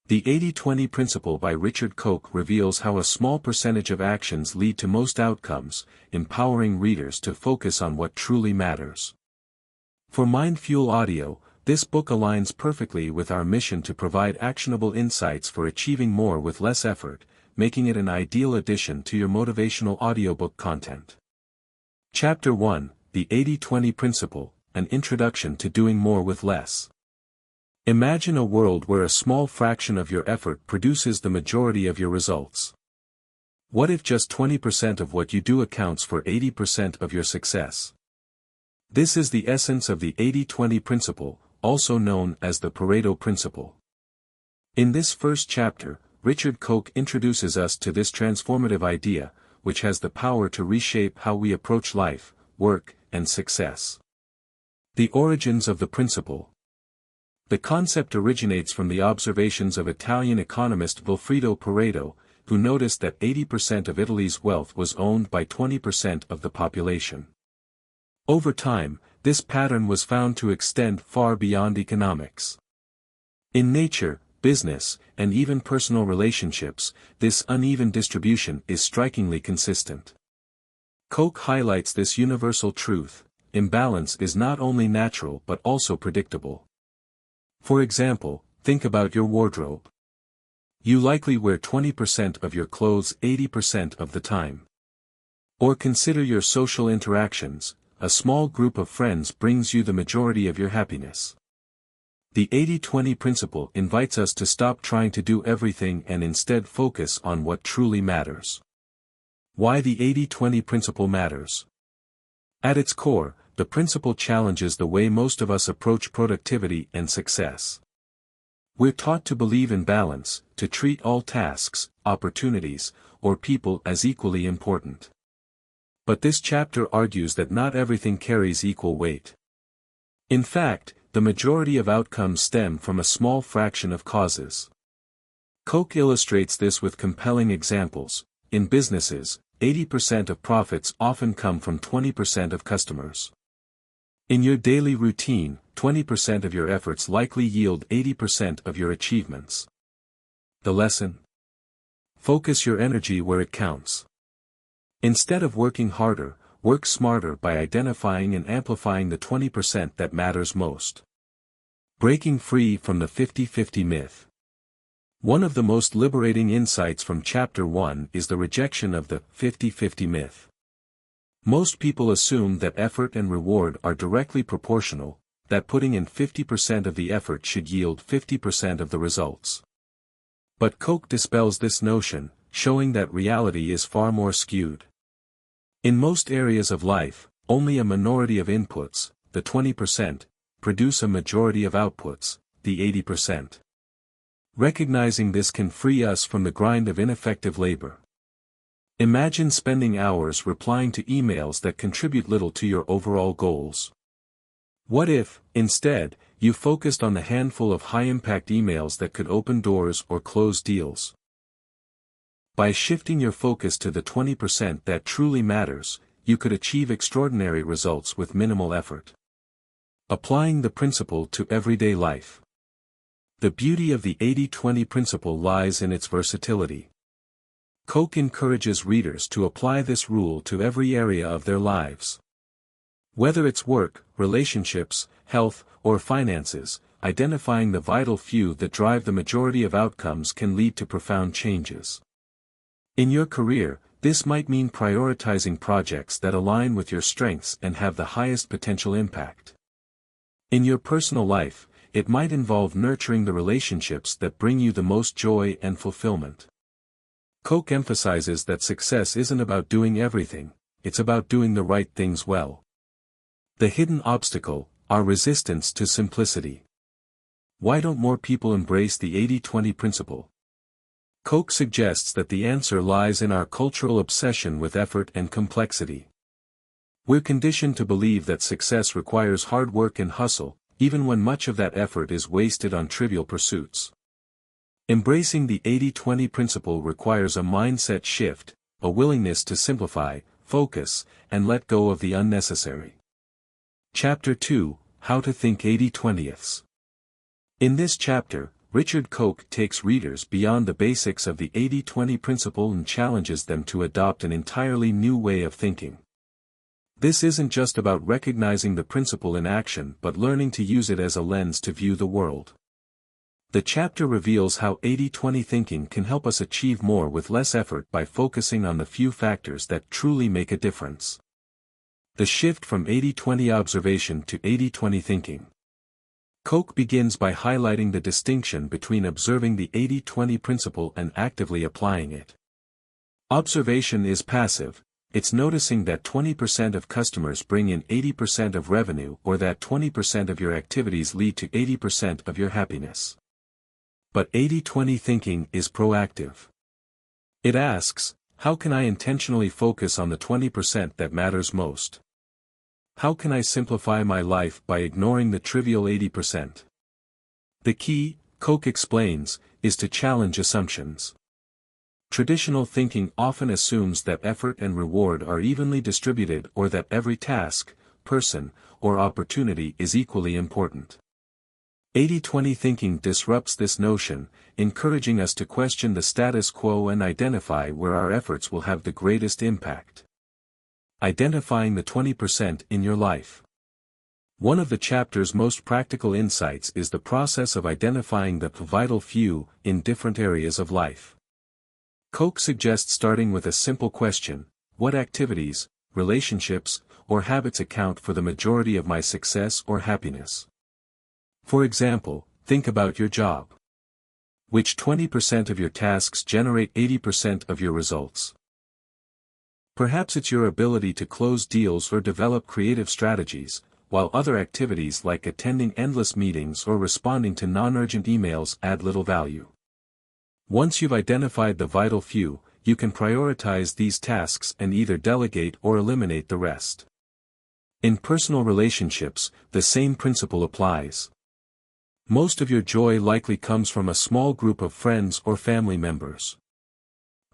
The 80-20 principle by Richard Koch reveals how a small percentage of actions lead to most outcomes, empowering readers to focus on what truly matters. For Mindfuel Audio, this book aligns perfectly with our mission to provide actionable insights for achieving more with less effort, making it an ideal addition to your motivational audiobook content. Chapter 1, The 80-20 Principle, An Introduction to Doing More with Less. Imagine a world where a small fraction of your effort produces the majority of your results. What if just 20% of what you do accounts for 80% of your success? This is the essence of the 80-20 principle, also known as the Pareto principle. In this first chapter, Richard Koch introduces us to this transformative idea, which has the power to reshape how we approach life, work, and success. The origins of the principle. The concept originates from the observations of Italian economist Vilfredo Pareto, who noticed that 80% of Italy's wealth was owned by 20% of the population. Over time, this pattern was found to extend far beyond economics. In nature, business, and even personal relationships, this uneven distribution is strikingly consistent. Koch highlights this universal truth: imbalance is not only natural but also predictable. For example, think about your wardrobe. You likely wear 20% of your clothes 80% of the time. Or consider your social interactions. A small group of friends brings you the majority of your happiness. The 80-20 principle invites us to stop trying to do everything and instead focus on what truly matters. Why the 80-20 principle matters? At its core, the principle challenges the way most of us approach productivity and success. We're taught to believe in balance, to treat all tasks, opportunities, or people as equally important. But this chapter argues that not everything carries equal weight. In fact, the majority of outcomes stem from a small fraction of causes. Koch illustrates this with compelling examples. In businesses, 80% of profits often come from 20% of customers. In your daily routine, 20% of your efforts likely yield 80% of your achievements. The lesson? Focus your energy where it counts. Instead of working harder, work smarter by identifying and amplifying the 20% that matters most. Breaking free from the 50-50 myth. One of the most liberating insights from Chapter 1 is the rejection of the 50-50 myth. Most people assume that effort and reward are directly proportional, that putting in 50% of the effort should yield 50% of the results. But Koch dispels this notion, showing that reality is far more skewed. In most areas of life, only a minority of inputs, the 20%, produce a majority of outputs, the 80%. Recognizing this can free us from the grind of ineffective labor. Imagine spending hours replying to emails that contribute little to your overall goals. What if, instead, you focused on the handful of high-impact emails that could open doors or close deals? By shifting your focus to the 20% that truly matters, you could achieve extraordinary results with minimal effort. Applying the principle to everyday life. The beauty of the 80-20 principle lies in its versatility. Koch encourages readers to apply this rule to every area of their lives. Whether it's work, relationships, health, or finances, identifying the vital few that drive the majority of outcomes can lead to profound changes. In your career, this might mean prioritizing projects that align with your strengths and have the highest potential impact. In your personal life, it might involve nurturing the relationships that bring you the most joy and fulfillment. Koch emphasizes that success isn't about doing everything, it's about doing the right things well. The hidden obstacle, our resistance to simplicity. Why don't more people embrace the 80-20 principle? Koch suggests that the answer lies in our cultural obsession with effort and complexity. We're conditioned to believe that success requires hard work and hustle, even when much of that effort is wasted on trivial pursuits. Embracing the 80-20 principle requires a mindset shift, a willingness to simplify, focus, and let go of the unnecessary. Chapter 2, How to Think 80-20ths. In this chapter, Richard Koch takes readers beyond the basics of the 80-20 principle and challenges them to adopt an entirely new way of thinking. This isn't just about recognizing the principle in action but learning to use it as a lens to view the world. The chapter reveals how 80-20 thinking can help us achieve more with less effort by focusing on the few factors that truly make a difference. The shift from 80-20 observation to 80-20 thinking. Koch begins by highlighting the distinction between observing the 80-20 principle and actively applying it. Observation is passive. It's noticing that 20% of customers bring in 80% of revenue or that 20% of your activities lead to 80% of your happiness. But 80-20 thinking is proactive. It asks, how can I intentionally focus on the 20% that matters most? How can I simplify my life by ignoring the trivial 80%? The key, Koch explains, is to challenge assumptions. Traditional thinking often assumes that effort and reward are evenly distributed or that every task, person, or opportunity is equally important. 80-20 thinking disrupts this notion, encouraging us to question the status quo and identify where our efforts will have the greatest impact. Identifying the 20% in your life. One of the chapter's most practical insights is the process of identifying the vital few in different areas of life. Koch suggests starting with a simple question: what activities, relationships, or habits account for the majority of my success or happiness? For example, think about your job. Which 20% of your tasks generate 80% of your results? Perhaps it's your ability to close deals or develop creative strategies, while other activities like attending endless meetings or responding to non-urgent emails add little value. Once you've identified the vital few, you can prioritize these tasks and either delegate or eliminate the rest. In personal relationships, the same principle applies. Most of your joy likely comes from a small group of friends or family members.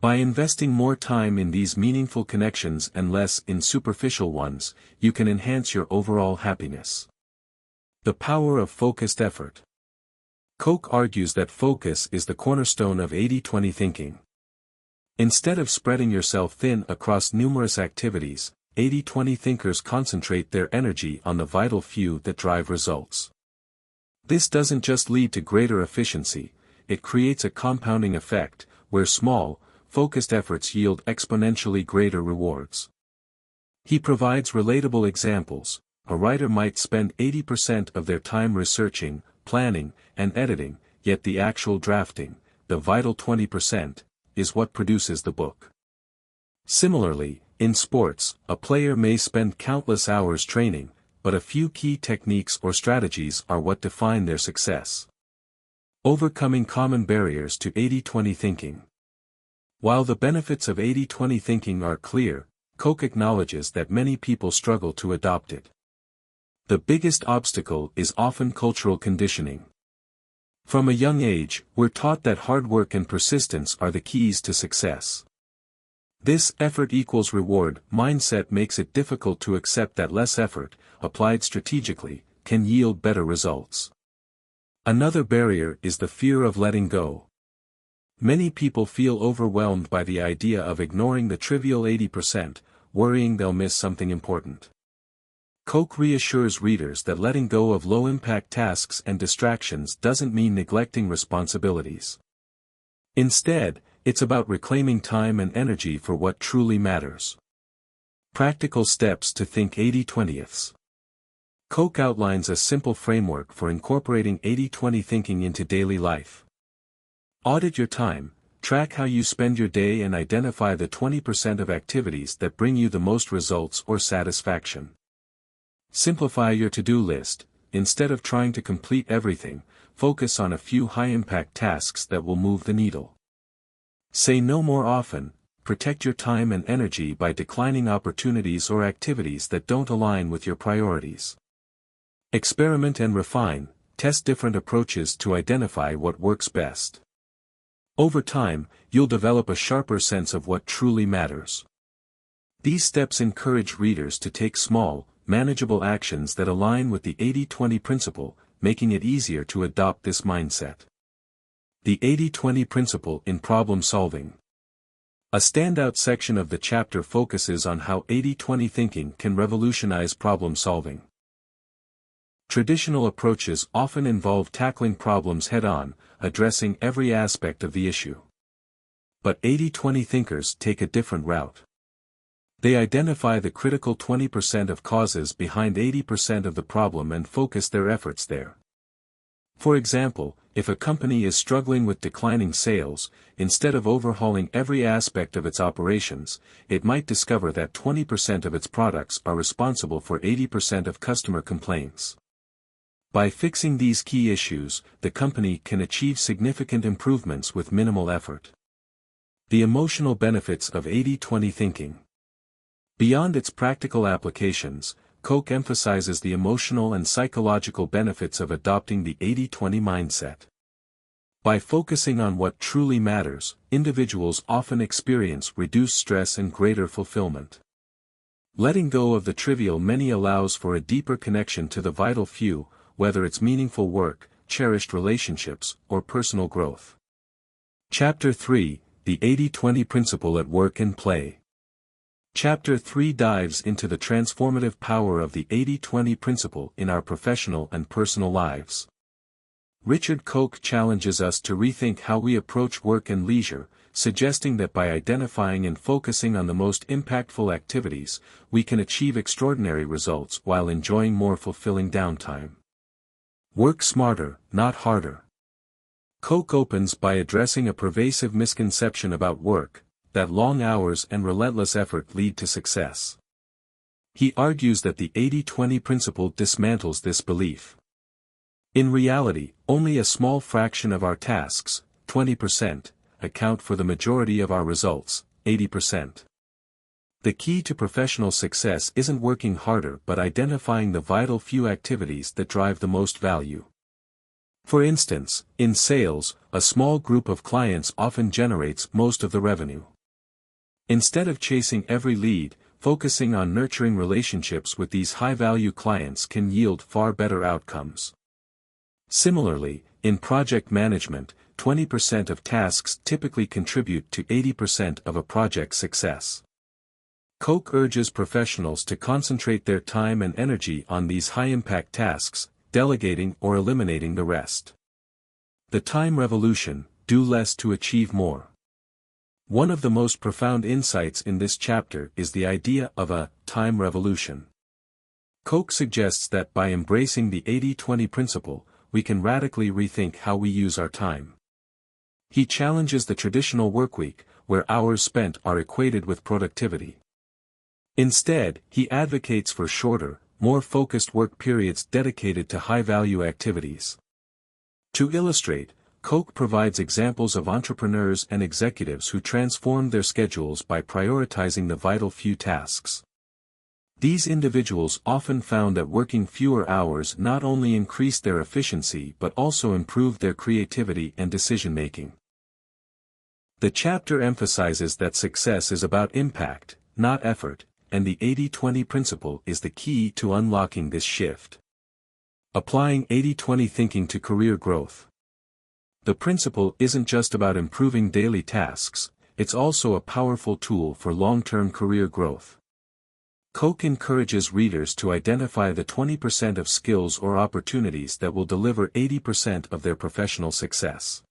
By investing more time in these meaningful connections and less in superficial ones, you can enhance your overall happiness. The power of focused effort. Koch argues that focus is the cornerstone of 80-20 thinking. Instead of spreading yourself thin across numerous activities, 80-20 thinkers concentrate their energy on the vital few that drive results. This doesn't just lead to greater efficiency, it creates a compounding effect, where small, focused efforts yield exponentially greater rewards. He provides relatable examples. A writer might spend 80% of their time researching, planning, and editing, yet the actual drafting, the vital 20%, is what produces the book. Similarly, in sports, a player may spend countless hours training, but a few key techniques or strategies are what define their success. Overcoming common barriers to 80-20 thinking. While the benefits of 80-20 thinking are clear, Koch acknowledges that many people struggle to adopt it. The biggest obstacle is often cultural conditioning. From a young age, we're taught that hard work and persistence are the keys to success. This effort equals reward mindset makes it difficult to accept that less effort, applied strategically, can yield better results. Another barrier is the fear of letting go. Many people feel overwhelmed by the idea of ignoring the trivial 80%, worrying they'll miss something important. Koch reassures readers that letting go of low-impact tasks and distractions doesn't mean neglecting responsibilities. Instead, it's about reclaiming time and energy for what truly matters. Practical steps to think 80-20ths. Koch outlines a simple framework for incorporating 80-20 thinking into daily life. Audit your time, track how you spend your day and identify the 20% of activities that bring you the most results or satisfaction. Simplify your to-do list. Instead of trying to complete everything, focus on a few high-impact tasks that will move the needle. Say no more often. Protect your time and energy by declining opportunities or activities that don't align with your priorities. Experiment and refine. Test different approaches to identify what works best. Over time, you'll develop a sharper sense of what truly matters. These steps encourage readers to take small, manageable actions that align with the 80-20 principle, making it easier to adopt this mindset. The 80-20 principle in problem solving. A standout section of the chapter focuses on how 80-20 thinking can revolutionize problem solving. Traditional approaches often involve tackling problems head-on, addressing every aspect of the issue. But 80-20 thinkers take a different route. They identify the critical 20% of causes behind 80% of the problem and focus their efforts there. For example, if a company is struggling with declining sales, instead of overhauling every aspect of its operations, it might discover that 20% of its products are responsible for 80% of customer complaints. By fixing these key issues, the company can achieve significant improvements with minimal effort. The emotional benefits of 80-20 thinking. Beyond its practical applications, Koch emphasizes the emotional and psychological benefits of adopting the 80-20 mindset. By focusing on what truly matters, individuals often experience reduced stress and greater fulfillment. Letting go of the trivial many allows for a deeper connection to the vital few, whether it's meaningful work, cherished relationships, or personal growth. Chapter 3, The 80-20 Principle at Work and Play. Chapter 3 dives into the transformative power of the 80-20 principle in our professional and personal lives. Richard Koch challenges us to rethink how we approach work and leisure, suggesting that by identifying and focusing on the most impactful activities, we can achieve extraordinary results while enjoying more fulfilling downtime. Work smarter, not harder. Koch opens by addressing a pervasive misconception about work, that long hours and relentless effort lead to success. He argues that the 80-20 principle dismantles this belief. In reality, only a small fraction of our tasks, 20%, account for the majority of our results, 80%. The key to professional success isn't working harder but identifying the vital few activities that drive the most value. For instance, in sales, a small group of clients often generates most of the revenue. Instead of chasing every lead, focusing on nurturing relationships with these high-value clients can yield far better outcomes. Similarly, in project management, 20% of tasks typically contribute to 80% of a project's success. Koch urges professionals to concentrate their time and energy on these high-impact tasks, delegating or eliminating the rest. The time revolution: do less to achieve more. One of the most profound insights in this chapter is the idea of a time revolution. Koch suggests that by embracing the 80-20 principle, we can radically rethink how we use our time. He challenges the traditional workweek, where hours spent are equated with productivity. Instead, he advocates for shorter, more focused work periods dedicated to high-value activities. To illustrate, Koch provides examples of entrepreneurs and executives who transformed their schedules by prioritizing the vital few tasks. These individuals often found that working fewer hours not only increased their efficiency but also improved their creativity and decision-making. The chapter emphasizes that success is about impact, not effort, and the 80-20 principle is the key to unlocking this shift. Applying 80-20 thinking to career growth. The principle isn't just about improving daily tasks, it's also a powerful tool for long-term career growth. Koch encourages readers to identify the 20% of skills or opportunities that will deliver 80% of their professional success.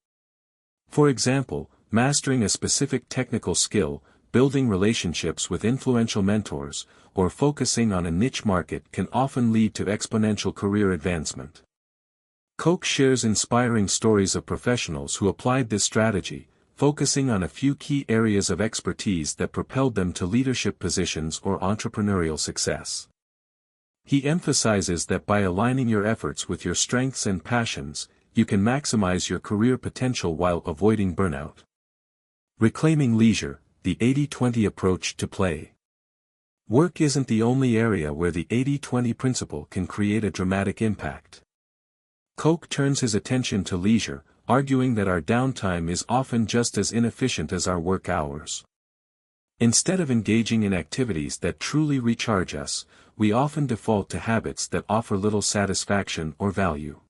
For example, mastering a specific technical skill, building relationships with influential mentors, or focusing on a niche market can often lead to exponential career advancement. Koch shares inspiring stories of professionals who applied this strategy, focusing on a few key areas of expertise that propelled them to leadership positions or entrepreneurial success. He emphasizes that by aligning your efforts with your strengths and passions, you can maximize your career potential while avoiding burnout. Reclaiming leisure: the 80-20 approach to play. Work isn't the only area where the 80-20 principle can create a dramatic impact. Koch turns his attention to leisure, arguing that our downtime is often just as inefficient as our work hours. Instead of engaging in activities that truly recharge us, we often default to habits that offer little satisfaction or value.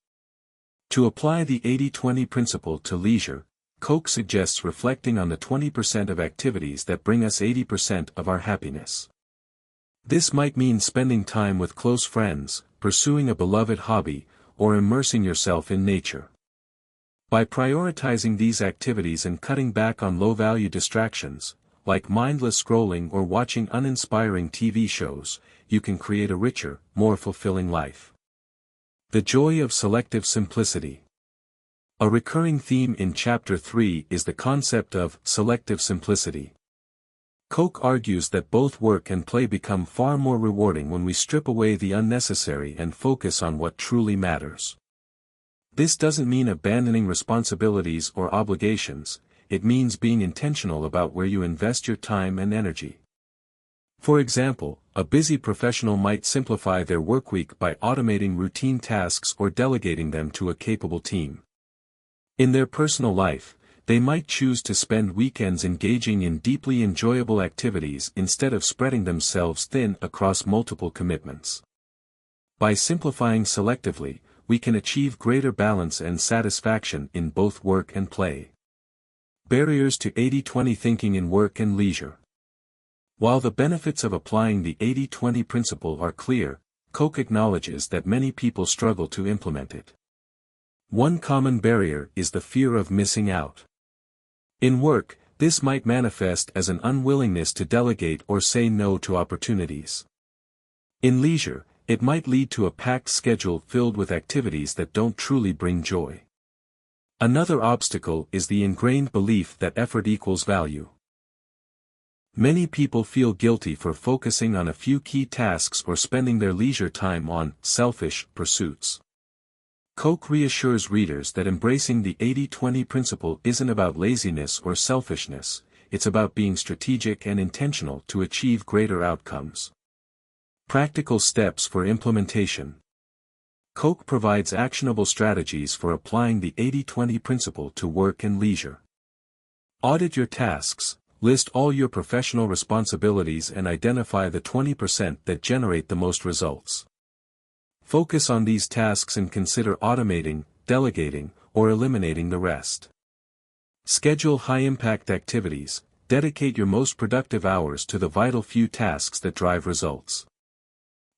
To apply the 80-20 principle to leisure, Koch suggests reflecting on the 20% of activities that bring us 80% of our happiness. This might mean spending time with close friends, pursuing a beloved hobby, or immersing yourself in nature. By prioritizing these activities and cutting back on low-value distractions, like mindless scrolling or watching uninspiring TV shows, you can create a richer, more fulfilling life. The joy of selective simplicity. A recurring theme in Chapter 3 is the concept of selective simplicity. Koch argues that both work and play become far more rewarding when we strip away the unnecessary and focus on what truly matters. This doesn't mean abandoning responsibilities or obligations, it means being intentional about where you invest your time and energy. For example, a busy professional might simplify their workweek by automating routine tasks or delegating them to a capable team. In their personal life, they might choose to spend weekends engaging in deeply enjoyable activities instead of spreading themselves thin across multiple commitments. By simplifying selectively, we can achieve greater balance and satisfaction in both work and play. Barriers to 80-20 thinking in work and leisure. While the benefits of applying the 80-20 principle are clear, Koch acknowledges that many people struggle to implement it. One common barrier is the fear of missing out. In work, this might manifest as an unwillingness to delegate or say no to opportunities. In leisure, it might lead to a packed schedule filled with activities that don't truly bring joy. Another obstacle is the ingrained belief that effort equals value. Many people feel guilty for focusing on a few key tasks or spending their leisure time on selfish pursuits. Koch reassures readers that embracing the 80-20 principle isn't about laziness or selfishness, it's about being strategic and intentional to achieve greater outcomes. Practical steps for implementation. Koch provides actionable strategies for applying the 80-20 principle to work and leisure. Audit your tasks, list all your professional responsibilities and identify the 20% that generate the most results. Focus on these tasks and consider automating, delegating, or eliminating the rest. Schedule high-impact activities, dedicate your most productive hours to the vital few tasks that drive results.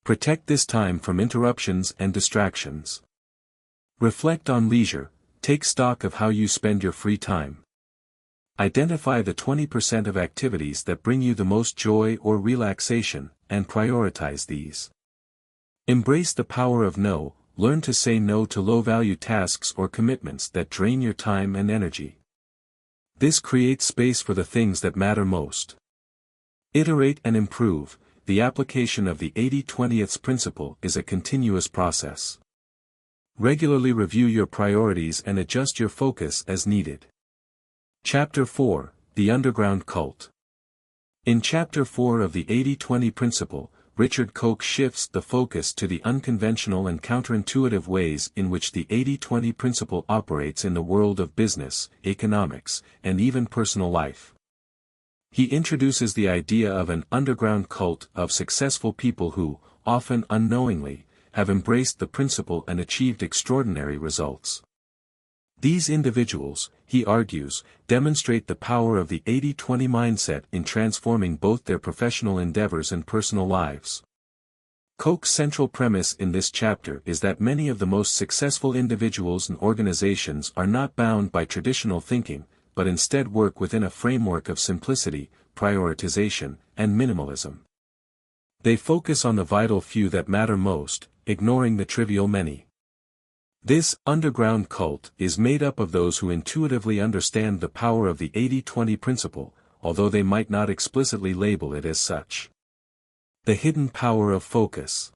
Protect this time from interruptions and distractions. Reflect on leisure, take stock of how you spend your free time. Identify the 20% of activities that bring you the most joy or relaxation, and prioritize these. Embrace the power of no, learn to say no to low-value tasks or commitments that drain your time and energy. This creates space for the things that matter most. Iterate and improve. The application of the 80-20 principle is a continuous process. Regularly review your priorities and adjust your focus as needed. Chapter 4, The Underground Cult. In Chapter 4 of the 80-20 principle, Richard Koch shifts the focus to the unconventional and counterintuitive ways in which the 80-20 principle operates in the world of business, economics, and even personal life. He introduces the idea of an underground cult of successful people who, often unknowingly, have embraced the principle and achieved extraordinary results. These individuals, he argues, demonstrate the power of the 80-20 mindset in transforming both their professional endeavors and personal lives. Koch's central premise in this chapter is that many of the most successful individuals and organizations are not bound by traditional thinking, but instead work within a framework of simplicity, prioritization, and minimalism. They focus on the vital few that matter most, ignoring the trivial many. This underground cult is made up of those who intuitively understand the power of the 80-20 principle, although they might not explicitly label it as such. The hidden power of focus.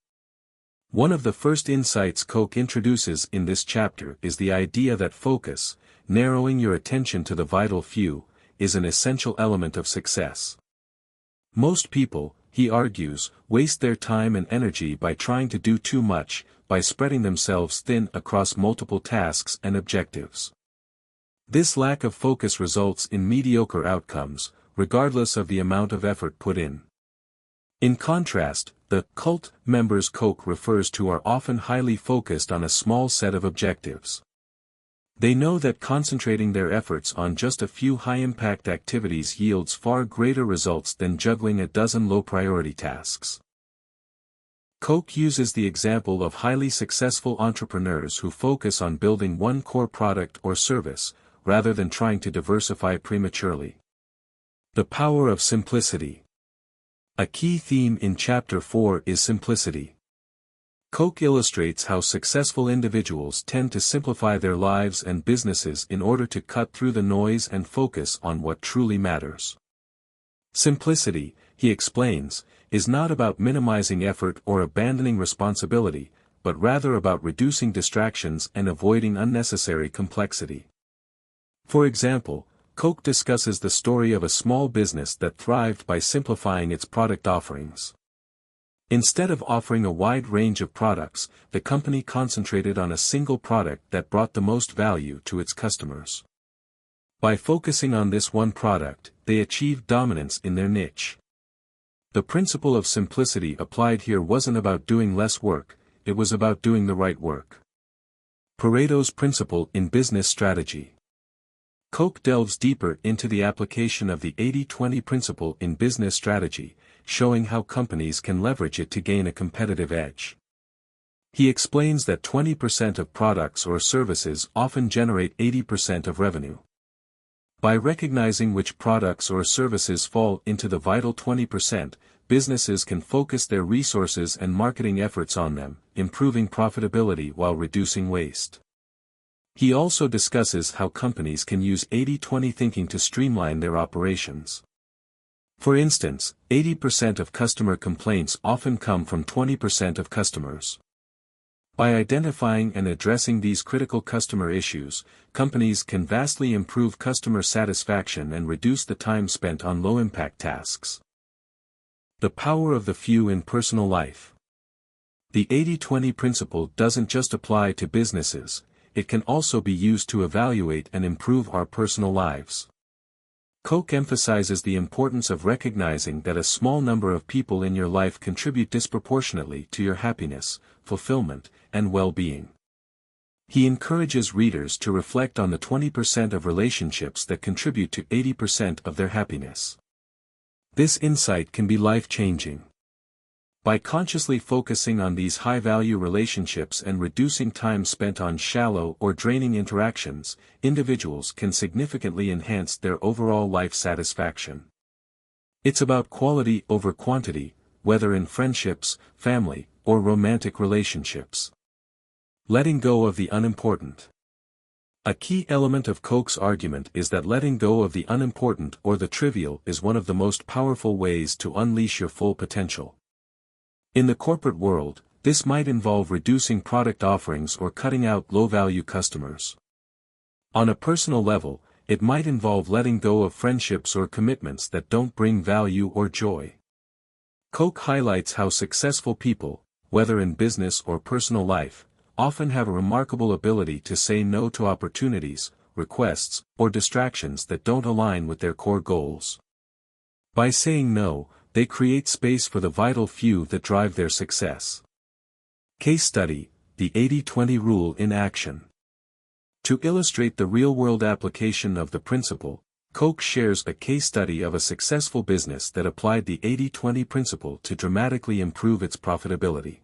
One of the first insights Koch introduces in this chapter is the idea that focus, narrowing your attention to the vital few, is an essential element of success. Most people, he argues, waste their time and energy by trying to do too much, by spreading themselves thin across multiple tasks and objectives. This lack of focus results in mediocre outcomes, regardless of the amount of effort put in. In contrast, the cult members Koch refers to are often highly focused on a small set of objectives. They know that concentrating their efforts on just a few high-impact activities yields far greater results than juggling a dozen low-priority tasks. Koch uses the example of highly successful entrepreneurs who focus on building one core product or service, rather than trying to diversify prematurely. The power of simplicity. A key theme in Chapter 4 is simplicity. Koch illustrates how successful individuals tend to simplify their lives and businesses in order to cut through the noise and focus on what truly matters. Simplicity, he explains, is not about minimizing effort or abandoning responsibility, but rather about reducing distractions and avoiding unnecessary complexity. For example, Koch discusses the story of a small business that thrived by simplifying its product offerings. Instead of offering a wide range of products, the company concentrated on a single product that brought the most value to its customers. By focusing on this one product, they achieved dominance in their niche. The principle of simplicity applied here wasn't about doing less work, it was about doing the right work. Pareto's principle in business strategy. Koch delves deeper into the application of the 80-20 principle in business strategy, showing how companies can leverage it to gain a competitive edge. He explains that 20% of products or services often generate 80% of revenue. By recognizing which products or services fall into the vital 20%, businesses can focus their resources and marketing efforts on them, improving profitability while reducing waste. He also discusses how companies can use 80-20 thinking to streamline their operations. For instance, 80% of customer complaints often come from 20% of customers. By identifying and addressing these critical customer issues, companies can vastly improve customer satisfaction and reduce the time spent on low-impact tasks. The power of the few in personal life. The 80-20 principle doesn't just apply to businesses, it can also be used to evaluate and improve our personal lives. Koch emphasizes the importance of recognizing that a small number of people in your life contribute disproportionately to your happiness, fulfillment, and well-being. He encourages readers to reflect on the 20% of relationships that contribute to 80% of their happiness. This insight can be life-changing. By consciously focusing on these high-value relationships and reducing time spent on shallow or draining interactions, individuals can significantly enhance their overall life satisfaction. It's about quality over quantity, whether in friendships, family, or romantic relationships. Letting go of the unimportant. A key element of Koch's argument is that letting go of the unimportant or the trivial is one of the most powerful ways to unleash your full potential. In the corporate world, this might involve reducing product offerings or cutting out low-value customers. On a personal level, it might involve letting go of friendships or commitments that don't bring value or joy. Koch highlights how successful people, whether in business or personal life, often have a remarkable ability to say no to opportunities, requests, or distractions that don't align with their core goals. By saying no, they create space for the vital few that drive their success. Case study, the 80-20 rule in action. To illustrate the real-world application of the principle, Koch shares a case study of a successful business that applied the 80-20 principle to dramatically improve its profitability.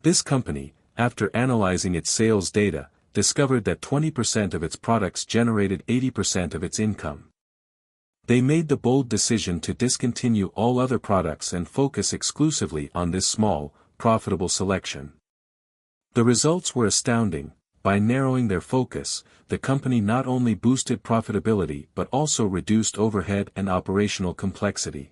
This company, after analyzing its sales data, discovered that 20% of its products generated 80% of its income. They made the bold decision to discontinue all other products and focus exclusively on this small, profitable selection. The results were astounding. By narrowing their focus, the company not only boosted profitability but also reduced overhead and operational complexity.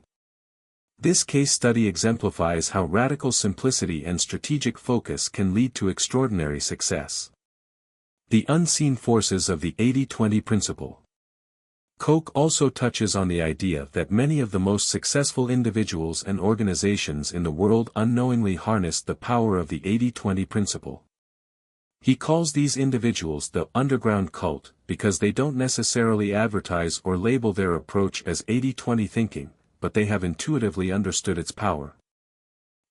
This case study exemplifies how radical simplicity and strategic focus can lead to extraordinary success. The unseen forces of the 80-20 principle. Koch also touches on the idea that many of the most successful individuals and organizations in the world unknowingly harness the power of the 80-20 principle. He calls these individuals the underground cult because they don't necessarily advertise or label their approach as 80-20 thinking, but they have intuitively understood its power.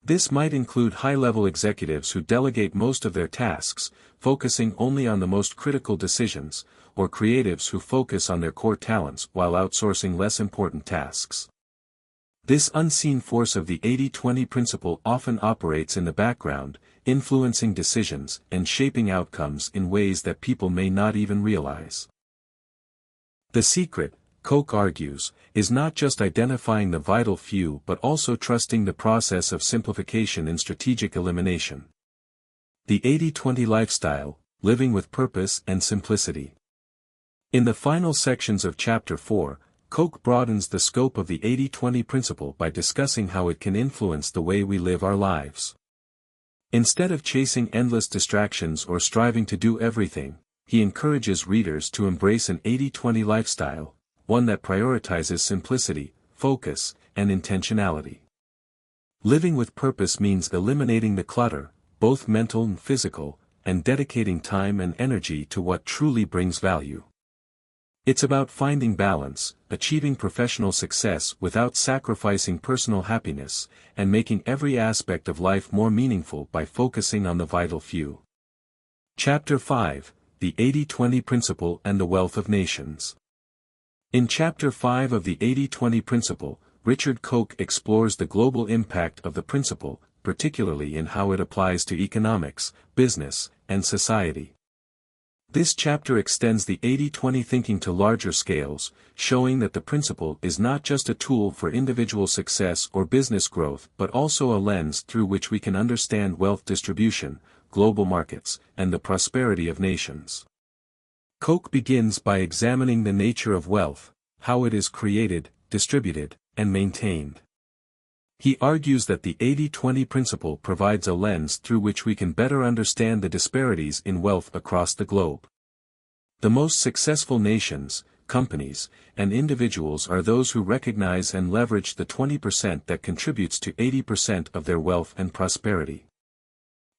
This might include high-level executives who delegate most of their tasks, focusing only on the most critical decisions, or creatives who focus on their core talents while outsourcing less important tasks. This unseen force of the 80-20 principle often operates in the background, influencing decisions and shaping outcomes in ways that people may not even realize. The secret, Koch argues, is not just identifying the vital few but also trusting the process of simplification and strategic elimination. The 80-20 lifestyle, living with purpose and simplicity. In the final sections of Chapter 4, Koch broadens the scope of the 80-20 principle by discussing how it can influence the way we live our lives. Instead of chasing endless distractions or striving to do everything, he encourages readers to embrace an 80-20 lifestyle, one that prioritizes simplicity, focus, and intentionality. Living with purpose means eliminating the clutter, both mental and physical, and dedicating time and energy to what truly brings value. It's about finding balance, achieving professional success without sacrificing personal happiness, and making every aspect of life more meaningful by focusing on the vital few. Chapter 5, The 80-20 Principle and the Wealth of Nations. In Chapter 5 of the 80-20 principle, Richard Koch explores the global impact of the principle, particularly in how it applies to economics, business, and society. This chapter extends the 80-20 thinking to larger scales, showing that the principle is not just a tool for individual success or business growth but also a lens through which we can understand wealth distribution, global markets, and the prosperity of nations. Koch begins by examining the nature of wealth, how it is created, distributed, and maintained. He argues that the 80-20 principle provides a lens through which we can better understand the disparities in wealth across the globe. The most successful nations, companies, and individuals are those who recognize and leverage the 20% that contributes to 80% of their wealth and prosperity.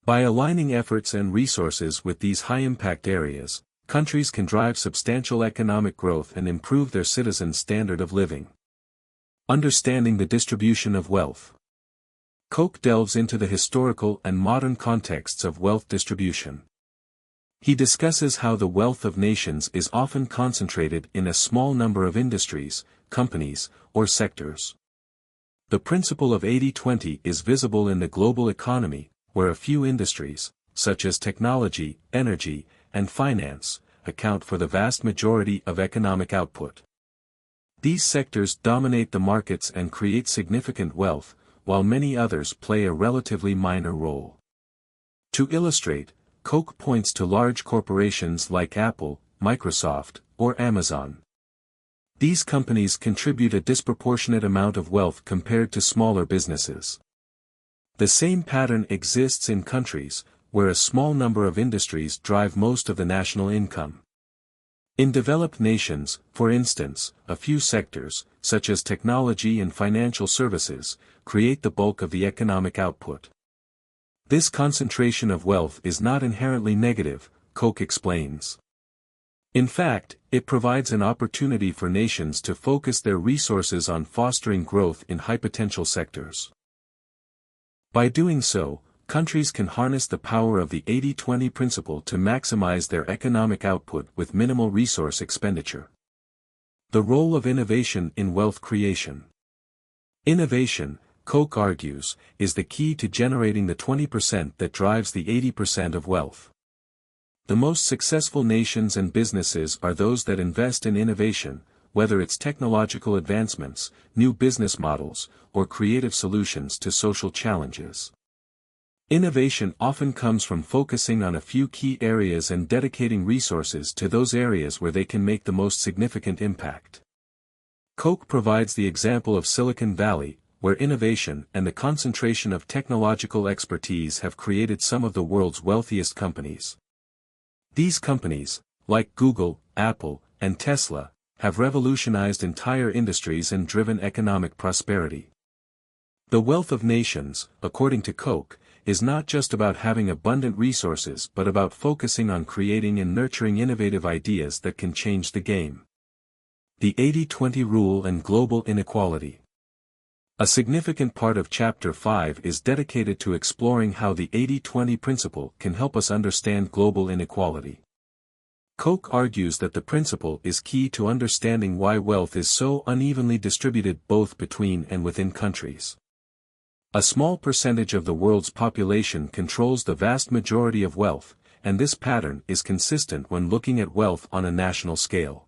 By aligning efforts and resources with these high-impact areas, countries can drive substantial economic growth and improve their citizens' standard of living. Understanding the distribution of wealth. Koch delves into the historical and modern contexts of wealth distribution. He discusses how the wealth of nations is often concentrated in a small number of industries, companies, or sectors. The principle of 80-20 is visible in the global economy, where a few industries, such as technology, energy, and finance, account for the vast majority of economic output. These sectors dominate the markets and create significant wealth, while many others play a relatively minor role. To illustrate, Koch points to large corporations like Apple, Microsoft, or Amazon. These companies contribute a disproportionate amount of wealth compared to smaller businesses. The same pattern exists in countries, where a small number of industries drive most of the national income. In developed nations, for instance, a few sectors, such as technology and financial services, create the bulk of the economic output. This concentration of wealth is not inherently negative, Koch explains. In fact, it provides an opportunity for nations to focus their resources on fostering growth in high-potential sectors. By doing so, countries can harness the power of the 80-20 principle to maximize their economic output with minimal resource expenditure. The role of innovation in wealth creation. Innovation, Koch argues, is the key to generating the 20% that drives the 80% of wealth. The most successful nations and businesses are those that invest in innovation, whether it's technological advancements, new business models, or creative solutions to social challenges. Innovation often comes from focusing on a few key areas and dedicating resources to those areas where they can make the most significant impact. Koch provides the example of Silicon Valley, where innovation and the concentration of technological expertise have created some of the world's wealthiest companies. These companies, like Google, Apple, and Tesla, have revolutionized entire industries and driven economic prosperity. The wealth of nations, according to Koch, is not just about having abundant resources but about focusing on creating and nurturing innovative ideas that can change the game. The 80-20 rule and global inequality. A significant part of Chapter 5 is dedicated to exploring how the 80-20 principle can help us understand global inequality. Koch argues that the principle is key to understanding why wealth is so unevenly distributed both between and within countries. A small percentage of the world's population controls the vast majority of wealth, and this pattern is consistent when looking at wealth on a national scale.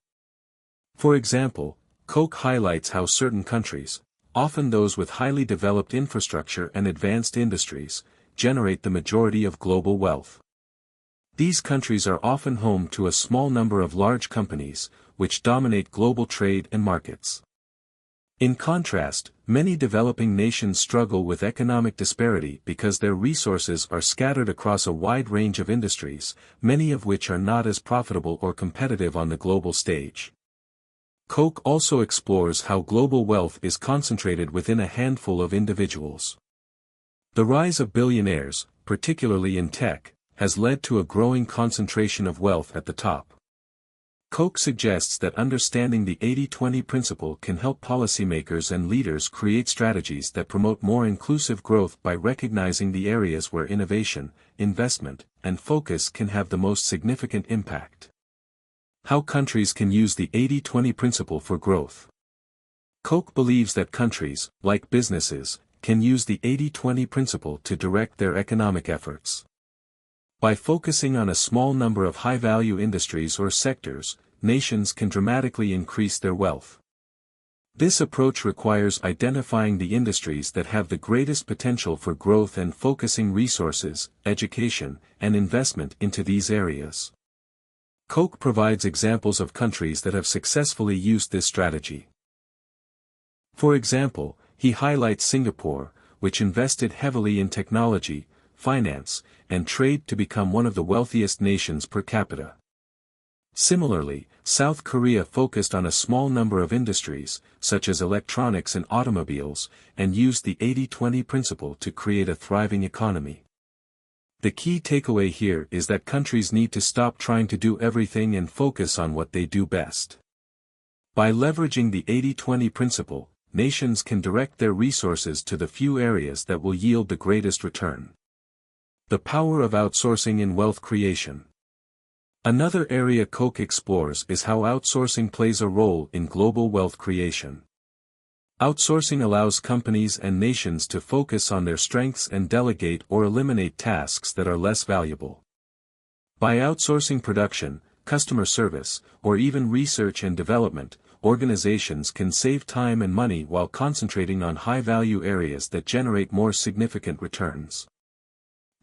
For example, Koch highlights how certain countries, often those with highly developed infrastructure and advanced industries, generate the majority of global wealth. These countries are often home to a small number of large companies, which dominate global trade and markets. In contrast, many developing nations struggle with economic disparity because their resources are scattered across a wide range of industries, many of which are not as profitable or competitive on the global stage. Koch also explores how global wealth is concentrated within a handful of individuals. The rise of billionaires, particularly in tech, has led to a growing concentration of wealth at the top. Koch suggests that understanding the 80-20 principle can help policymakers and leaders create strategies that promote more inclusive growth by recognizing the areas where innovation, investment, and focus can have the most significant impact. How countries can use the 80-20 principle for growth. Koch believes that countries, like businesses, can use the 80-20 principle to direct their economic efforts. By focusing on a small number of high-value industries or sectors, nations can dramatically increase their wealth. This approach requires identifying the industries that have the greatest potential for growth and focusing resources, education, and investment into these areas. Koch provides examples of countries that have successfully used this strategy. For example, he highlights Singapore, which invested heavily in technology, finance, and trade to become one of the wealthiest nations per capita. Similarly, South Korea focused on a small number of industries, such as electronics and automobiles, and used the 80-20 principle to create a thriving economy. The key takeaway here is that countries need to stop trying to do everything and focus on what they do best. By leveraging the 80-20 principle, nations can direct their resources to the few areas that will yield the greatest return. The power of outsourcing in wealth creation. Another area Koch explores is how outsourcing plays a role in global wealth creation. Outsourcing allows companies and nations to focus on their strengths and delegate or eliminate tasks that are less valuable. By outsourcing production, customer service, or even research and development, organizations can save time and money while concentrating on high-value areas that generate more significant returns.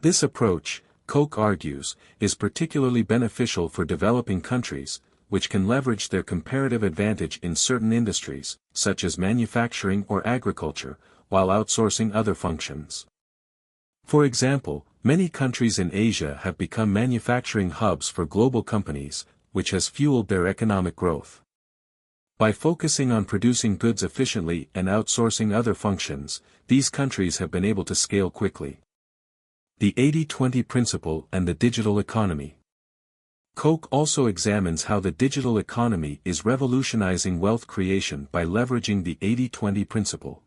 This approach, Koch argues, is particularly beneficial for developing countries, which can leverage their comparative advantage in certain industries, such as manufacturing or agriculture, while outsourcing other functions. For example, many countries in Asia have become manufacturing hubs for global companies, which has fueled their economic growth. By focusing on producing goods efficiently and outsourcing other functions, these countries have been able to scale quickly. The 80-20 principle and the digital economy. Koch also examines how the digital economy is revolutionizing wealth creation by leveraging the 80-20 principle.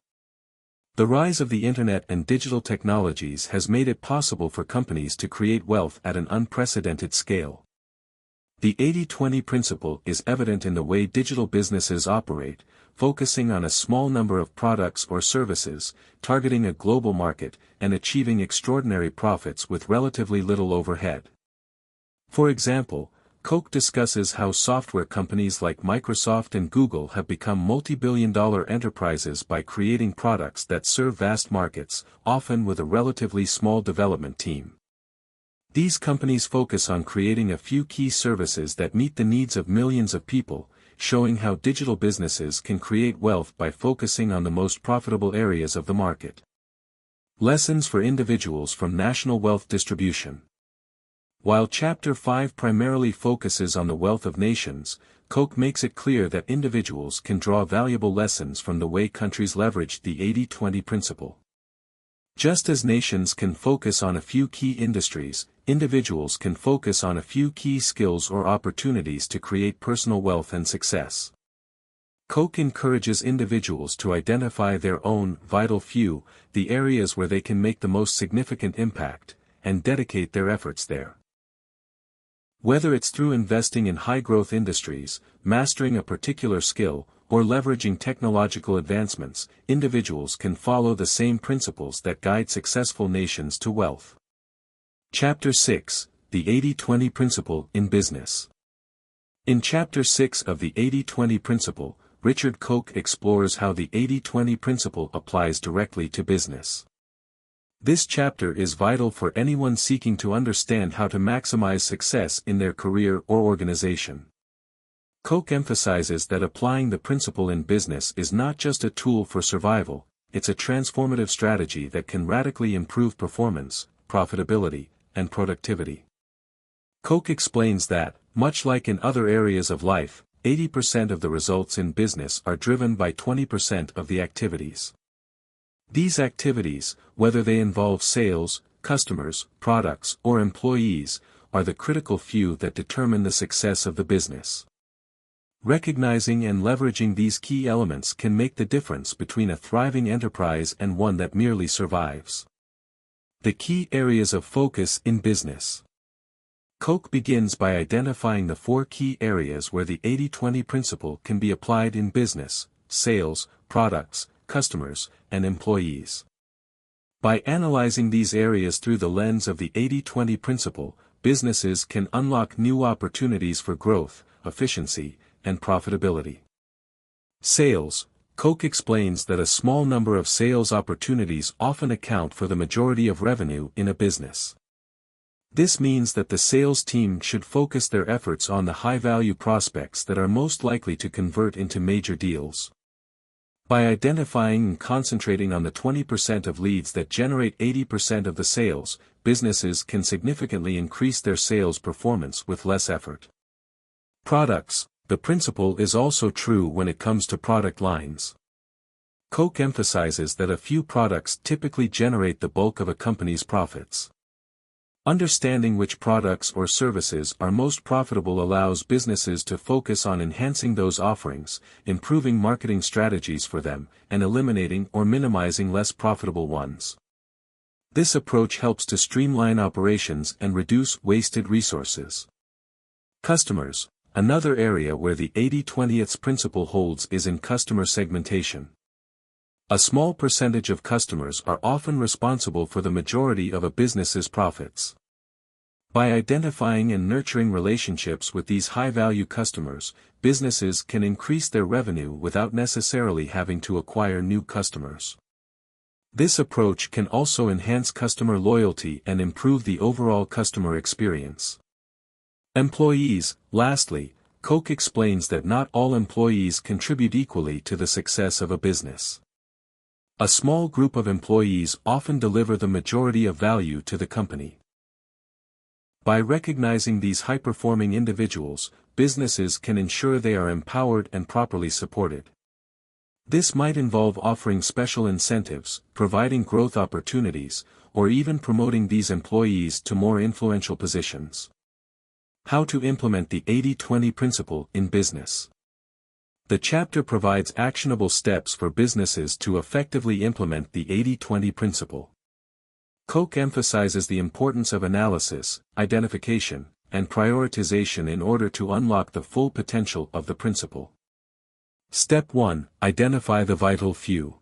The rise of the Internet and digital technologies has made it possible for companies to create wealth at an unprecedented scale. The 80-20 principle is evident in the way digital businesses operate, focusing on a small number of products or services, targeting a global market, and achieving extraordinary profits with relatively little overhead. For example, Koch discusses how software companies like Microsoft and Google have become multi-billion-dollar enterprises by creating products that serve vast markets, often with a relatively small development team. These companies focus on creating a few key services that meet the needs of millions of people, showing how digital businesses can create wealth by focusing on the most profitable areas of the market. Lessons for individuals from national wealth distribution. While Chapter 5 primarily focuses on the wealth of nations, Koch makes it clear that individuals can draw valuable lessons from the way countries leverage the 80-20 principle. Just as nations can focus on a few key industries, individuals can focus on a few key skills or opportunities to create personal wealth and success. Koch encourages individuals to identify their own vital few, the areas where they can make the most significant impact, and dedicate their efforts there. Whether it's through investing in high-growth industries, mastering a particular skill, or leveraging technological advancements, individuals can follow the same principles that guide successful nations to wealth. Chapter 6, The 80-20 Principle in Business. In Chapter 6 of the 80-20 Principle, Richard Koch explores how the 80-20 principle applies directly to business. This chapter is vital for anyone seeking to understand how to maximize success in their career or organization. Koch emphasizes that applying the principle in business is not just a tool for survival, it's a transformative strategy that can radically improve performance, profitability, and productivity. Koch explains that, much like in other areas of life, 80% of the results in business are driven by 20% of the activities. These activities, whether they involve sales, customers, products, or employees, are the critical few that determine the success of the business. Recognizing and leveraging these key elements can make the difference between a thriving enterprise and one that merely survives. The key areas of focus in business. Koch begins by identifying the 4 key areas where the 80-20 principle can be applied in business: sales, products, customers, and employees. By analyzing these areas through the lens of the 80-20 principle, businesses can unlock new opportunities for growth, efficiency, and profitability. Sales. Koch explains that a small number of sales opportunities often account for the majority of revenue in a business. This means that the sales team should focus their efforts on the high-value prospects that are most likely to convert into major deals. By identifying and concentrating on the 20% of leads that generate 80% of the sales, businesses can significantly increase their sales performance with less effort. Products. The principle is also true when it comes to product lines. Koch emphasizes that a few products typically generate the bulk of a company's profits. Understanding which products or services are most profitable allows businesses to focus on enhancing those offerings, improving marketing strategies for them, and eliminating or minimizing less profitable ones. This approach helps to streamline operations and reduce wasted resources. Customers. Another area where the 80-20 principle holds is in customer segmentation. A small percentage of customers are often responsible for the majority of a business's profits. By identifying and nurturing relationships with these high-value customers, businesses can increase their revenue without necessarily having to acquire new customers. This approach can also enhance customer loyalty and improve the overall customer experience. Employees. Lastly, Koch explains that not all employees contribute equally to the success of a business. A small group of employees often deliver the majority of value to the company. By recognizing these high-performing individuals, businesses can ensure they are empowered and properly supported. This might involve offering special incentives, providing growth opportunities, or even promoting these employees to more influential positions. How to implement the 80-20 principle in business. The chapter provides actionable steps for businesses to effectively implement the 80-20 principle. Koch emphasizes the importance of analysis, identification, and prioritization in order to unlock the full potential of the principle. Step 1. Identify the vital few.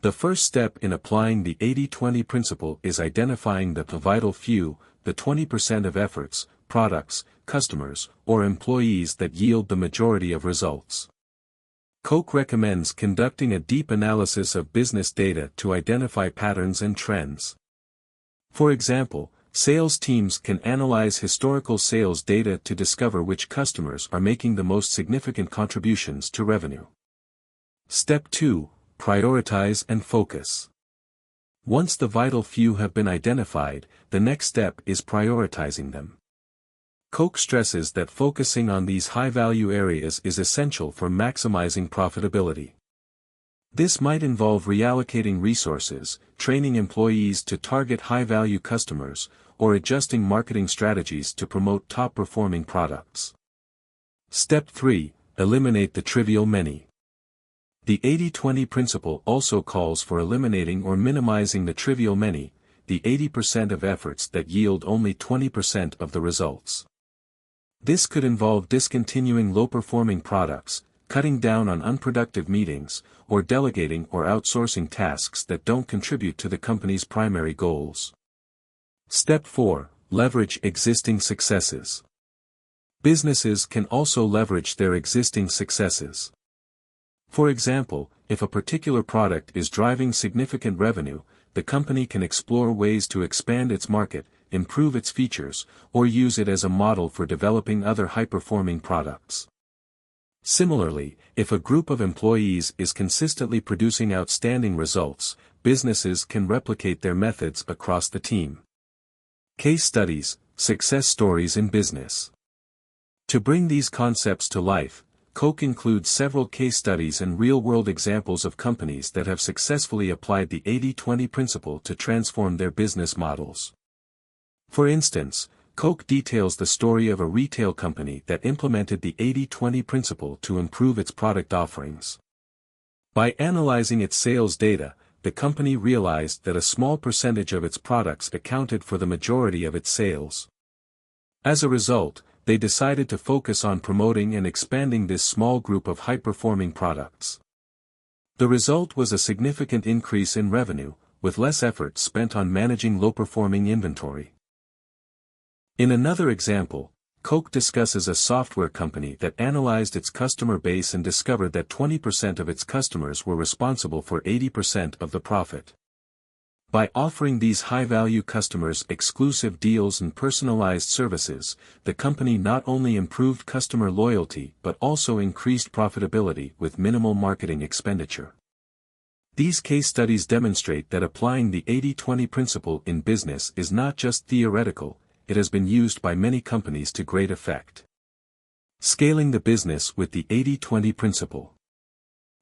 The first step in applying the 80-20 principle is identifying the vital few, the 20% of efforts, products, customers, or employees that yield the majority of results. Koch recommends conducting a deep analysis of business data to identify patterns and trends. For example, sales teams can analyze historical sales data to discover which customers are making the most significant contributions to revenue. Step 2. Prioritize and focus. Once the vital few have been identified, the next step is prioritizing them. Koch stresses that focusing on these high-value areas is essential for maximizing profitability. This might involve reallocating resources, training employees to target high-value customers, or adjusting marketing strategies to promote top-performing products. Step 3. Eliminate the trivial many. The 80-20 principle also calls for eliminating or minimizing the trivial many, the 80% of efforts that yield only 20% of the results. This could involve discontinuing low-performing products, cutting down on unproductive meetings, or delegating or outsourcing tasks that don't contribute to the company's primary goals. Step 4. Leverage existing successes. Businesses can also leverage their existing successes. For example, if a particular product is driving significant revenue, the company can explore ways to expand its market, improve its features, or use it as a model for developing other high-performing products. Similarly, if a group of employees is consistently producing outstanding results, businesses can replicate their methods across the team. Case studies, success stories in business. To bring these concepts to life, Koch includes several case studies and real-world examples of companies that have successfully applied the 80-20 principle to transform their business models. For instance, Koch details the story of a retail company that implemented the 80-20 principle to improve its product offerings. By analyzing its sales data, the company realized that a small percentage of its products accounted for the majority of its sales. As a result, they decided to focus on promoting and expanding this small group of high-performing products. The result was a significant increase in revenue, with less effort spent on managing low-performing inventory. In another example, Koch discusses a software company that analyzed its customer base and discovered that 20% of its customers were responsible for 80% of the profit. By offering these high-value customers exclusive deals and personalized services, the company not only improved customer loyalty but also increased profitability with minimal marketing expenditure. These case studies demonstrate that applying the 80-20 principle in business is not just theoretical, it has been used by many companies to great effect. Scaling the business with the 80-20 principle.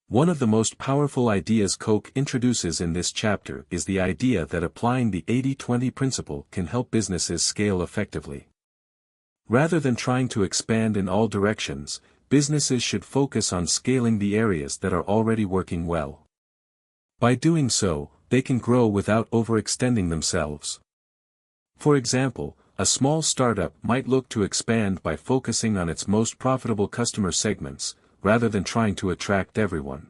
One of the most powerful ideas Koch introduces in this chapter is the idea that applying the 80-20 principle can help businesses scale effectively. Rather than trying to expand in all directions, businesses should focus on scaling the areas that are already working well. By doing so, they can grow without overextending themselves. For example, a small startup might look to expand by focusing on its most profitable customer segments, rather than trying to attract everyone.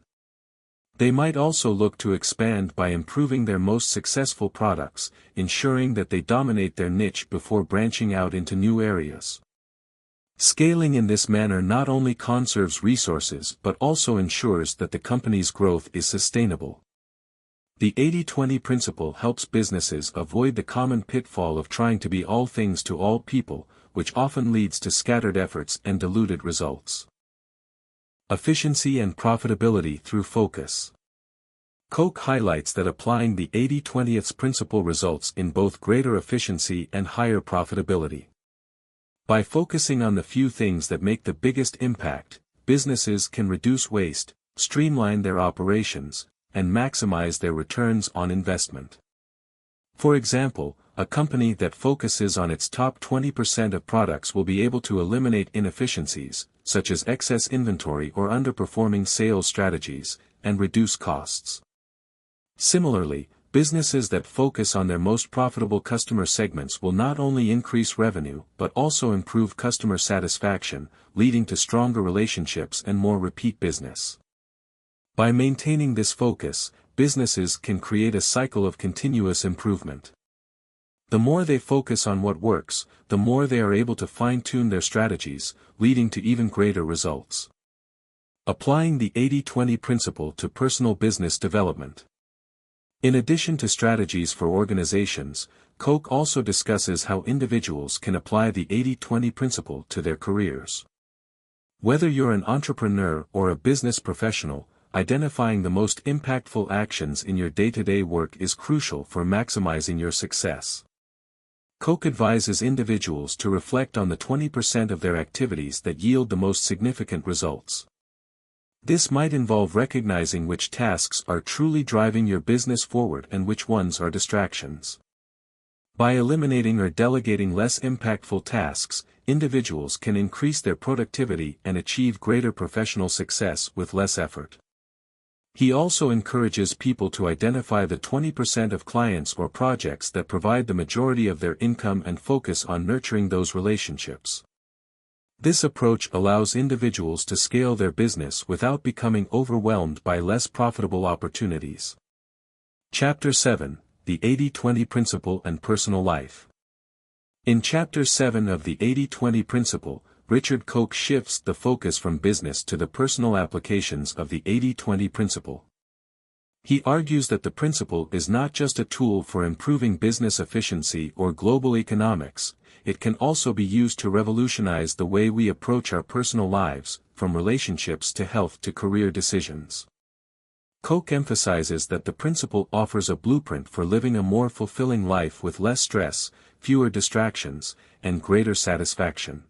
They might also look to expand by improving their most successful products, ensuring that they dominate their niche before branching out into new areas. Scaling in this manner not only conserves resources but also ensures that the company's growth is sustainable. The 80-20 principle helps businesses avoid the common pitfall of trying to be all things to all people, which often leads to scattered efforts and diluted results. Efficiency and profitability through focus. Koch highlights that applying the 80-20 principle results in both greater efficiency and higher profitability. By focusing on the few things that make the biggest impact, businesses can reduce waste, streamline their operations, and maximize their returns on investment. For example, a company that focuses on its top 20% of products will be able to eliminate inefficiencies, such as excess inventory or underperforming sales strategies, and reduce costs. Similarly, businesses that focus on their most profitable customer segments will not only increase revenue but also improve customer satisfaction, leading to stronger relationships and more repeat business. By maintaining this focus, businesses can create a cycle of continuous improvement. The more they focus on what works, the more they are able to fine-tune their strategies, leading to even greater results. Applying the 80-20 principle to personal business development. In addition to strategies for organizations, Koch also discusses how individuals can apply the 80-20 principle to their careers. Whether you're an entrepreneur or a business professional, identifying the most impactful actions in your day-to-day work is crucial for maximizing your success. Koch advises individuals to reflect on the 20% of their activities that yield the most significant results. This might involve recognizing which tasks are truly driving your business forward and which ones are distractions. By eliminating or delegating less impactful tasks, individuals can increase their productivity and achieve greater professional success with less effort. He also encourages people to identify the 20% of clients or projects that provide the majority of their income and focus on nurturing those relationships. This approach allows individuals to scale their business without becoming overwhelmed by less profitable opportunities. Chapter 7: The 80-20 Principle and Personal Life. In Chapter 7 of the 80-20 Principle, Richard Koch shifts the focus from business to the personal applications of the 80-20 Principle. He argues that the principle is not just a tool for improving business efficiency or global economics, it can also be used to revolutionize the way we approach our personal lives, from relationships to health to career decisions. Koch emphasizes that the principle offers a blueprint for living a more fulfilling life with less stress, fewer distractions, and greater satisfaction.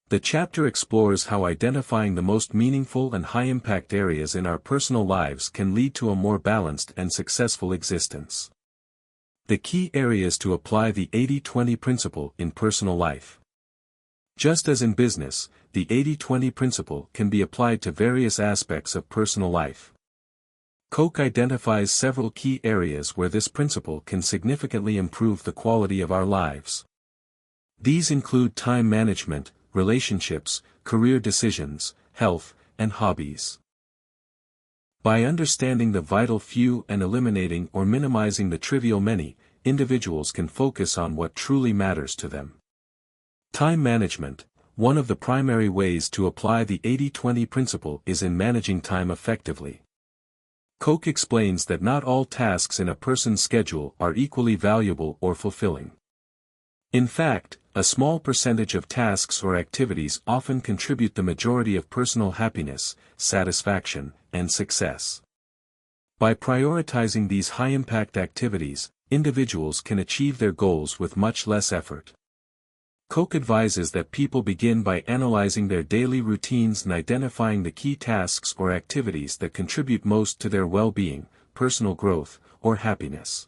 The chapter explores how identifying the most meaningful and high-impact areas in our personal lives can lead to a more balanced and successful existence. The key areas to apply the 80-20 principle in personal life. Just as in business, the 80-20 principle can be applied to various aspects of personal life. Koch identifies several key areas where this principle can significantly improve the quality of our lives. These include time management, relationships, career decisions, health, and hobbies. By understanding the vital few and eliminating or minimizing the trivial many, individuals can focus on what truly matters to them. Time management. One of the primary ways to apply the 80-20 principle is in managing time effectively. Koch explains that not all tasks in a person's schedule are equally valuable or fulfilling. In fact, a small percentage of tasks or activities often contribute the majority of personal happiness, satisfaction, and success. By prioritizing these high-impact activities, individuals can achieve their goals with much less effort. Koch advises that people begin by analyzing their daily routines and identifying the key tasks or activities that contribute most to their well-being, personal growth, or happiness.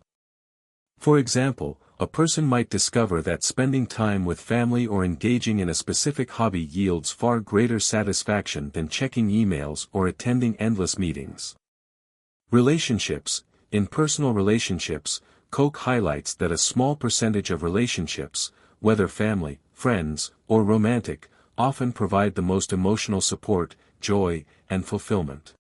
For example, a person might discover that spending time with family or engaging in a specific hobby yields far greater satisfaction than checking emails or attending endless meetings. Relationships. In personal relationships, Koch highlights that a small percentage of relationships, whether family, friends, or romantic, often provide the most emotional support, joy, and fulfillment.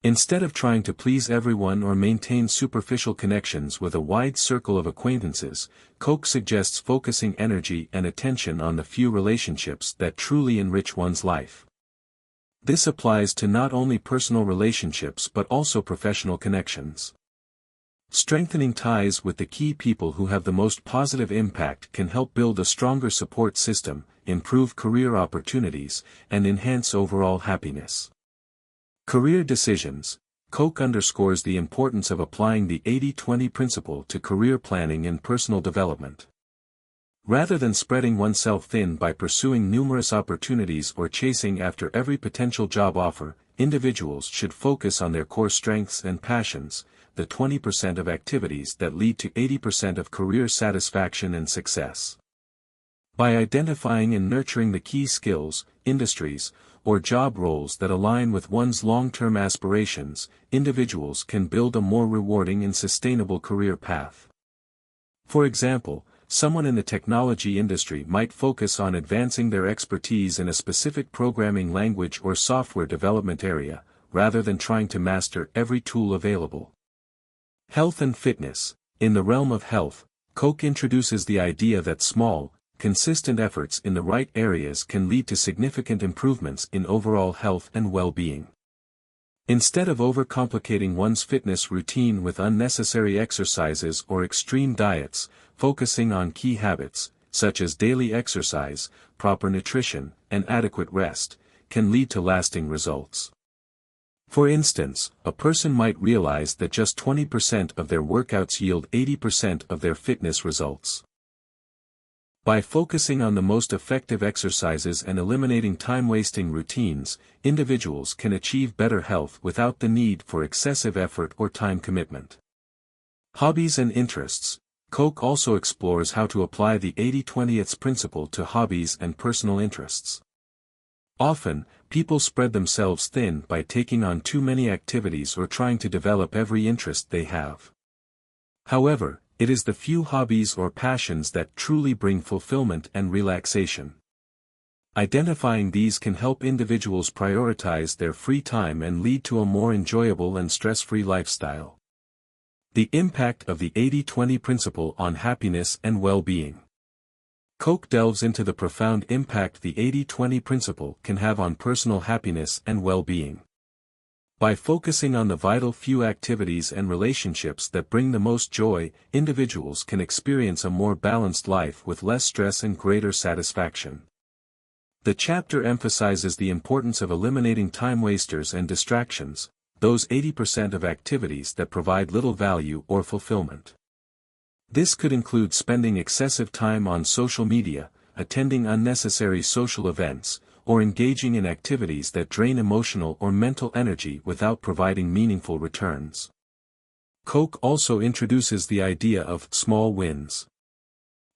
Instead of trying to please everyone or maintain superficial connections with a wide circle of acquaintances, Koch suggests focusing energy and attention on the few relationships that truly enrich one's life. This applies to not only personal relationships but also professional connections. Strengthening ties with the key people who have the most positive impact can help build a stronger support system, improve career opportunities, and enhance overall happiness. Career decisions. Koch underscores the importance of applying the 80-20 principle to career planning and personal development. Rather than spreading oneself thin by pursuing numerous opportunities or chasing after every potential job offer, individuals should focus on their core strengths and passions, the 20% of activities that lead to 80% of career satisfaction and success. By identifying and nurturing the key skills, industries, or job roles that align with one's long-term aspirations, individuals can build a more rewarding and sustainable career path. For example, someone in the technology industry might focus on advancing their expertise in a specific programming language or software development area, rather than trying to master every tool available. Health and fitness. In the realm of health, Koch introduces the idea that small, consistent efforts in the right areas can lead to significant improvements in overall health and well-being. Instead of overcomplicating one's fitness routine with unnecessary exercises or extreme diets, focusing on key habits, such as daily exercise, proper nutrition, and adequate rest, can lead to lasting results. For instance, a person might realize that just 20% of their workouts yield 80% of their fitness results. By focusing on the most effective exercises and eliminating time-wasting routines, individuals can achieve better health without the need for excessive effort or time commitment. Hobbies and interests. Koch also explores how to apply the 80-20 principle to hobbies and personal interests. Often, people spread themselves thin by taking on too many activities or trying to develop every interest they have. However, it is the few hobbies or passions that truly bring fulfillment and relaxation. Identifying these can help individuals prioritize their free time and lead to a more enjoyable and stress-free lifestyle. The impact of the 80-20 principle on happiness and well-being. Koch delves into the profound impact the 80-20 principle can have on personal happiness and well-being. By focusing on the vital few activities and relationships that bring the most joy, individuals can experience a more balanced life with less stress and greater satisfaction. The chapter emphasizes the importance of eliminating time wasters and distractions, those 80% of activities that provide little value or fulfillment. This could include spending excessive time on social media, attending unnecessary social events, or engaging in activities that drain emotional or mental energy without providing meaningful returns. Koch also introduces the idea of small wins.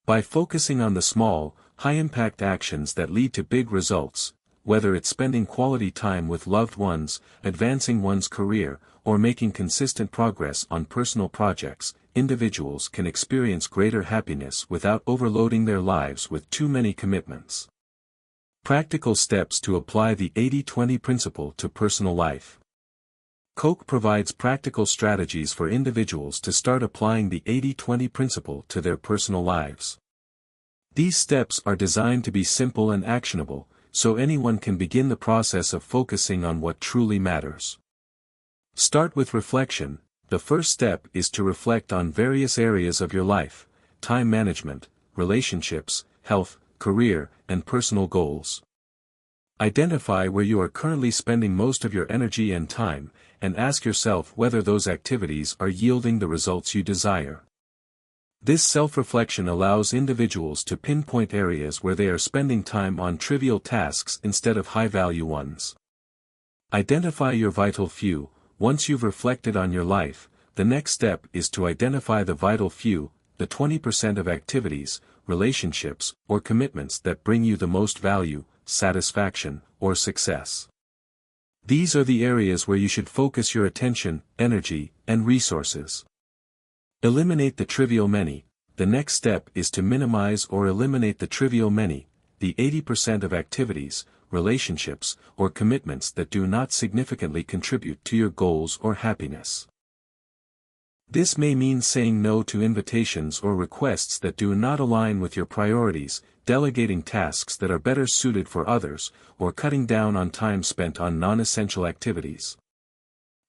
By focusing on the small, high-impact actions that lead to big results, whether it's spending quality time with loved ones, advancing one's career, or making consistent progress on personal projects, individuals can experience greater happiness without overloading their lives with too many commitments. Practical steps to apply the 80-20 principle to personal life. Koch provides practical strategies for individuals to start applying the 80-20 principle to their personal lives. These steps are designed to be simple and actionable, so anyone can begin the process of focusing on what truly matters. Start with reflection. The first step is to reflect on various areas of your life: time management, relationships, health, career, and personal goals. Identify where you are currently spending most of your energy and time, and ask yourself whether those activities are yielding the results you desire. This self-reflection allows individuals to pinpoint areas where they are spending time on trivial tasks instead of high-value ones. Identify your vital few. Once you've reflected on your life, the next step is to identify the vital few, the 20% of activities, relationships, or commitments that bring you the most value, satisfaction, or success. These are the areas where you should focus your attention, energy, and resources. Eliminate the trivial many. The next step is to minimize or eliminate the trivial many, the 80% of activities, relationships, or commitments that do not significantly contribute to your goals or happiness. This may mean saying no to invitations or requests that do not align with your priorities, delegating tasks that are better suited for others, or cutting down on time spent on non-essential activities.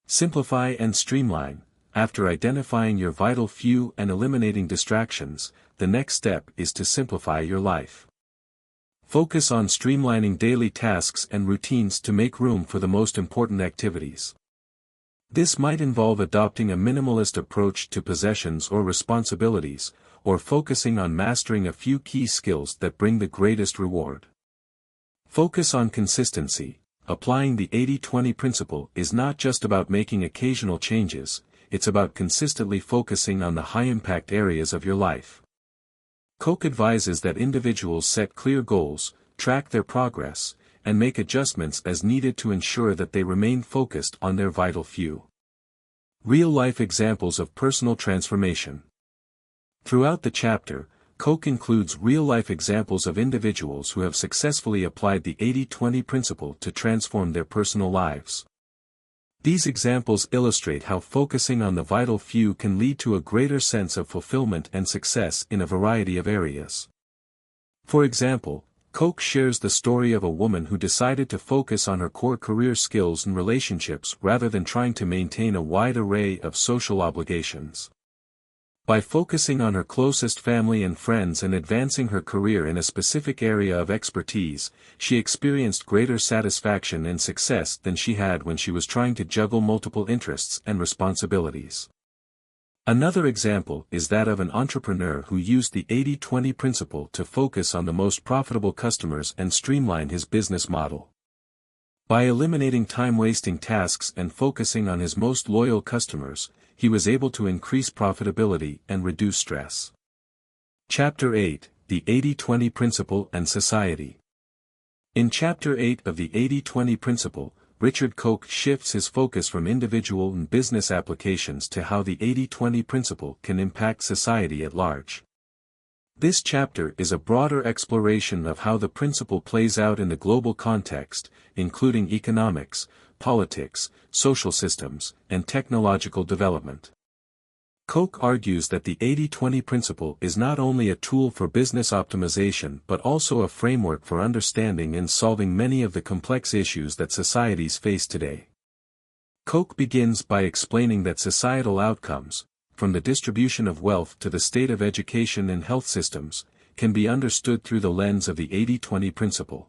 Simplify and streamline. After identifying your vital few and eliminating distractions, the next step is to simplify your life. Focus on streamlining daily tasks and routines to make room for the most important activities. This might involve adopting a minimalist approach to possessions or responsibilities, or focusing on mastering a few key skills that bring the greatest reward. Focus on consistency. Applying the 80-20 principle is not just about making occasional changes, it's about consistently focusing on the high-impact areas of your life. Koch advises that individuals set clear goals, track their progress, and make adjustments as needed to ensure that they remain focused on their vital few. Real-life examples of personal transformation. Throughout the chapter, Koch includes real-life examples of individuals who have successfully applied the 80-20 principle to transform their personal lives. These examples illustrate how focusing on the vital few can lead to a greater sense of fulfillment and success in a variety of areas. For example, Koch shares the story of a woman who decided to focus on her core career skills and relationships rather than trying to maintain a wide array of social obligations. By focusing on her closest family and friends and advancing her career in a specific area of expertise, she experienced greater satisfaction and success than she had when she was trying to juggle multiple interests and responsibilities. Another example is that of an entrepreneur who used the 80-20 principle to focus on the most profitable customers and streamline his business model. By eliminating time-wasting tasks and focusing on his most loyal customers, he was able to increase profitability and reduce stress. Chapter 8, The 80-20 Principle and Society. In Chapter 8 of the 80-20 Principle, Richard Koch shifts his focus from individual and business applications to how the 80-20 principle can impact society at large. This chapter is a broader exploration of how the principle plays out in the global context, including economics, politics, social systems, and technological development. Koch argues that the 80-20 principle is not only a tool for business optimization but also a framework for understanding and solving many of the complex issues that societies face today. Koch begins by explaining that societal outcomes, from the distribution of wealth to the state of education and health systems, can be understood through the lens of the 80-20 principle.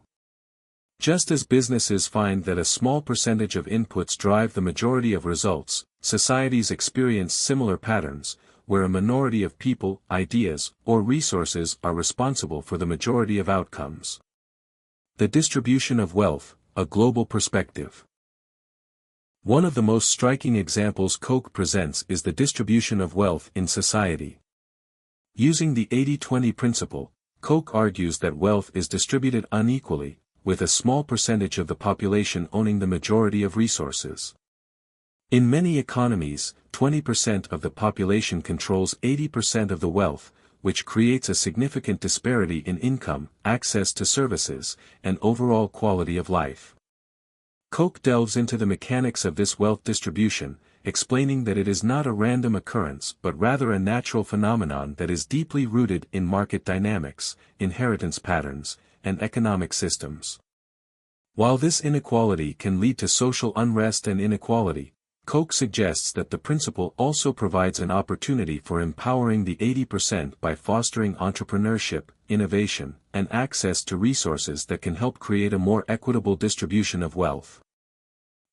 Just as businesses find that a small percentage of inputs drive the majority of results, societies experience similar patterns, where a minority of people, ideas, or resources are responsible for the majority of outcomes. The distribution of wealth, a global perspective. One of the most striking examples Koch presents is the distribution of wealth in society. Using the 80-20 principle, Koch argues that wealth is distributed unequally, with a small percentage of the population owning the majority of resources. In many economies, 20% of the population controls 80% of the wealth, which creates a significant disparity in income, access to services, and overall quality of life. Koch delves into the mechanics of this wealth distribution, explaining that it is not a random occurrence but rather a natural phenomenon that is deeply rooted in market dynamics, inheritance patterns, and economic systems. While this inequality can lead to social unrest and inequality, Koch suggests that the principle also provides an opportunity for empowering the 80% by fostering entrepreneurship, innovation, and access to resources that can help create a more equitable distribution of wealth.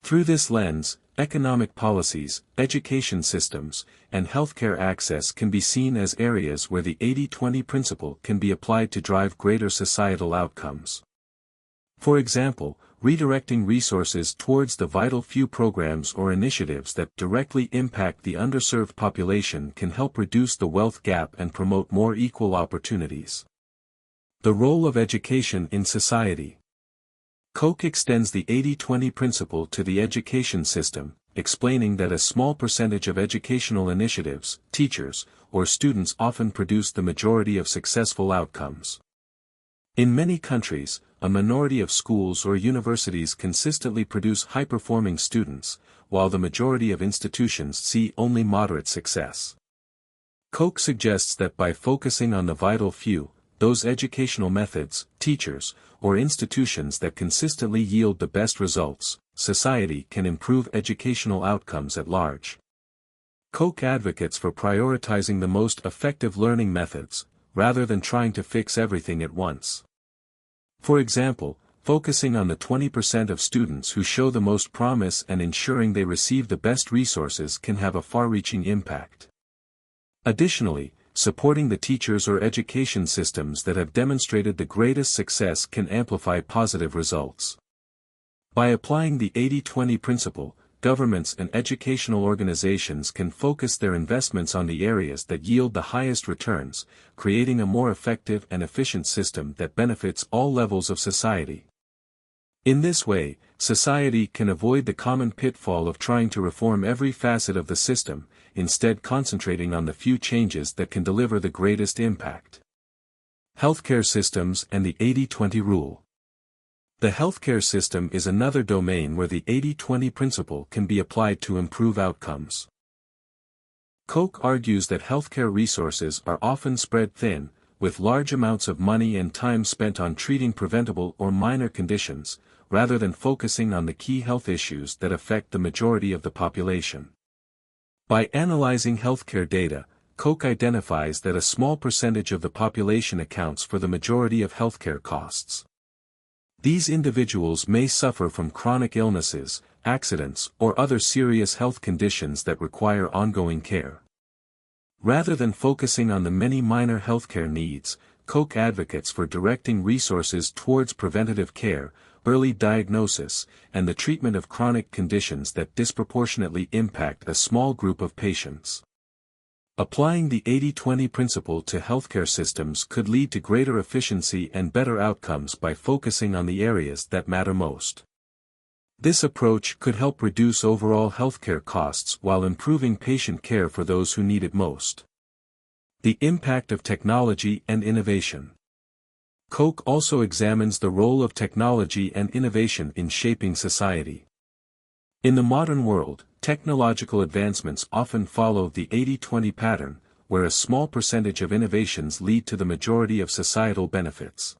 Through this lens, economic policies, education systems, and healthcare access can be seen as areas where the 80-20 principle can be applied to drive greater societal outcomes. For example, redirecting resources towards the vital few programs or initiatives that directly impact the underserved population can help reduce the wealth gap and promote more equal opportunities. The role of education in society. Koch extends the 80-20 principle to the education system, explaining that a small percentage of educational initiatives, teachers, or students often produce the majority of successful outcomes. In many countries, a minority of schools or universities consistently produce high-performing students, while the majority of institutions see only moderate success. Koch suggests that by focusing on the vital few, those educational methods, teachers, or institutions that consistently yield the best results, society can improve educational outcomes at large. Koch advocates for prioritizing the most effective learning methods, rather than trying to fix everything at once. For example, focusing on the 20% of students who show the most promise and ensuring they receive the best resources can have a far-reaching impact. Additionally, supporting the teachers or education systems that have demonstrated the greatest success can amplify positive results. By applying the 80-20 principle, governments and educational organizations can focus their investments on the areas that yield the highest returns, creating a more effective and efficient system that benefits all levels of society. In this way, society can avoid the common pitfall of trying to reform every facet of the system, instead concentrating on the few changes that can deliver the greatest impact. Healthcare systems and the 80-20 rule. The healthcare system is another domain where the 80-20 principle can be applied to improve outcomes. Koch argues that healthcare resources are often spread thin, with large amounts of money and time spent on treating preventable or minor conditions, rather than focusing on the key health issues that affect the majority of the population. By analyzing healthcare data, Koch identifies that a small percentage of the population accounts for the majority of healthcare costs. These individuals may suffer from chronic illnesses, accidents, or other serious health conditions that require ongoing care. Rather than focusing on the many minor healthcare needs, Koch advocates for directing resources towards preventative care, early diagnosis, and the treatment of chronic conditions that disproportionately impact a small group of patients. Applying the 80-20 principle to healthcare systems could lead to greater efficiency and better outcomes by focusing on the areas that matter most. This approach could help reduce overall healthcare costs while improving patient care for those who need it most. The impact of technology and innovation. Koch also examines the role of technology and innovation in shaping society. In the modern world, technological advancements often follow the 80-20 pattern, where a small percentage of innovations lead to the majority of societal benefits.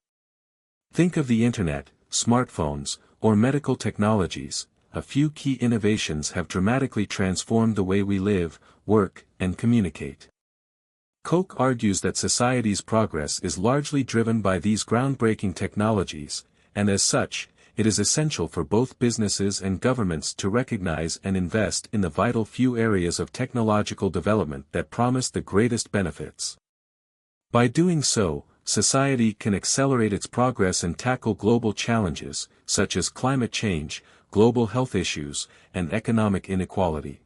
Think of the internet, smartphones, or medical technologies. A few key innovations have dramatically transformed the way we live, work, and communicate. Koch argues that society's progress is largely driven by these groundbreaking technologies, and as such, it is essential for both businesses and governments to recognize and invest in the vital few areas of technological development that promise the greatest benefits. By doing so, society can accelerate its progress and tackle global challenges, such as climate change, global health issues, and economic inequality.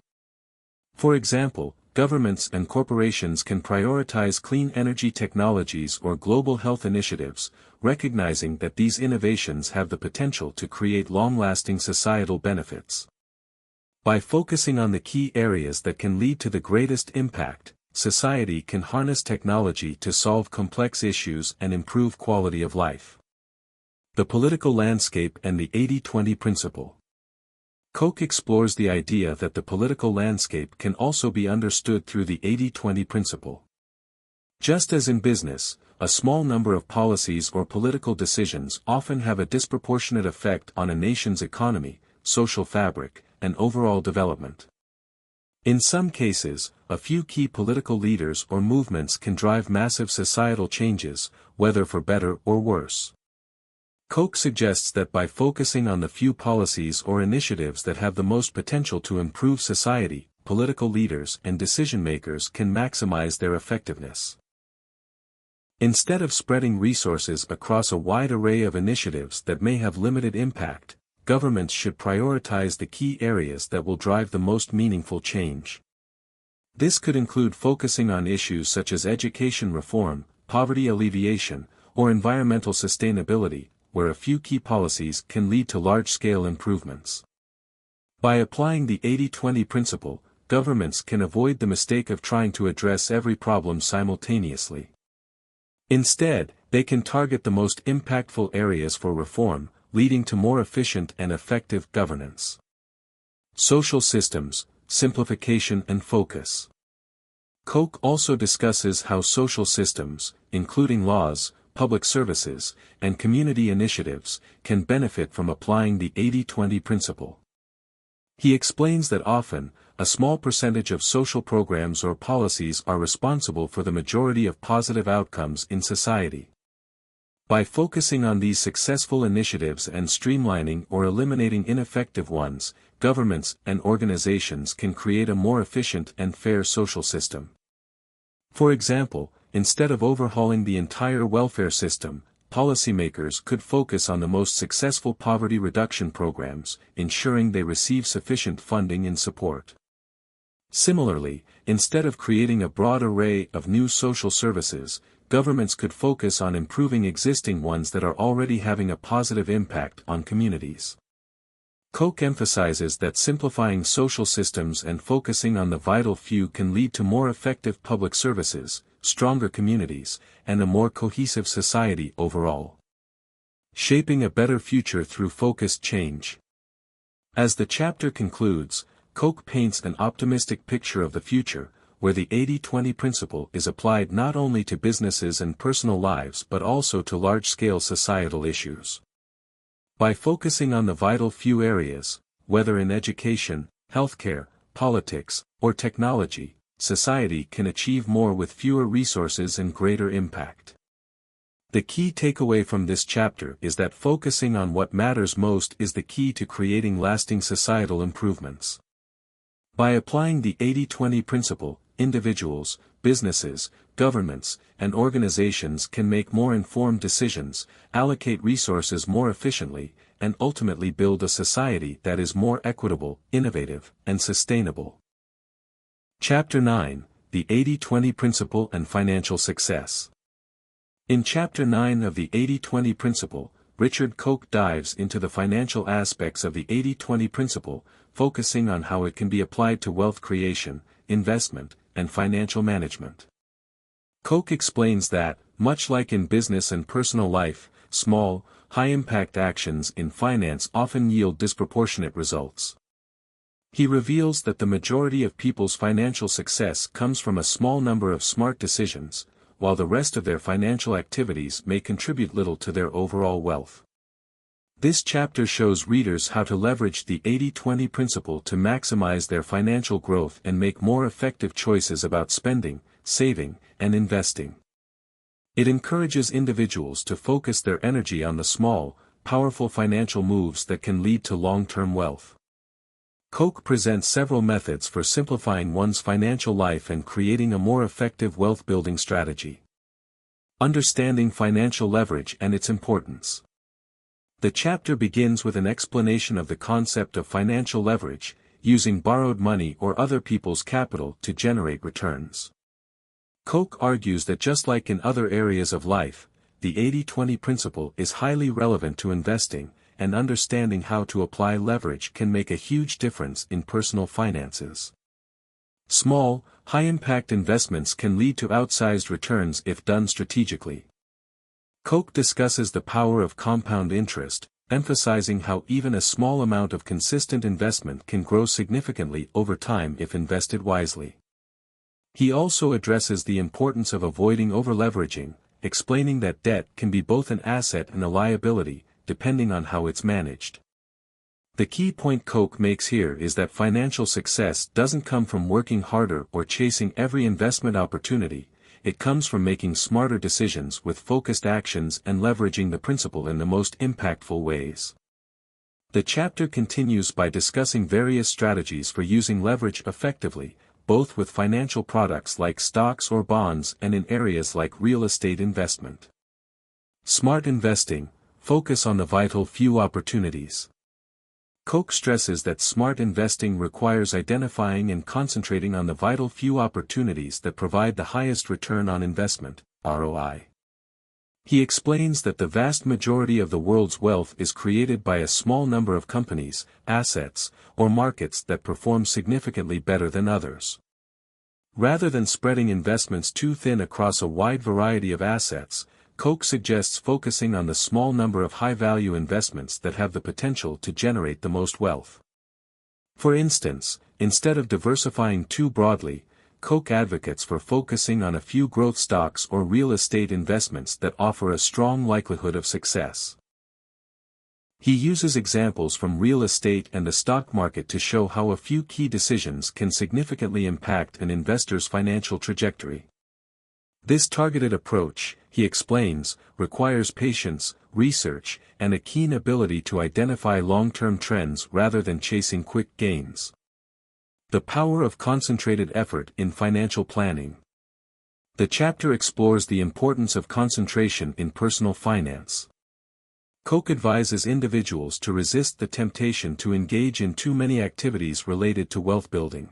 For example, governments and corporations can prioritize clean energy technologies or global health initiatives, recognizing that these innovations have the potential to create long-lasting societal benefits. By focusing on the key areas that can lead to the greatest impact, society can harness technology to solve complex issues and improve quality of life. The political landscape and the 80-20 principle. Koch explores the idea that the political landscape can also be understood through the 80-20 principle. Just as in business, a small number of policies or political decisions often have a disproportionate effect on a nation's economy, social fabric, and overall development. In some cases, a few key political leaders or movements can drive massive societal changes, whether for better or worse. Koch suggests that by focusing on the few policies or initiatives that have the most potential to improve society, political leaders and decision-makers can maximize their effectiveness. Instead of spreading resources across a wide array of initiatives that may have limited impact, governments should prioritize the key areas that will drive the most meaningful change. This could include focusing on issues such as education reform, poverty alleviation, or environmental sustainability, where a few key policies can lead to large-scale improvements. By applying the 80-20 principle, governments can avoid the mistake of trying to address every problem simultaneously. Instead, they can target the most impactful areas for reform, leading to more efficient and effective governance. Social systems, simplification and focus. Koch also discusses how social systems, including laws, public services, and community initiatives, can benefit from applying the 80-20 principle. He explains that often, a small percentage of social programs or policies are responsible for the majority of positive outcomes in society. By focusing on these successful initiatives and streamlining or eliminating ineffective ones, governments and organizations can create a more efficient and fair social system. For example, instead of overhauling the entire welfare system, policymakers could focus on the most successful poverty reduction programs, ensuring they receive sufficient funding and support. Similarly, instead of creating a broad array of new social services, governments could focus on improving existing ones that are already having a positive impact on communities. Koch emphasizes that simplifying social systems and focusing on the vital few can lead to more effective public services, stronger communities, and a more cohesive society overall. Shaping a better future through focused change. As the chapter concludes, Koch paints an optimistic picture of the future, where the 80-20 principle is applied not only to businesses and personal lives but also to large-scale societal issues. By focusing on the vital few areas, whether in education, healthcare, politics, or technology, society can achieve more with fewer resources and greater impact. The key takeaway from this chapter is that focusing on what matters most is the key to creating lasting societal improvements. By applying the 80-20 principle, individuals, businesses, governments, and organizations can make more informed decisions, allocate resources more efficiently, and ultimately build a society that is more equitable, innovative, and sustainable. Chapter 9, the 80-20 Principle and Financial Success. In Chapter 9 of the 80-20 Principle, Richard Koch dives into the financial aspects of the 80-20 Principle, focusing on how it can be applied to wealth creation, investment, and financial management. Koch explains that, much like in business and personal life, small, high-impact actions in finance often yield disproportionate results. He reveals that the majority of people's financial success comes from a small number of smart decisions, while the rest of their financial activities may contribute little to their overall wealth. This chapter shows readers how to leverage the 80-20 principle to maximize their financial growth and make more effective choices about spending, saving, and investing. It encourages individuals to focus their energy on the small, powerful financial moves that can lead to long-term wealth. Koch presents several methods for simplifying one's financial life and creating a more effective wealth-building strategy. Understanding financial leverage and its importance. The chapter begins with an explanation of the concept of financial leverage, using borrowed money or other people's capital to generate returns. Koch argues that just like in other areas of life, the 80-20 principle is highly relevant to investing, and understanding how to apply leverage can make a huge difference in personal finances. Small, high-impact investments can lead to outsized returns if done strategically. Koch discusses the power of compound interest, emphasizing how even a small amount of consistent investment can grow significantly over time if invested wisely. He also addresses the importance of avoiding over-leveraging, explaining that debt can be both an asset and a liability, depending on how it's managed. The key point Koch makes here is that financial success doesn't come from working harder or chasing every investment opportunity, it comes from making smarter decisions with focused actions and leveraging the principle in the most impactful ways. The chapter continues by discussing various strategies for using leverage effectively, both with financial products like stocks or bonds and in areas like real estate investment. Smart investing. Focus on the vital few opportunities. Koch stresses that smart investing requires identifying and concentrating on the vital few opportunities that provide the highest return on investment, ROI. He explains that the vast majority of the world's wealth is created by a small number of companies, assets, or markets that perform significantly better than others. Rather than spreading investments too thin across a wide variety of assets, Koch suggests focusing on the small number of high-value investments that have the potential to generate the most wealth. For instance, instead of diversifying too broadly, Koch advocates for focusing on a few growth stocks or real estate investments that offer a strong likelihood of success. He uses examples from real estate and the stock market to show how a few key decisions can significantly impact an investor's financial trajectory. This targeted approach, he explains, requires patience, research, and a keen ability to identify long-term trends rather than chasing quick gains. The power of concentrated effort in financial planning. The chapter explores the importance of concentration in personal finance. Koch advises individuals to resist the temptation to engage in too many activities related to wealth building.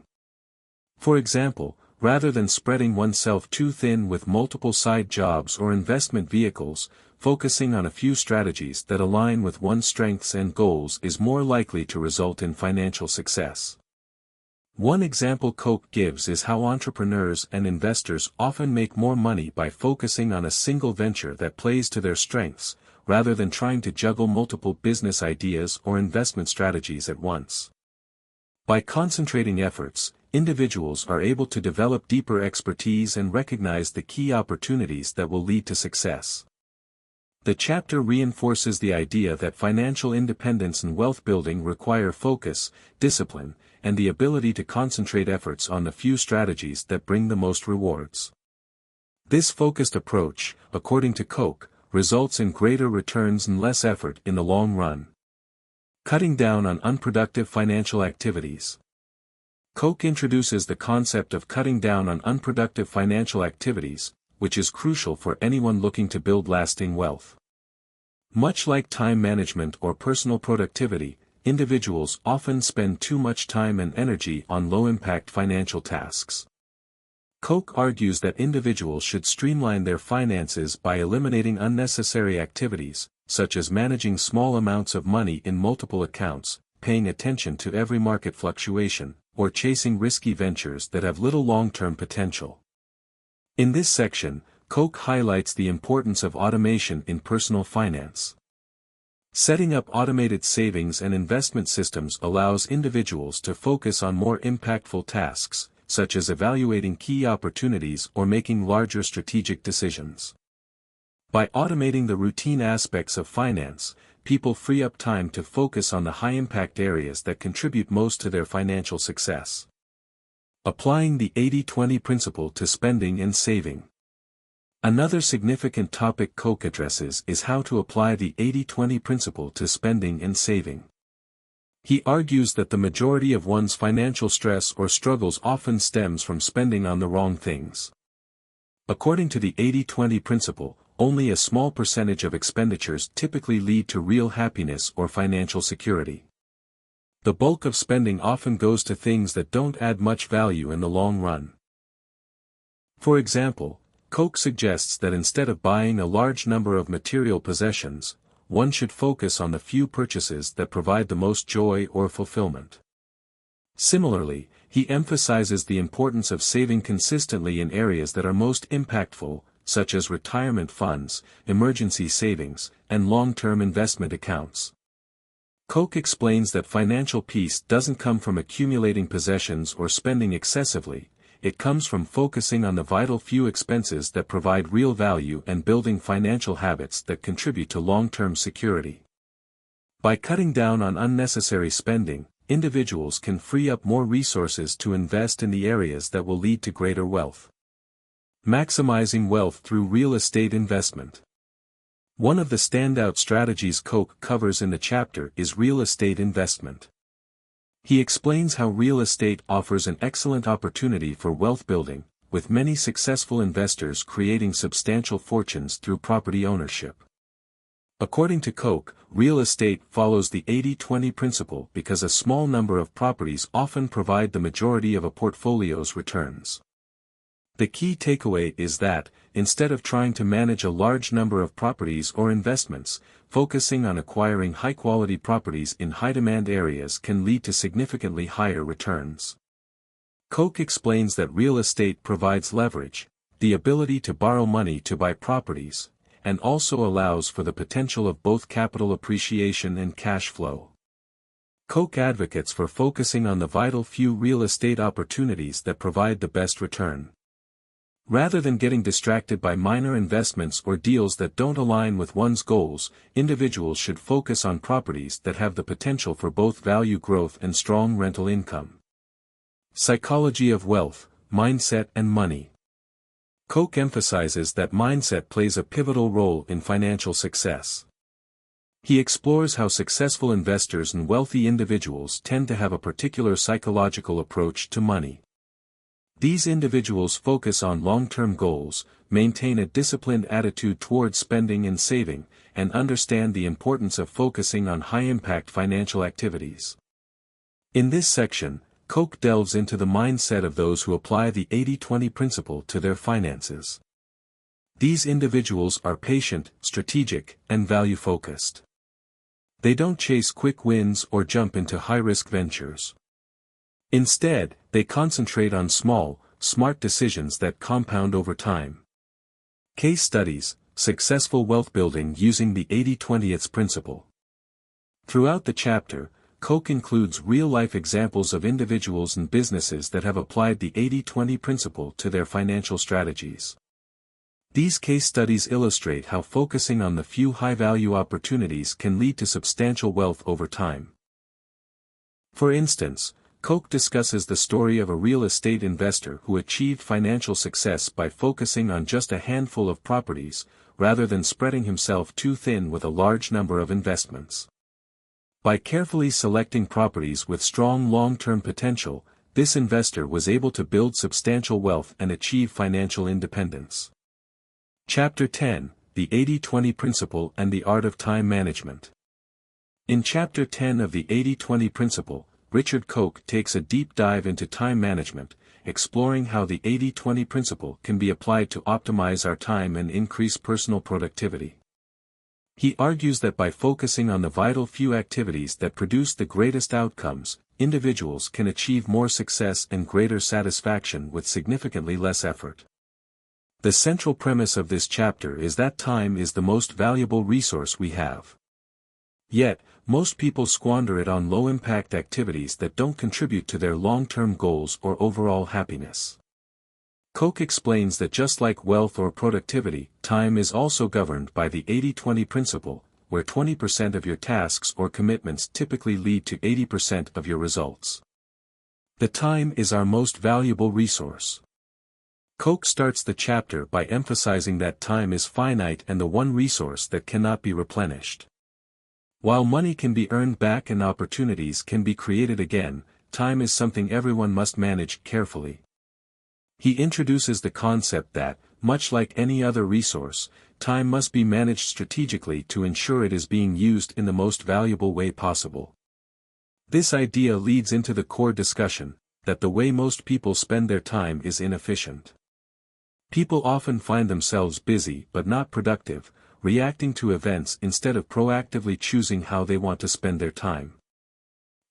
For example, rather than spreading oneself too thin with multiple side jobs or investment vehicles, focusing on a few strategies that align with one's strengths and goals is more likely to result in financial success. One example Koch gives is how entrepreneurs and investors often make more money by focusing on a single venture that plays to their strengths, rather than trying to juggle multiple business ideas or investment strategies at once. By concentrating efforts, individuals are able to develop deeper expertise and recognize the key opportunities that will lead to success. The chapter reinforces the idea that financial independence and wealth building require focus, discipline, and the ability to concentrate efforts on the few strategies that bring the most rewards. This focused approach, according to Koch, results in greater returns and less effort in the long run. Cutting down on unproductive financial activities. Koch introduces the concept of cutting down on unproductive financial activities, which is crucial for anyone looking to build lasting wealth. Much like time management or personal productivity, individuals often spend too much time and energy on low-impact financial tasks. Koch argues that individuals should streamline their finances by eliminating unnecessary activities, such as managing small amounts of money in multiple accounts, paying attention to every market fluctuation, or chasing risky ventures that have little long-term potential. In this section, Koch highlights the importance of automation in personal finance. Setting up automated savings and investment systems allows individuals to focus on more impactful tasks, such as evaluating key opportunities or making larger strategic decisions. By automating the routine aspects of finance, people free up time to focus on the high-impact areas that contribute most to their financial success. Applying the 80-20 principle to spending and saving. Another significant topic Koch addresses is how to apply the 80-20 principle to spending and saving. He argues that the majority of one's financial stress or struggles often stems from spending on the wrong things. According to the 80-20 principle, only a small percentage of expenditures typically lead to real happiness or financial security. The bulk of spending often goes to things that don't add much value in the long run. For example, Koch suggests that instead of buying a large number of material possessions, one should focus on the few purchases that provide the most joy or fulfillment. Similarly, he emphasizes the importance of saving consistently in areas that are most impactful, such as retirement funds, emergency savings, and long-term investment accounts. Koch explains that financial peace doesn't come from accumulating possessions or spending excessively, it comes from focusing on the vital few expenses that provide real value and building financial habits that contribute to long-term security. By cutting down on unnecessary spending, individuals can free up more resources to invest in the areas that will lead to greater wealth. Maximizing wealth through real estate investment. One of the standout strategies Koch covers in the chapter is real estate investment. He explains how real estate offers an excellent opportunity for wealth building, with many successful investors creating substantial fortunes through property ownership. According to Koch, real estate follows the 80-20 principle because a small number of properties often provide the majority of a portfolio's returns. The key takeaway is that, instead of trying to manage a large number of properties or investments, focusing on acquiring high-quality properties in high-demand areas can lead to significantly higher returns. Koch explains that real estate provides leverage, the ability to borrow money to buy properties, and also allows for the potential of both capital appreciation and cash flow. Koch advocates for focusing on the vital few real estate opportunities that provide the best return. Rather than getting distracted by minor investments or deals that don't align with one's goals, individuals should focus on properties that have the potential for both value growth and strong rental income. Psychology of wealth, mindset and money. Koch emphasizes that mindset plays a pivotal role in financial success. He explores how successful investors and wealthy individuals tend to have a particular psychological approach to money. These individuals focus on long-term goals, maintain a disciplined attitude towards spending and saving, and understand the importance of focusing on high-impact financial activities. In this section, Koch delves into the mindset of those who apply the 80-20 principle to their finances. These individuals are patient, strategic, and value-focused. They don't chase quick wins or jump into high-risk ventures. Instead, they concentrate on small, smart decisions that compound over time. Case studies, successful wealth building using the 80-20 principle. Throughout the chapter, Koch includes real-life examples of individuals and businesses that have applied the 80-20 principle to their financial strategies. These case studies illustrate how focusing on the few high-value opportunities can lead to substantial wealth over time. For instance, Koch discusses the story of a real estate investor who achieved financial success by focusing on just a handful of properties, rather than spreading himself too thin with a large number of investments. By carefully selecting properties with strong long-term potential, this investor was able to build substantial wealth and achieve financial independence. Chapter 10, The 80-20 Principle and the Art of Time Management. In Chapter 10 of the 80-20 Principle, Richard Koch takes a deep dive into time management, exploring how the 80-20 principle can be applied to optimize our time and increase personal productivity. He argues that by focusing on the vital few activities that produce the greatest outcomes, individuals can achieve more success and greater satisfaction with significantly less effort. The central premise of this chapter is that time is the most valuable resource we have. Yet, most people squander it on low-impact activities that don't contribute to their long-term goals or overall happiness. Koch explains that just like wealth or productivity, time is also governed by the 80-20 principle, where 20% of your tasks or commitments typically lead to 80% of your results. The time is our most valuable resource. Koch starts the chapter by emphasizing that time is finite and the one resource that cannot be replenished. While money can be earned back and opportunities can be created again, time is something everyone must manage carefully. He introduces the concept that, much like any other resource, time must be managed strategically to ensure it is being used in the most valuable way possible. This idea leads into the core discussion, that the way most people spend their time is inefficient. People often find themselves busy but not productive, reacting to events instead of proactively choosing how they want to spend their time.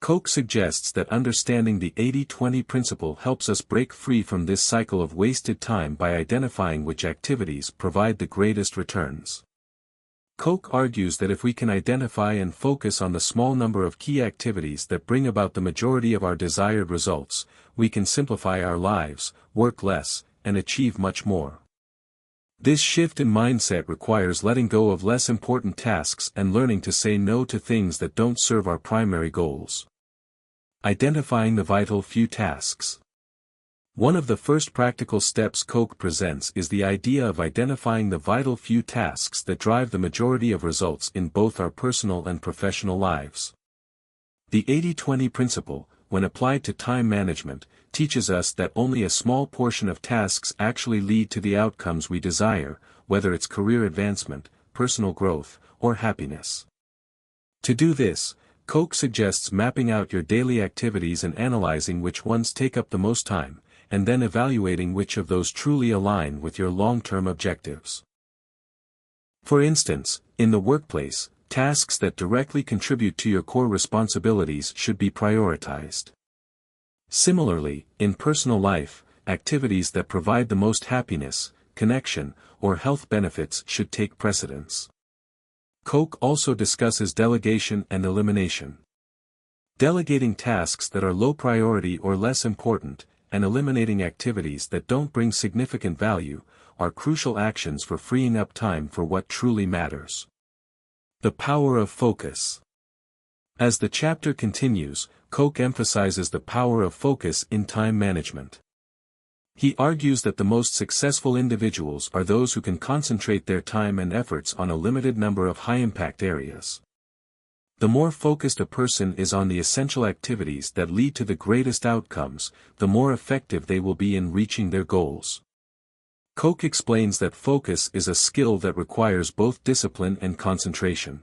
Koch suggests that understanding the 80-20 principle helps us break free from this cycle of wasted time by identifying which activities provide the greatest returns. Koch argues that if we can identify and focus on the small number of key activities that bring about the majority of our desired results, we can simplify our lives, work less, and achieve much more. This shift in mindset requires letting go of less important tasks and learning to say no to things that don't serve our primary goals. Identifying the vital few tasks. One of the first practical steps Koch presents is the idea of identifying the vital few tasks that drive the majority of results in both our personal and professional lives. The 80-20 principle, when applied to time management, teaches us that only a small portion of tasks actually lead to the outcomes we desire, whether it's career advancement, personal growth, or happiness. To do this, Koch suggests mapping out your daily activities and analyzing which ones take up the most time, and then evaluating which of those truly align with your long-term objectives. For instance, in the workplace, tasks that directly contribute to your core responsibilities should be prioritized. Similarly, in personal life, activities that provide the most happiness, connection, or health benefits should take precedence. Koch also discusses delegation and elimination. Delegating tasks that are low priority or less important, and eliminating activities that don't bring significant value, are crucial actions for freeing up time for what truly matters. The power of focus. As the chapter continues, Koch emphasizes the power of focus in time management. He argues that the most successful individuals are those who can concentrate their time and efforts on a limited number of high-impact areas. The more focused a person is on the essential activities that lead to the greatest outcomes, the more effective they will be in reaching their goals. Koch explains that focus is a skill that requires both discipline and concentration.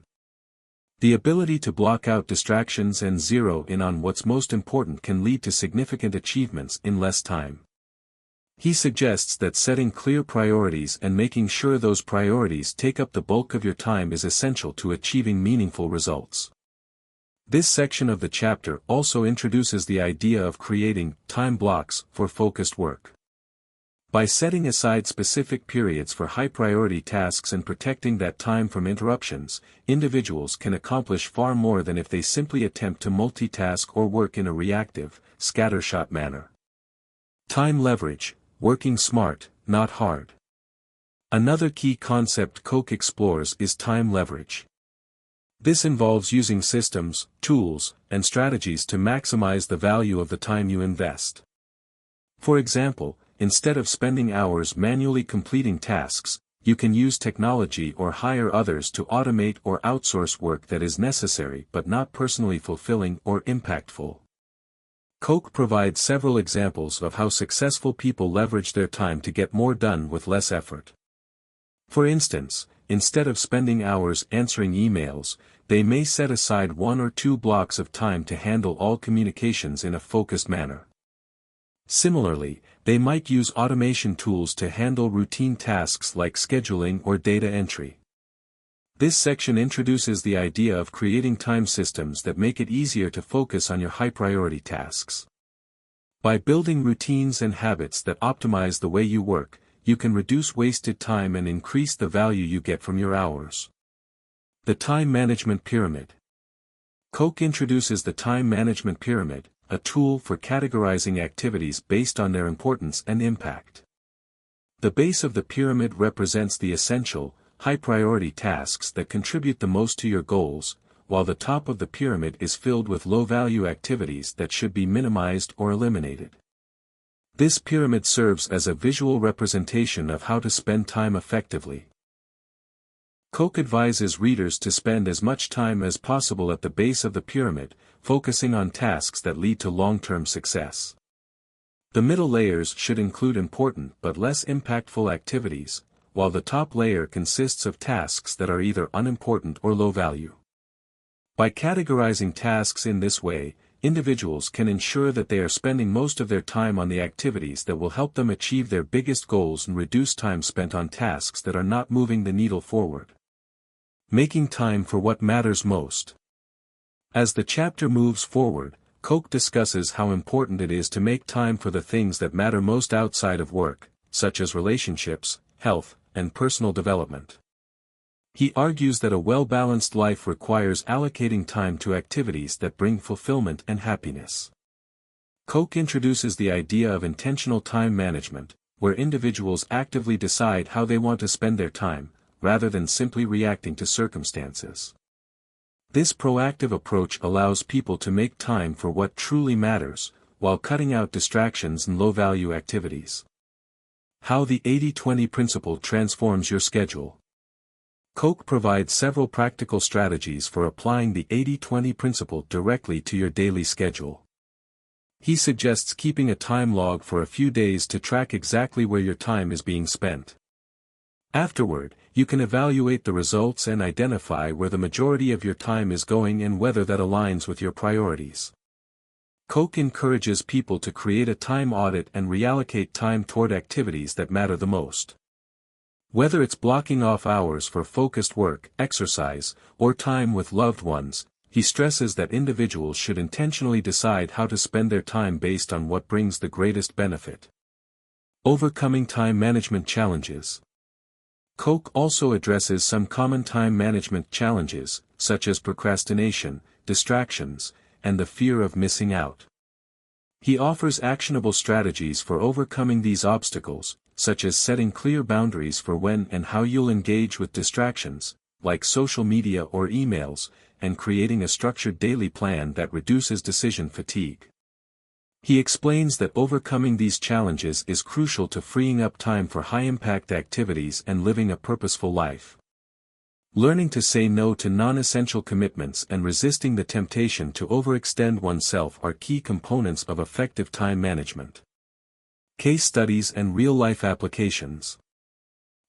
The ability to block out distractions and zero in on what's most important can lead to significant achievements in less time. He suggests that setting clear priorities and making sure those priorities take up the bulk of your time is essential to achieving meaningful results. This section of the chapter also introduces the idea of creating time blocks for focused work. By setting aside specific periods for high-priority tasks and protecting that time from interruptions, individuals can accomplish far more than if they simply attempt to multitask or work in a reactive, scattershot manner. Time leverage, working smart, not hard. Another key concept Koch explores is time leverage. This involves using systems, tools, and strategies to maximize the value of the time you invest. For example, instead of spending hours manually completing tasks, you can use technology or hire others to automate or outsource work that is necessary but not personally fulfilling or impactful. Koch provides several examples of how successful people leverage their time to get more done with less effort. For instance, instead of spending hours answering emails, they may set aside 1 or 2 blocks of time to handle all communications in a focused manner. Similarly, they might use automation tools to handle routine tasks like scheduling or data entry. This section introduces the idea of creating time systems that make it easier to focus on your high-priority tasks. By building routines and habits that optimize the way you work, you can reduce wasted time and increase the value you get from your hours. The Time Management Pyramid. Koch introduces the Time Management Pyramid, a tool for categorizing activities based on their importance and impact. The base of the pyramid represents the essential, high-priority tasks that contribute the most to your goals, while the top of the pyramid is filled with low-value activities that should be minimized or eliminated. This pyramid serves as a visual representation of how to spend time effectively. Koch advises readers to spend as much time as possible at the base of the pyramid, focusing on tasks that lead to long-term success. The middle layers should include important but less impactful activities, while the top layer consists of tasks that are either unimportant or low value. By categorizing tasks in this way, individuals can ensure that they are spending most of their time on the activities that will help them achieve their biggest goals and reduce time spent on tasks that are not moving the needle forward. Making time for what matters most. As the chapter moves forward, Koch discusses how important it is to make time for the things that matter most outside of work, such as relationships, health, and personal development. He argues that a well-balanced life requires allocating time to activities that bring fulfillment and happiness. Koch introduces the idea of intentional time management, where individuals actively decide how they want to spend their time, rather than simply reacting to circumstances. This proactive approach allows people to make time for what truly matters, while cutting out distractions and low-value activities. How the 80-20 principle transforms your schedule. Koch provides several practical strategies for applying the 80-20 principle directly to your daily schedule. He suggests keeping a time log for a few days to track exactly where your time is being spent. Afterward, you can evaluate the results and identify where the majority of your time is going and whether that aligns with your priorities. Koch encourages people to create a time audit and reallocate time toward activities that matter the most. Whether it's blocking off hours for focused work, exercise, or time with loved ones, he stresses that individuals should intentionally decide how to spend their time based on what brings the greatest benefit. Overcoming time management challenges. Koch also addresses some common time management challenges, such as procrastination, distractions, and the fear of missing out. He offers actionable strategies for overcoming these obstacles, such as setting clear boundaries for when and how you'll engage with distractions, like social media or emails, and creating a structured daily plan that reduces decision fatigue. He explains that overcoming these challenges is crucial to freeing up time for high-impact activities and living a purposeful life. Learning to say no to non-essential commitments and resisting the temptation to overextend oneself are key components of effective time management. Case studies and real-life applications.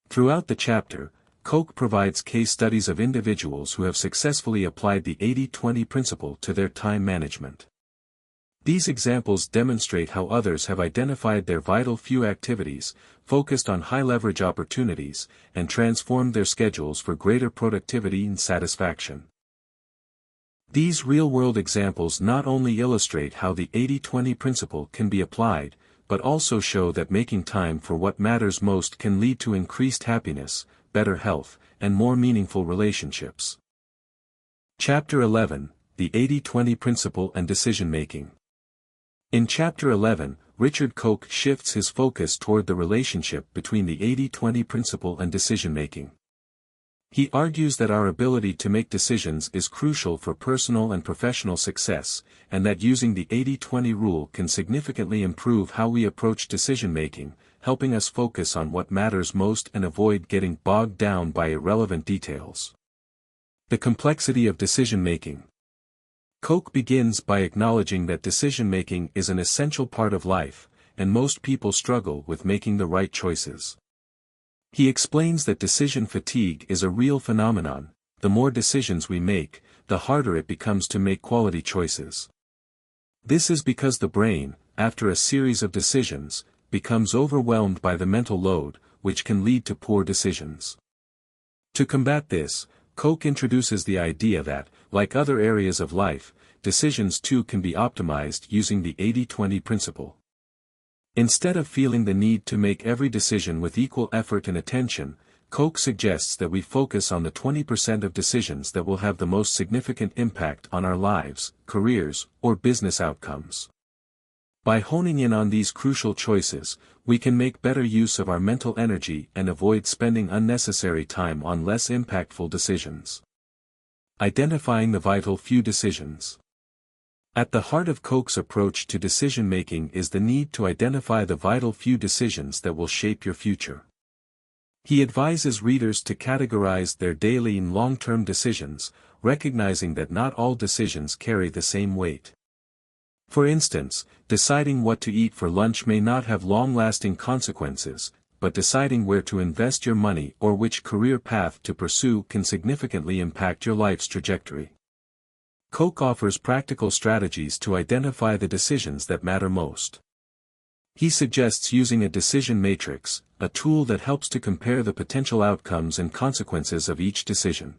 Throughout the chapter, Koch provides case studies of individuals who have successfully applied the 80-20 principle to their time management. These examples demonstrate how others have identified their vital few activities, focused on high-leverage opportunities, and transformed their schedules for greater productivity and satisfaction. These real-world examples not only illustrate how the 80-20 principle can be applied, but also show that making time for what matters most can lead to increased happiness, better health, and more meaningful relationships. Chapter 11, The 80-20 Principle and Decision-Making. In Chapter 11, Richard Koch shifts his focus toward the relationship between the 80-20 principle and decision-making. He argues that our ability to make decisions is crucial for personal and professional success, and that using the 80-20 rule can significantly improve how we approach decision-making, helping us focus on what matters most and avoid getting bogged down by irrelevant details. The complexity of decision-making. Koch begins by acknowledging that decision-making is an essential part of life, and most people struggle with making the right choices. He explains that decision fatigue is a real phenomenon. The more decisions we make, the harder it becomes to make quality choices. This is because the brain, after a series of decisions, becomes overwhelmed by the mental load, which can lead to poor decisions. To combat this, Koch introduces the idea that, like other areas of life, decisions too can be optimized using the 80-20 principle. Instead of feeling the need to make every decision with equal effort and attention, Koch suggests that we focus on the 20% of decisions that will have the most significant impact on our lives, careers, or business outcomes. By honing in on these crucial choices, we can make better use of our mental energy and avoid spending unnecessary time on less impactful decisions. Identifying the vital few decisions. At the heart of Koch's approach to decision-making is the need to identify the vital few decisions that will shape your future. He advises readers to categorize their daily and long-term decisions, recognizing that not all decisions carry the same weight. For instance, deciding what to eat for lunch may not have long-lasting consequences, but deciding where to invest your money or which career path to pursue can significantly impact your life's trajectory. Koch offers practical strategies to identify the decisions that matter most. He suggests using a decision matrix, a tool that helps to compare the potential outcomes and consequences of each decision.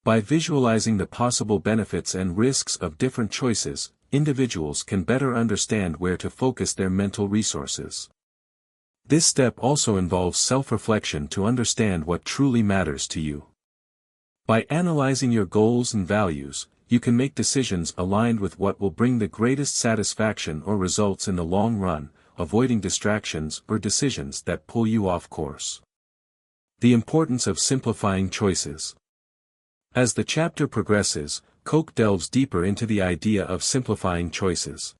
By visualizing the possible benefits and risks of different choices, individuals can better understand where to focus their mental resources. This step also involves self-reflection to understand what truly matters to you. By analyzing your goals and values, you can make decisions aligned with what will bring the greatest satisfaction or results in the long run, avoiding distractions or decisions that pull you off course. The importance of simplifying choices. As the chapter progresses, Koch delves deeper into the idea of simplifying choices.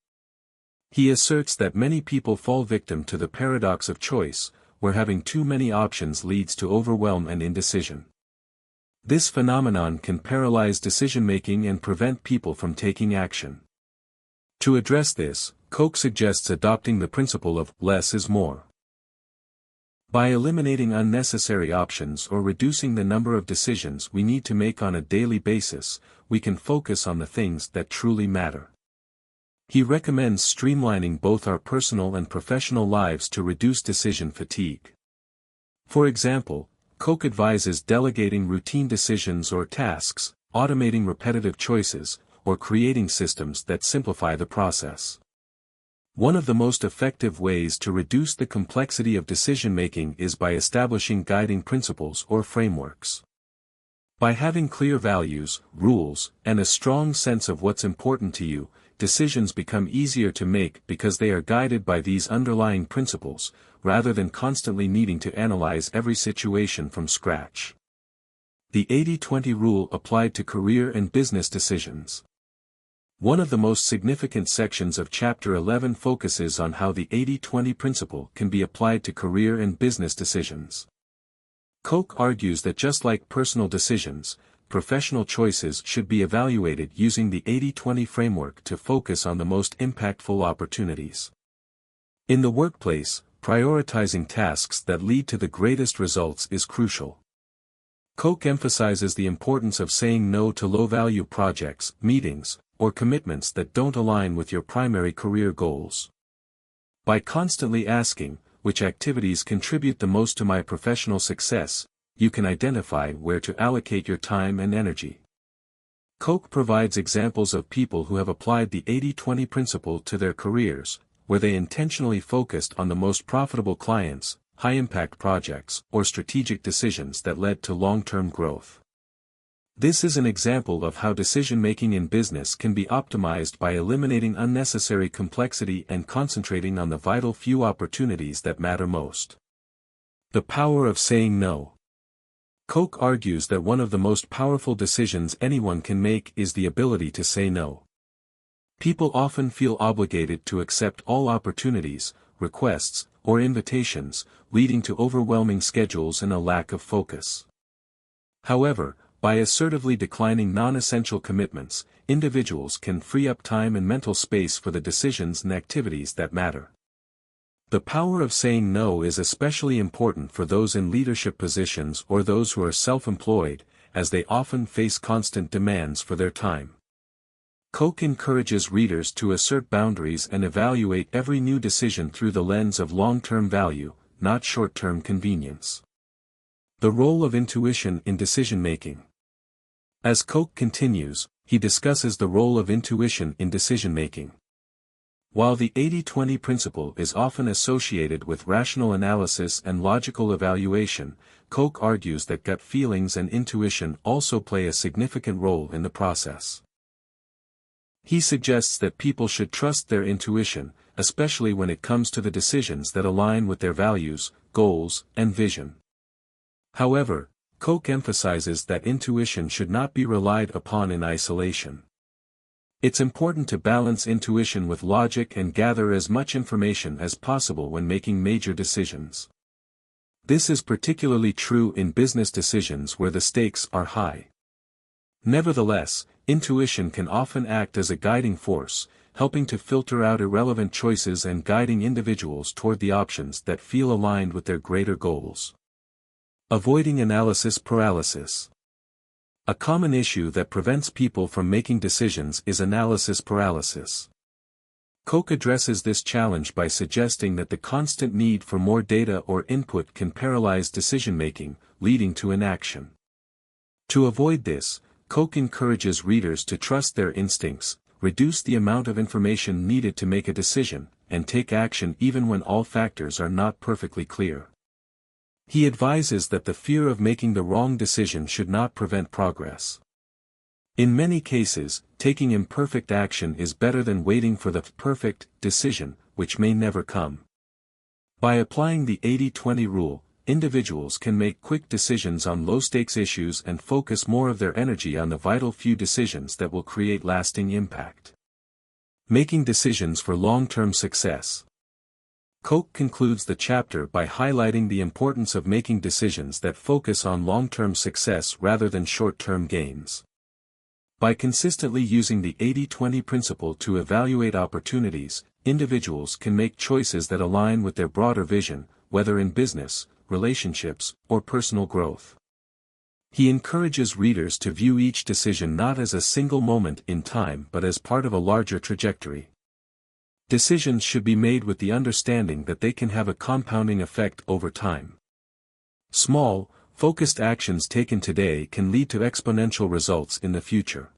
He asserts that many people fall victim to the paradox of choice, where having too many options leads to overwhelm and indecision. This phenomenon can paralyze decision-making and prevent people from taking action. To address this, Koch suggests adopting the principle of less is more. By eliminating unnecessary options or reducing the number of decisions we need to make on a daily basis, we can focus on the things that truly matter. He recommends streamlining both our personal and professional lives to reduce decision fatigue. For example, Koch advises delegating routine decisions or tasks, automating repetitive choices, or creating systems that simplify the process. One of the most effective ways to reduce the complexity of decision-making is by establishing guiding principles or frameworks. By having clear values, rules, and a strong sense of what's important to you, decisions become easier to make because they are guided by these underlying principles, rather than constantly needing to analyze every situation from scratch. The 80-20 rule applied to career and business decisions. One of the most significant sections of Chapter 11 focuses on how the 80-20 principle can be applied to career and business decisions. Koch argues that just like personal decisions, professional choices should be evaluated using the 80-20 framework to focus on the most impactful opportunities. In the workplace, prioritizing tasks that lead to the greatest results is crucial. Koch emphasizes the importance of saying no to low-value projects, meetings, or commitments that don't align with your primary career goals. By constantly asking, which activities contribute the most to my professional success, you can identify where to allocate your time and energy. Koch provides examples of people who have applied the 80-20 principle to their careers, where they intentionally focused on the most profitable clients, high-impact projects, or strategic decisions that led to long-term growth. This is an example of how decision-making in business can be optimized by eliminating unnecessary complexity and concentrating on the vital few opportunities that matter most. The power of saying no. Koch argues that one of the most powerful decisions anyone can make is the ability to say no. People often feel obligated to accept all opportunities, requests, or invitations, leading to overwhelming schedules and a lack of focus. However, by assertively declining non-essential commitments, individuals can free up time and mental space for the decisions and activities that matter. The power of saying no is especially important for those in leadership positions or those who are self-employed, as they often face constant demands for their time. Koch encourages readers to assert boundaries and evaluate every new decision through the lens of long-term value, not short-term convenience. The role of intuition in decision-making. As Koch continues, he discusses the role of intuition in decision-making. While the 80-20 principle is often associated with rational analysis and logical evaluation, Koch argues that gut feelings and intuition also play a significant role in the process. He suggests that people should trust their intuition, especially when it comes to the decisions that align with their values, goals, and vision. However, Koch emphasizes that intuition should not be relied upon in isolation. It's important to balance intuition with logic and gather as much information as possible when making major decisions. This is particularly true in business decisions where the stakes are high. Nevertheless, intuition can often act as a guiding force, helping to filter out irrelevant choices and guiding individuals toward the options that feel aligned with their greater goals. Avoiding analysis paralysis. A common issue that prevents people from making decisions is analysis paralysis. Koch addresses this challenge by suggesting that the constant need for more data or input can paralyze decision-making, leading to inaction. To avoid this, Koch encourages readers to trust their instincts, reduce the amount of information needed to make a decision, and take action even when all factors are not perfectly clear. He advises that the fear of making the wrong decision should not prevent progress. In many cases, taking imperfect action is better than waiting for the perfect decision, which may never come. By applying the 80-20 rule, individuals can make quick decisions on low-stakes issues and focus more of their energy on the vital few decisions that will create lasting impact. Making decisions for long-term success. Koch concludes the chapter by highlighting the importance of making decisions that focus on long-term success rather than short-term gains. By consistently using the 80-20 principle to evaluate opportunities, individuals can make choices that align with their broader vision, whether in business, relationships, or personal growth. He encourages readers to view each decision not as a single moment in time but as part of a larger trajectory. Decisions should be made with the understanding that they can have a compounding effect over time. Small, focused actions taken today can lead to exponential results in the future.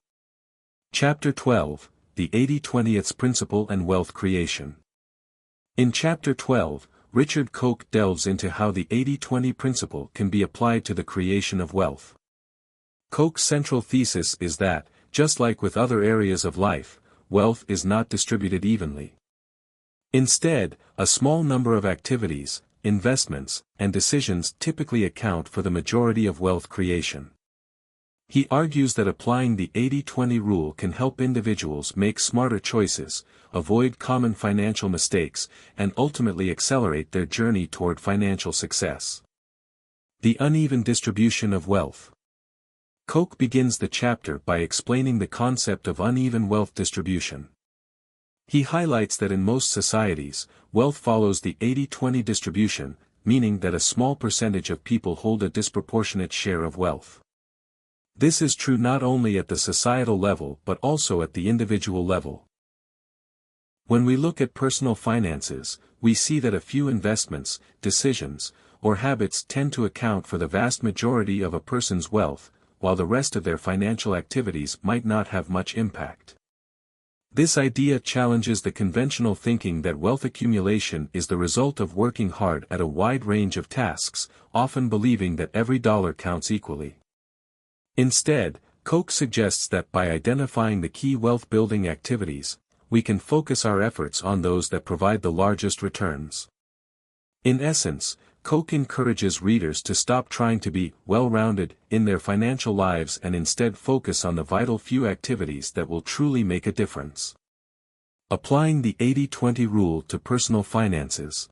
Chapter 12, The 80-20th Principle and Wealth Creation. In Chapter 12, Richard Koch delves into how the 80-20 principle can be applied to the creation of wealth. Koch's central thesis is that, just like with other areas of life, wealth is not distributed evenly. Instead, a small number of activities, investments, and decisions typically account for the majority of wealth creation. He argues that applying the 80-20 rule can help individuals make smarter choices, avoid common financial mistakes, and ultimately accelerate their journey toward financial success. The uneven distribution of wealth. Koch begins the chapter by explaining the concept of uneven wealth distribution. He highlights that in most societies, wealth follows the 80-20 distribution, meaning that a small percentage of people hold a disproportionate share of wealth. This is true not only at the societal level but also at the individual level. When we look at personal finances, we see that a few investments, decisions, or habits tend to account for the vast majority of a person's wealth, while the rest of their financial activities might not have much impact. This idea challenges the conventional thinking that wealth accumulation is the result of working hard at a wide range of tasks, often believing that every dollar counts equally. Instead, Koch suggests that by identifying the key wealth-building activities, we can focus our efforts on those that provide the largest returns. In essence, Koch encourages readers to stop trying to be well-rounded in their financial lives and instead focus on the vital few activities that will truly make a difference. Applying the 80-20 rule to personal finances.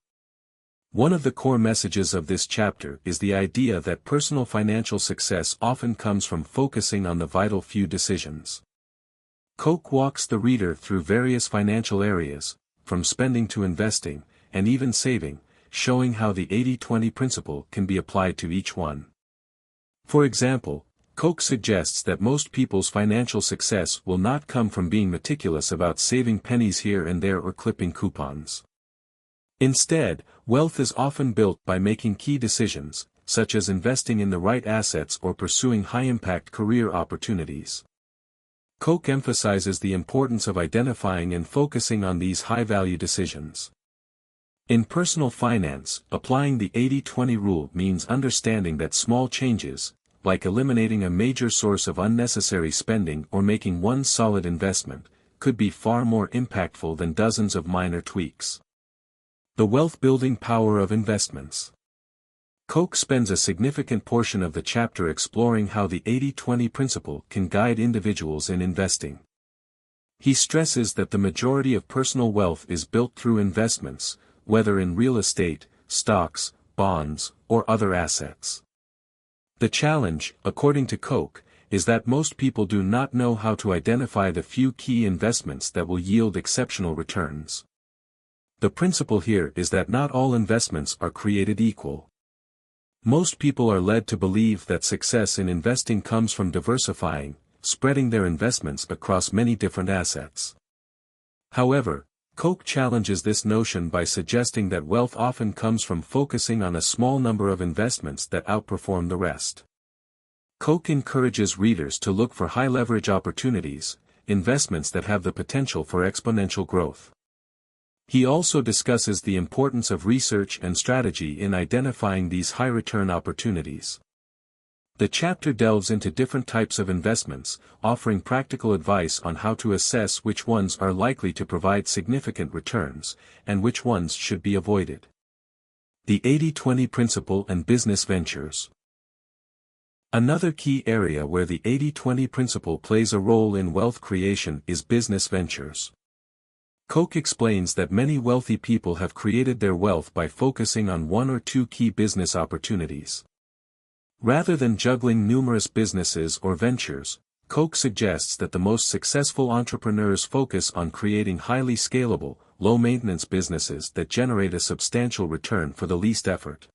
One of the core messages of this chapter is the idea that personal financial success often comes from focusing on the vital few decisions. Koch walks the reader through various financial areas, from spending to investing, and even saving, showing how the 80-20 principle can be applied to each one. For example, Koch suggests that most people's financial success will not come from being meticulous about saving pennies here and there or clipping coupons. Instead, wealth is often built by making key decisions, such as investing in the right assets or pursuing high-impact career opportunities. Koch emphasizes the importance of identifying and focusing on these high-value decisions. In personal finance, applying the 80-20 rule means understanding that small changes, like eliminating a major source of unnecessary spending or making one solid investment, could be far more impactful than dozens of minor tweaks. The wealth-building power of investments. Koch spends a significant portion of the chapter exploring how the 80-20 principle can guide individuals in investing. He stresses that the majority of personal wealth is built through investments, whether in real estate, stocks, bonds, or other assets. The challenge, according to Koch, is that most people do not know how to identify the few key investments that will yield exceptional returns. The principle here is that not all investments are created equal. Most people are led to believe that success in investing comes from diversifying, spreading their investments across many different assets. However, Koch challenges this notion by suggesting that wealth often comes from focusing on a small number of investments that outperform the rest. Koch encourages readers to look for high-leverage opportunities, investments that have the potential for exponential growth. He also discusses the importance of research and strategy in identifying these high-return opportunities. The chapter delves into different types of investments, offering practical advice on how to assess which ones are likely to provide significant returns, and which ones should be avoided. The 80-20 principle and business ventures. Another key area where the 80-20 principle plays a role in wealth creation is business ventures. Koch explains that many wealthy people have created their wealth by focusing on one or two key business opportunities. Rather than juggling numerous businesses or ventures, Koch suggests that the most successful entrepreneurs focus on creating highly scalable, low-maintenance businesses that generate a substantial return for the least effort.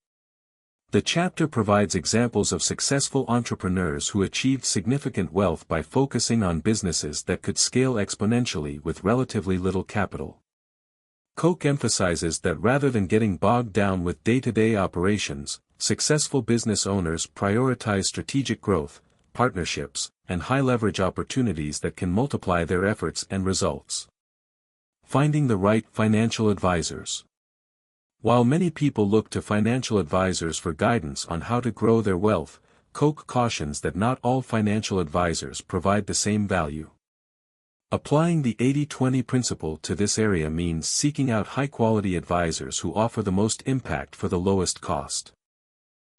The chapter provides examples of successful entrepreneurs who achieved significant wealth by focusing on businesses that could scale exponentially with relatively little capital. Koch emphasizes that rather than getting bogged down with day-to-day operations, successful business owners prioritize strategic growth, partnerships, and high-leverage opportunities that can multiply their efforts and results. Finding the right financial advisors. While many people look to financial advisors for guidance on how to grow their wealth, Koch cautions that not all financial advisors provide the same value. Applying the 80-20 principle to this area means seeking out high-quality advisors who offer the most impact for the lowest cost.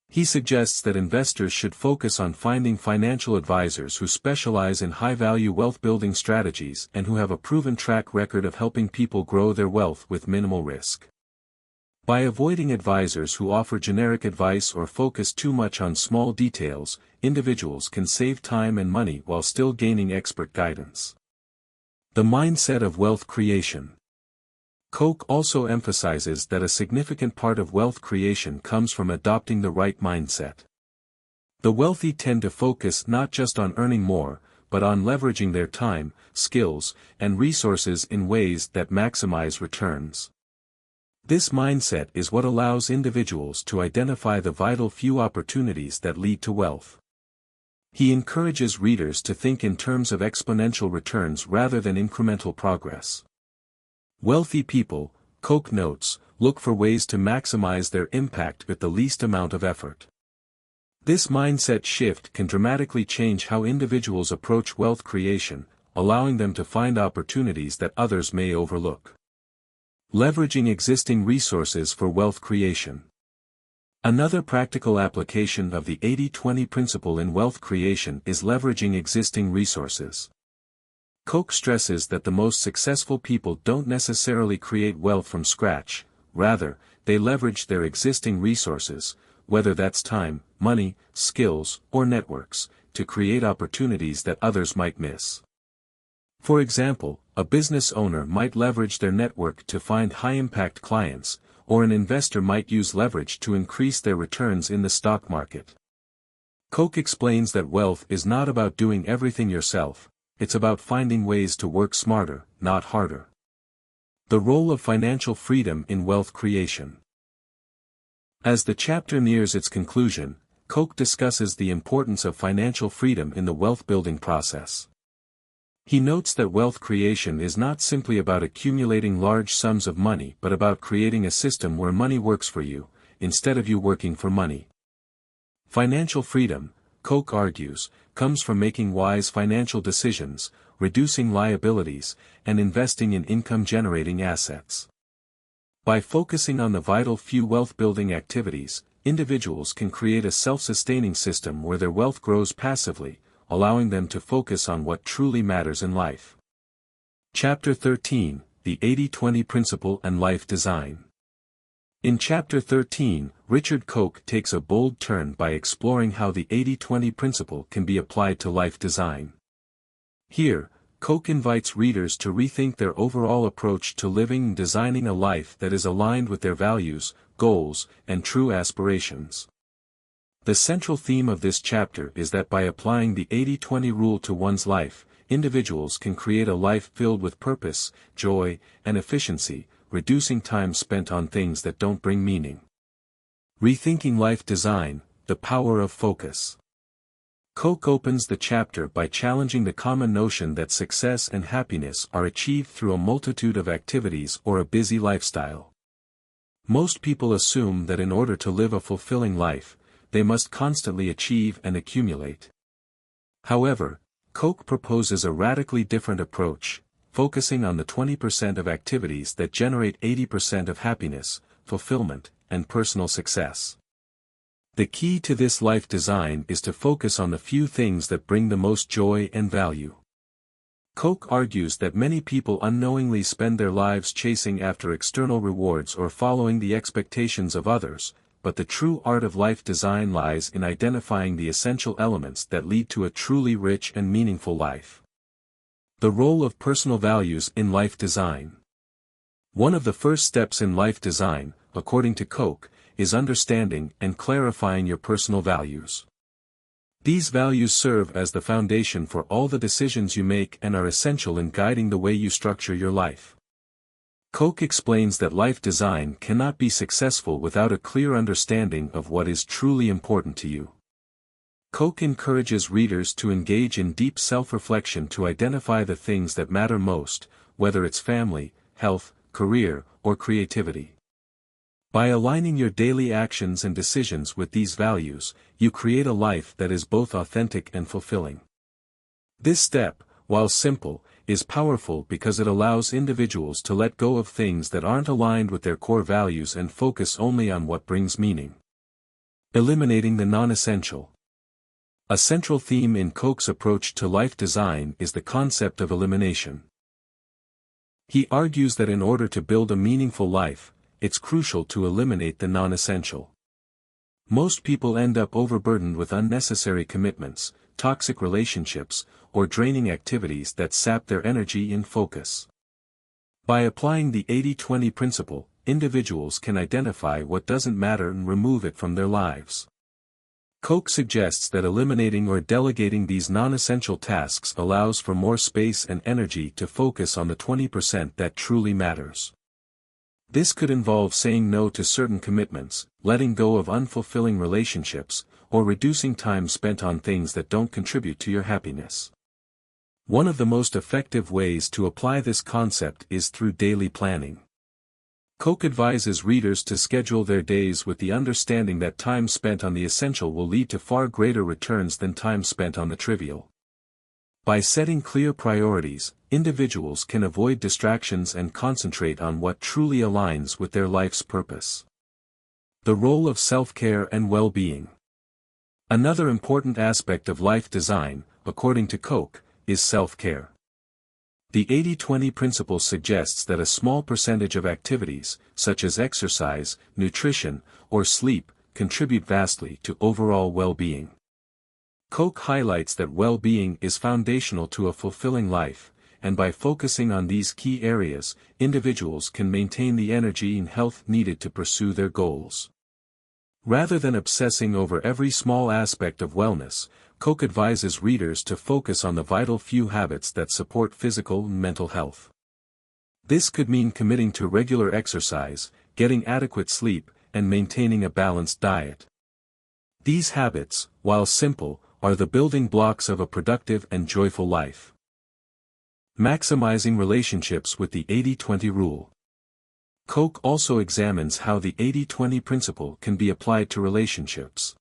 He suggests that investors should focus on finding financial advisors who specialize in high-value wealth-building strategies and who have a proven track record of helping people grow their wealth with minimal risk. By avoiding advisors who offer generic advice or focus too much on small details, individuals can save time and money while still gaining expert guidance. The mindset of wealth creation. Koch also emphasizes that a significant part of wealth creation comes from adopting the right mindset. The wealthy tend to focus not just on earning more, but on leveraging their time, skills, and resources in ways that maximize returns. This mindset is what allows individuals to identify the vital few opportunities that lead to wealth. He encourages readers to think in terms of exponential returns rather than incremental progress. Wealthy people, Koch notes, look for ways to maximize their impact with the least amount of effort. This mindset shift can dramatically change how individuals approach wealth creation, allowing them to find opportunities that others may overlook. Leveraging existing resources for wealth creation. Another practical application of the 80-20 principle in wealth creation is leveraging existing resources. Koch stresses that the most successful people don't necessarily create wealth from scratch, rather, they leverage their existing resources, whether that's time, money, skills, or networks, to create opportunities that others might miss. For example, a business owner might leverage their network to find high-impact clients, or an investor might use leverage to increase their returns in the stock market. Koch explains that wealth is not about doing everything yourself, it's about finding ways to work smarter, not harder. The role of financial freedom in wealth creation. As the chapter nears its conclusion, Koch discusses the importance of financial freedom in the wealth-building process. He notes that wealth creation is not simply about accumulating large sums of money but about creating a system where money works for you, instead of you working for money. Financial freedom, Koch argues, comes from making wise financial decisions, reducing liabilities, and investing in income-generating assets. By focusing on the vital few wealth-building activities, individuals can create a self-sustaining system where their wealth grows passively, allowing them to focus on what truly matters in life. Chapter 13, The 80-20 Principle and Life Design. In Chapter 13, Richard Koch takes a bold turn by exploring how the 80-20 principle can be applied to life design. Here, Koch invites readers to rethink their overall approach to living and designing a life that is aligned with their values, goals, and true aspirations. The central theme of this chapter is that by applying the 80-20 rule to one's life, individuals can create a life filled with purpose, joy, and efficiency, reducing time spent on things that don't bring meaning. Rethinking life design, the power of focus. Koch opens the chapter by challenging the common notion that success and happiness are achieved through a multitude of activities or a busy lifestyle. Most people assume that in order to live a fulfilling life, they must constantly achieve and accumulate. However, Koch proposes a radically different approach, focusing on the 20% of activities that generate 80% of happiness, fulfillment, and personal success. The key to this life design is to focus on the few things that bring the most joy and value. Koch argues that many people unknowingly spend their lives chasing after external rewards or following the expectations of others, but the true art of life design lies in identifying the essential elements that lead to a truly rich and meaningful life. The role of personal values in life design. One of the first steps in life design, according to Koch, is understanding and clarifying your personal values. These values serve as the foundation for all the decisions you make and are essential in guiding the way you structure your life. Koch explains that life design cannot be successful without a clear understanding of what is truly important to you. Koch encourages readers to engage in deep self-reflection to identify the things that matter most, whether it's family, health, career, or creativity. By aligning your daily actions and decisions with these values, you create a life that is both authentic and fulfilling. This step, while simple, is powerful because it allows individuals to let go of things that aren't aligned with their core values and focus only on what brings meaning. Eliminating the non-essential. A central theme in Koch's approach to life design is the concept of elimination. He argues that in order to build a meaningful life, it's crucial to eliminate the non-essential. Most people end up overburdened with unnecessary commitments, toxic relationships, or draining activities that sap their energy and focus. By applying the 80-20 principle, individuals can identify what doesn't matter and remove it from their lives. Koch suggests that eliminating or delegating these non-essential tasks allows for more space and energy to focus on the 20% that truly matters. This could involve saying no to certain commitments, letting go of unfulfilling relationships, or reducing time spent on things that don't contribute to your happiness. One of the most effective ways to apply this concept is through daily planning. Koch advises readers to schedule their days with the understanding that time spent on the essential will lead to far greater returns than time spent on the trivial. By setting clear priorities, individuals can avoid distractions and concentrate on what truly aligns with their life's purpose. The role of self-care and well-being. Another important aspect of life design, according to Koch, is self-care. The 80-20 principle suggests that a small percentage of activities, such as exercise, nutrition, or sleep, contribute vastly to overall well-being. Koch highlights that well-being is foundational to a fulfilling life, and by focusing on these key areas, individuals can maintain the energy and health needed to pursue their goals. Rather than obsessing over every small aspect of wellness, Koch advises readers to focus on the vital few habits that support physical and mental health. This could mean committing to regular exercise, getting adequate sleep, and maintaining a balanced diet. These habits, while simple, are the building blocks of a productive and joyful life. Maximizing relationships with the 80-20 rule. Koch also examines how the 80-20 principle can be applied to relationships.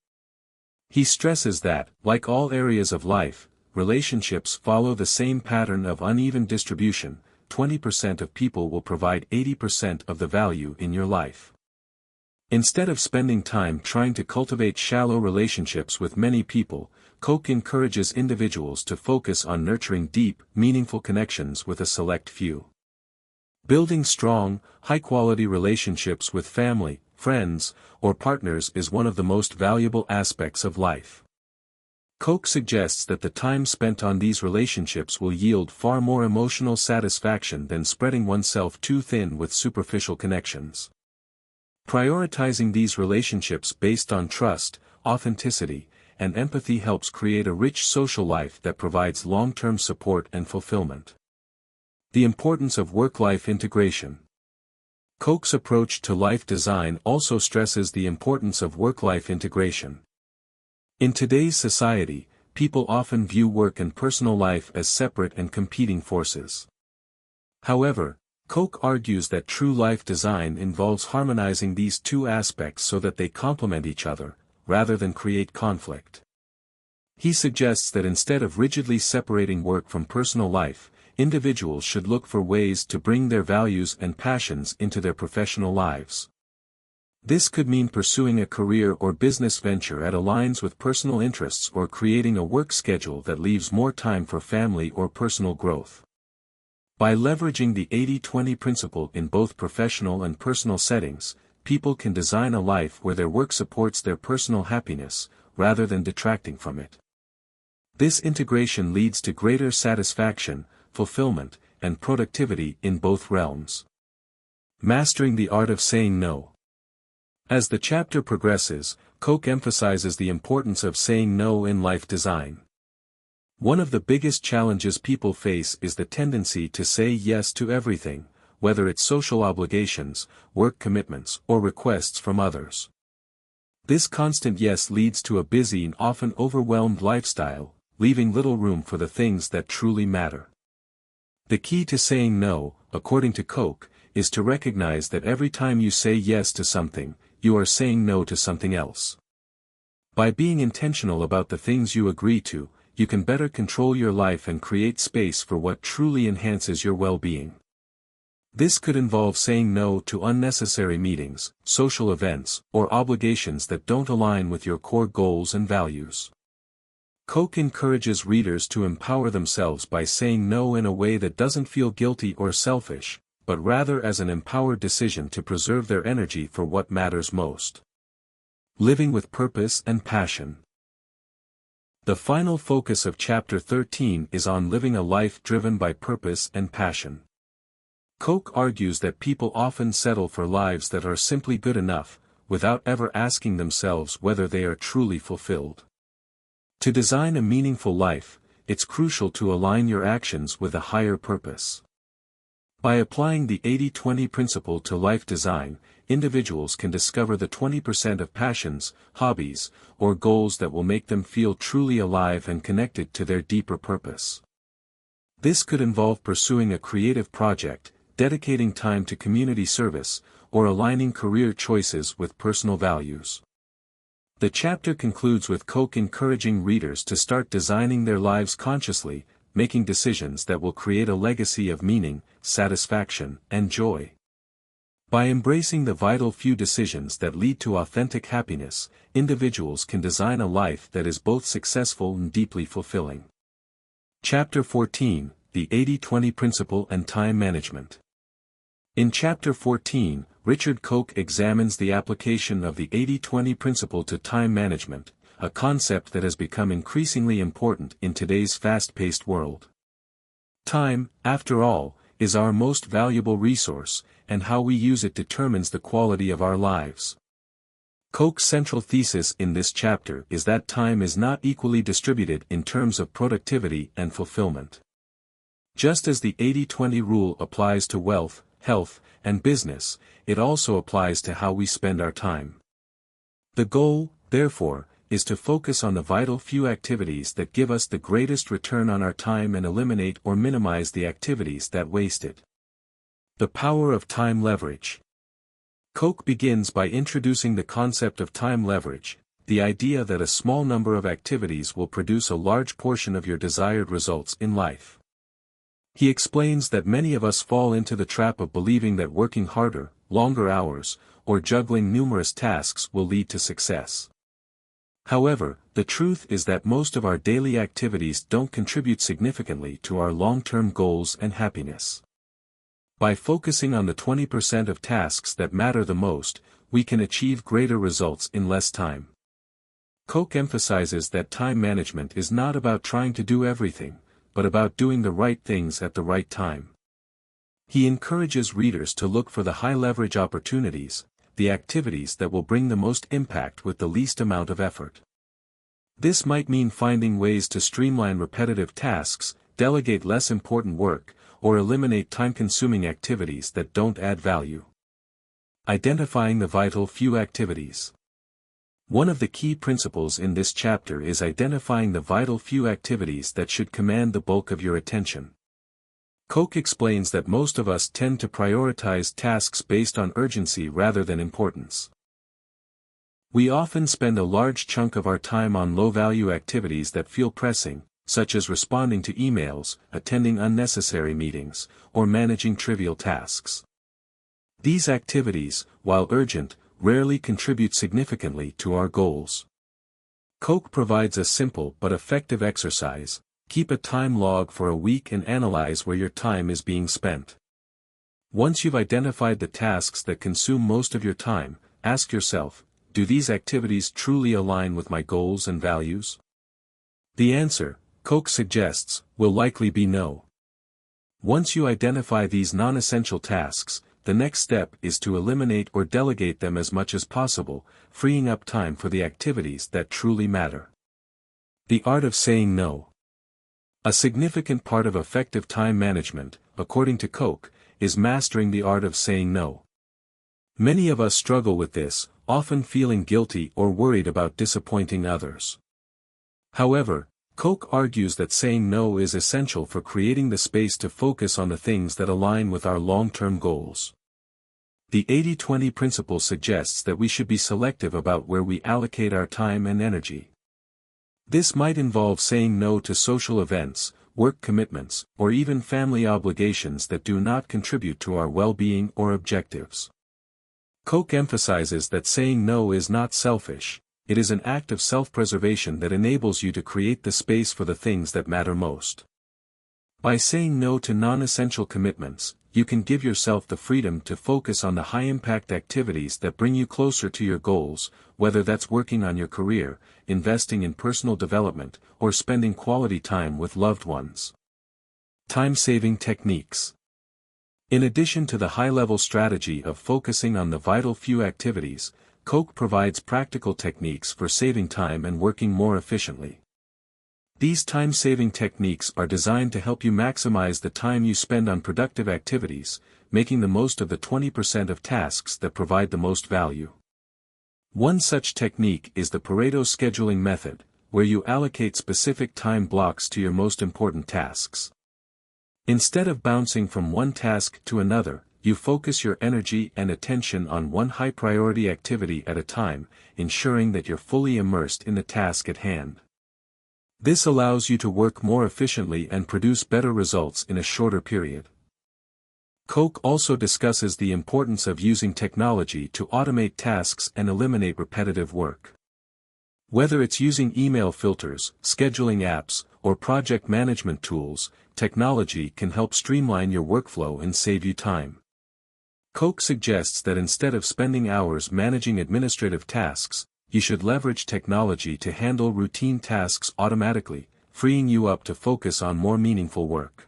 He stresses that, like all areas of life, relationships follow the same pattern of uneven distribution. 20% of people will provide 80% of the value in your life. Instead of spending time trying to cultivate shallow relationships with many people, Koch encourages individuals to focus on nurturing deep, meaningful connections with a select few. Building strong, high-quality relationships with family, friends, or partners is one of the most valuable aspects of life. Koch suggests that the time spent on these relationships will yield far more emotional satisfaction than spreading oneself too thin with superficial connections. Prioritizing these relationships based on trust, authenticity, and empathy helps create a rich social life that provides long-term support and fulfillment. The importance of work-life integration. Koch's approach to life design also stresses the importance of work-life integration. In today's society, people often view work and personal life as separate and competing forces. However, Koch argues that true life design involves harmonizing these two aspects so that they complement each other, rather than create conflict. He suggests that instead of rigidly separating work from personal life, individuals should look for ways to bring their values and passions into their professional lives. This could mean pursuing a career or business venture that aligns with personal interests or creating a work schedule that leaves more time for family or personal growth. By leveraging the 80-20 principle in both professional and personal settings, people can design a life where their work supports their personal happiness, rather than detracting from it. This integration leads to greater satisfaction, fulfillment, and productivity in both realms. Mastering the art of saying no. As the chapter progresses, Koch emphasizes the importance of saying no in life design. One of the biggest challenges people face is the tendency to say yes to everything, whether it's social obligations, work commitments, or requests from others. This constant yes leads to a busy and often overwhelmed lifestyle, leaving little room for the things that truly matter. The key to saying no, according to Koch, is to recognize that every time you say yes to something, you are saying no to something else. By being intentional about the things you agree to, you can better control your life and create space for what truly enhances your well-being. This could involve saying no to unnecessary meetings, social events, or obligations that don't align with your core goals and values. Koch encourages readers to empower themselves by saying no in a way that doesn't feel guilty or selfish, but rather as an empowered decision to preserve their energy for what matters most. Living with purpose and passion. The final focus of Chapter 13 is on living a life driven by purpose and passion. Koch argues that people often settle for lives that are simply good enough, without ever asking themselves whether they are truly fulfilled. To design a meaningful life, it's crucial to align your actions with a higher purpose. By applying the 80-20 principle to life design, individuals can discover the 20% of passions, hobbies, or goals that will make them feel truly alive and connected to their deeper purpose. This could involve pursuing a creative project, dedicating time to community service, or aligning career choices with personal values. The chapter concludes with Koch encouraging readers to start designing their lives consciously, making decisions that will create a legacy of meaning, satisfaction, and joy. By embracing the vital few decisions that lead to authentic happiness, individuals can design a life that is both successful and deeply fulfilling. Chapter 14, The 80-20 Principle and Time Management. In Chapter 14, Richard Koch examines the application of the 80-20 principle to time management, a concept that has become increasingly important in today's fast-paced world. Time, after all, is our most valuable resource, and how we use it determines the quality of our lives. Koch's central thesis in this chapter is that time is not equally distributed in terms of productivity and fulfillment. Just as the 80-20 rule applies to wealth, health, and business, it also applies to how we spend our time. The goal, therefore, is to focus on the vital few activities that give us the greatest return on our time and eliminate or minimize the activities that waste it. The power of time leverage. Koch begins by introducing the concept of time leverage, the idea that a small number of activities will produce a large portion of your desired results in life. He explains that many of us fall into the trap of believing that working harder, longer hours, or juggling numerous tasks will lead to success. However, the truth is that most of our daily activities don't contribute significantly to our long-term goals and happiness. By focusing on the 20% of tasks that matter the most, we can achieve greater results in less time. Koch emphasizes that time management is not about trying to do everything, but about doing the right things at the right time. He encourages readers to look for the high-leverage opportunities, the activities that will bring the most impact with the least amount of effort. This might mean finding ways to streamline repetitive tasks, delegate less important work, or eliminate time-consuming activities that don't add value. Identifying the vital few activities. One of the key principles in this chapter is identifying the vital few activities that should command the bulk of your attention. Koch explains that most of us tend to prioritize tasks based on urgency rather than importance. We often spend a large chunk of our time on low-value activities that feel pressing, such as responding to emails, attending unnecessary meetings, or managing trivial tasks. These activities, while urgent, rarely contribute significantly to our goals. Koch provides a simple but effective exercise: keep a time log for a week and analyze where your time is being spent. Once you've identified the tasks that consume most of your time, ask yourself, do these activities truly align with my goals and values? The answer, Koch suggests, will likely be no. Once you identify these non-essential tasks, the next step is to eliminate or delegate them as much as possible, freeing up time for the activities that truly matter. The art of saying no. A significant part of effective time management, according to Koch, is mastering the art of saying no. Many of us struggle with this, often feeling guilty or worried about disappointing others. However, Koch argues that saying no is essential for creating the space to focus on the things that align with our long-term goals. The 80-20 principle suggests that we should be selective about where we allocate our time and energy. This might involve saying no to social events, work commitments, or even family obligations that do not contribute to our well-being or objectives. Koch emphasizes that saying no is not selfish. It is an act of self-preservation that enables you to create the space for the things that matter most. By saying no to non-essential commitments, you can give yourself the freedom to focus on the high-impact activities that bring you closer to your goals, whether that's working on your career, investing in personal development, or spending quality time with loved ones. Time-saving techniques. In addition to the high-level strategy of focusing on the vital few activities, Koch provides practical techniques for saving time and working more efficiently. These time-saving techniques are designed to help you maximize the time you spend on productive activities, making the most of the 20% of tasks that provide the most value. One such technique is the Pareto scheduling method, where you allocate specific time blocks to your most important tasks. Instead of bouncing from one task to another, you focus your energy and attention on one high-priority activity at a time, ensuring that you're fully immersed in the task at hand. This allows you to work more efficiently and produce better results in a shorter period. Koch also discusses the importance of using technology to automate tasks and eliminate repetitive work. Whether it's using email filters, scheduling apps, or project management tools, technology can help streamline your workflow and save you time. Koch suggests that instead of spending hours managing administrative tasks, you should leverage technology to handle routine tasks automatically, freeing you up to focus on more meaningful work.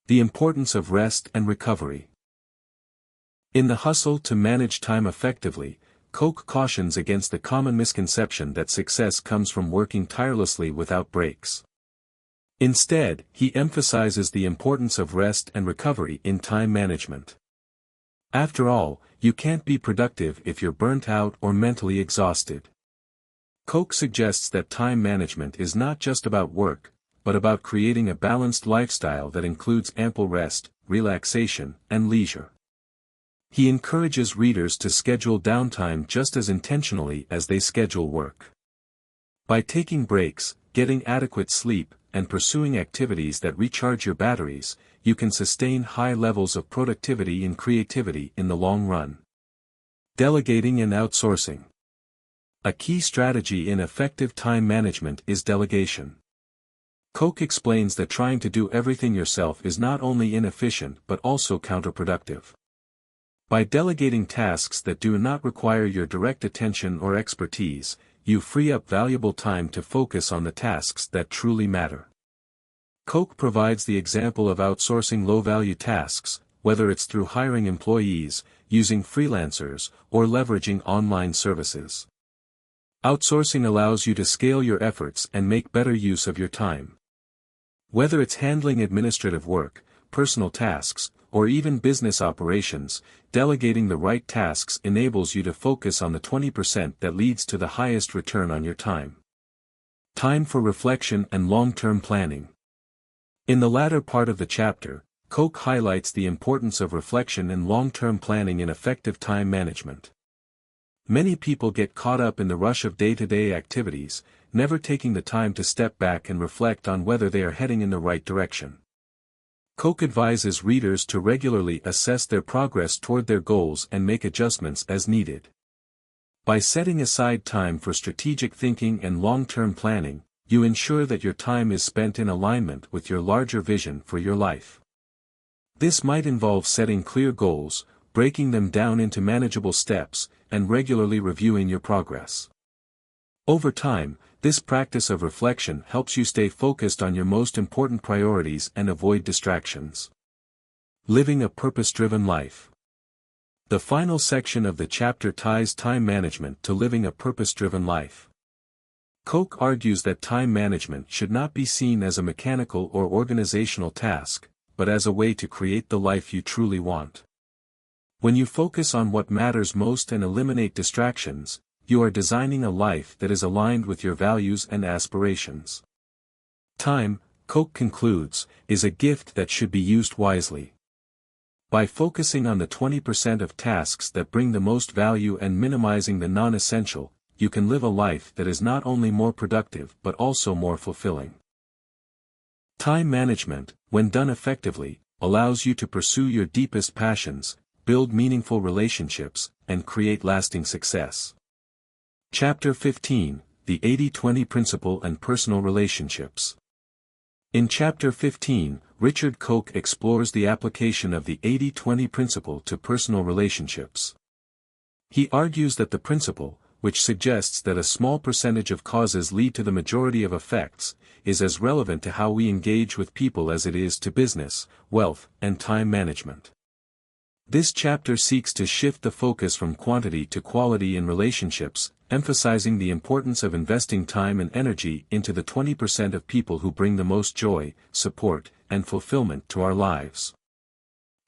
The importance of rest and recovery. In the hustle to manage time effectively, Koch cautions against the common misconception that success comes from working tirelessly without breaks. Instead, he emphasizes the importance of rest and recovery in time management. After all, you can't be productive if you're burnt out or mentally exhausted. Koch suggests that time management is not just about work, but about creating a balanced lifestyle that includes ample rest, relaxation, and leisure. He encourages readers to schedule downtime just as intentionally as they schedule work. By taking breaks, getting adequate sleep, and pursuing activities that recharge your batteries, you can sustain high levels of productivity and creativity in the long run. Delegating and outsourcing. A key strategy in effective time management is delegation. Koch explains that trying to do everything yourself is not only inefficient but also counterproductive. By delegating tasks that do not require your direct attention or expertise, you free up valuable time to focus on the tasks that truly matter. Koch provides the example of outsourcing low-value tasks, whether it's through hiring employees, using freelancers, or leveraging online services. Outsourcing allows you to scale your efforts and make better use of your time. Whether it's handling administrative work, personal tasks, or even business operations, delegating the right tasks enables you to focus on the 20% that leads to the highest return on your time. Time for reflection and long-term planning. In the latter part of the chapter, Koch highlights the importance of reflection and long-term planning in effective time management. Many people get caught up in the rush of day-to-day activities, never taking the time to step back and reflect on whether they are heading in the right direction. Koch advises readers to regularly assess their progress toward their goals and make adjustments as needed. By setting aside time for strategic thinking and long-term planning, you ensure that your time is spent in alignment with your larger vision for your life. This might involve setting clear goals, breaking them down into manageable steps, and regularly reviewing your progress. Over time, this practice of reflection helps you stay focused on your most important priorities and avoid distractions. Living a purpose-driven life. The final section of the chapter ties time management to living a purpose-driven life. Koch argues that time management should not be seen as a mechanical or organizational task, but as a way to create the life you truly want. When you focus on what matters most and eliminate distractions, you are designing a life that is aligned with your values and aspirations. Time, Koch concludes, is a gift that should be used wisely. By focusing on the 20% of tasks that bring the most value and minimizing the non-essential, you can live a life that is not only more productive but also more fulfilling. Time management, when done effectively, allows you to pursue your deepest passions, build meaningful relationships, and create lasting success. Chapter 15, The 80-20 Principle and Personal Relationships. In Chapter 15, Richard Koch explores the application of the 80-20 principle to personal relationships. He argues that the principle, which suggests that a small percentage of causes lead to the majority of effects, is as relevant to how we engage with people as it is to business, wealth, and time management. This chapter seeks to shift the focus from quantity to quality in relationships, emphasizing the importance of investing time and energy into the 20% of people who bring the most joy, support, and fulfillment to our lives.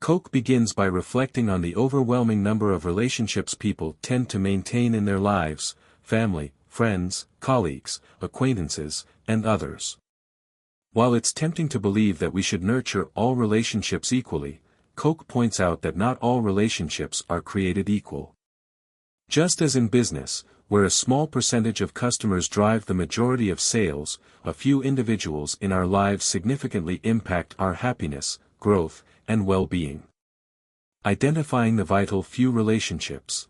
Koch begins by reflecting on the overwhelming number of relationships people tend to maintain in their lives: family, friends, colleagues, acquaintances, and others. While it's tempting to believe that we should nurture all relationships equally, Koch points out that not all relationships are created equal. Just as in business, where a small percentage of customers drive the majority of sales, a few individuals in our lives significantly impact our happiness, growth, and well-being. Identifying the vital few relationships.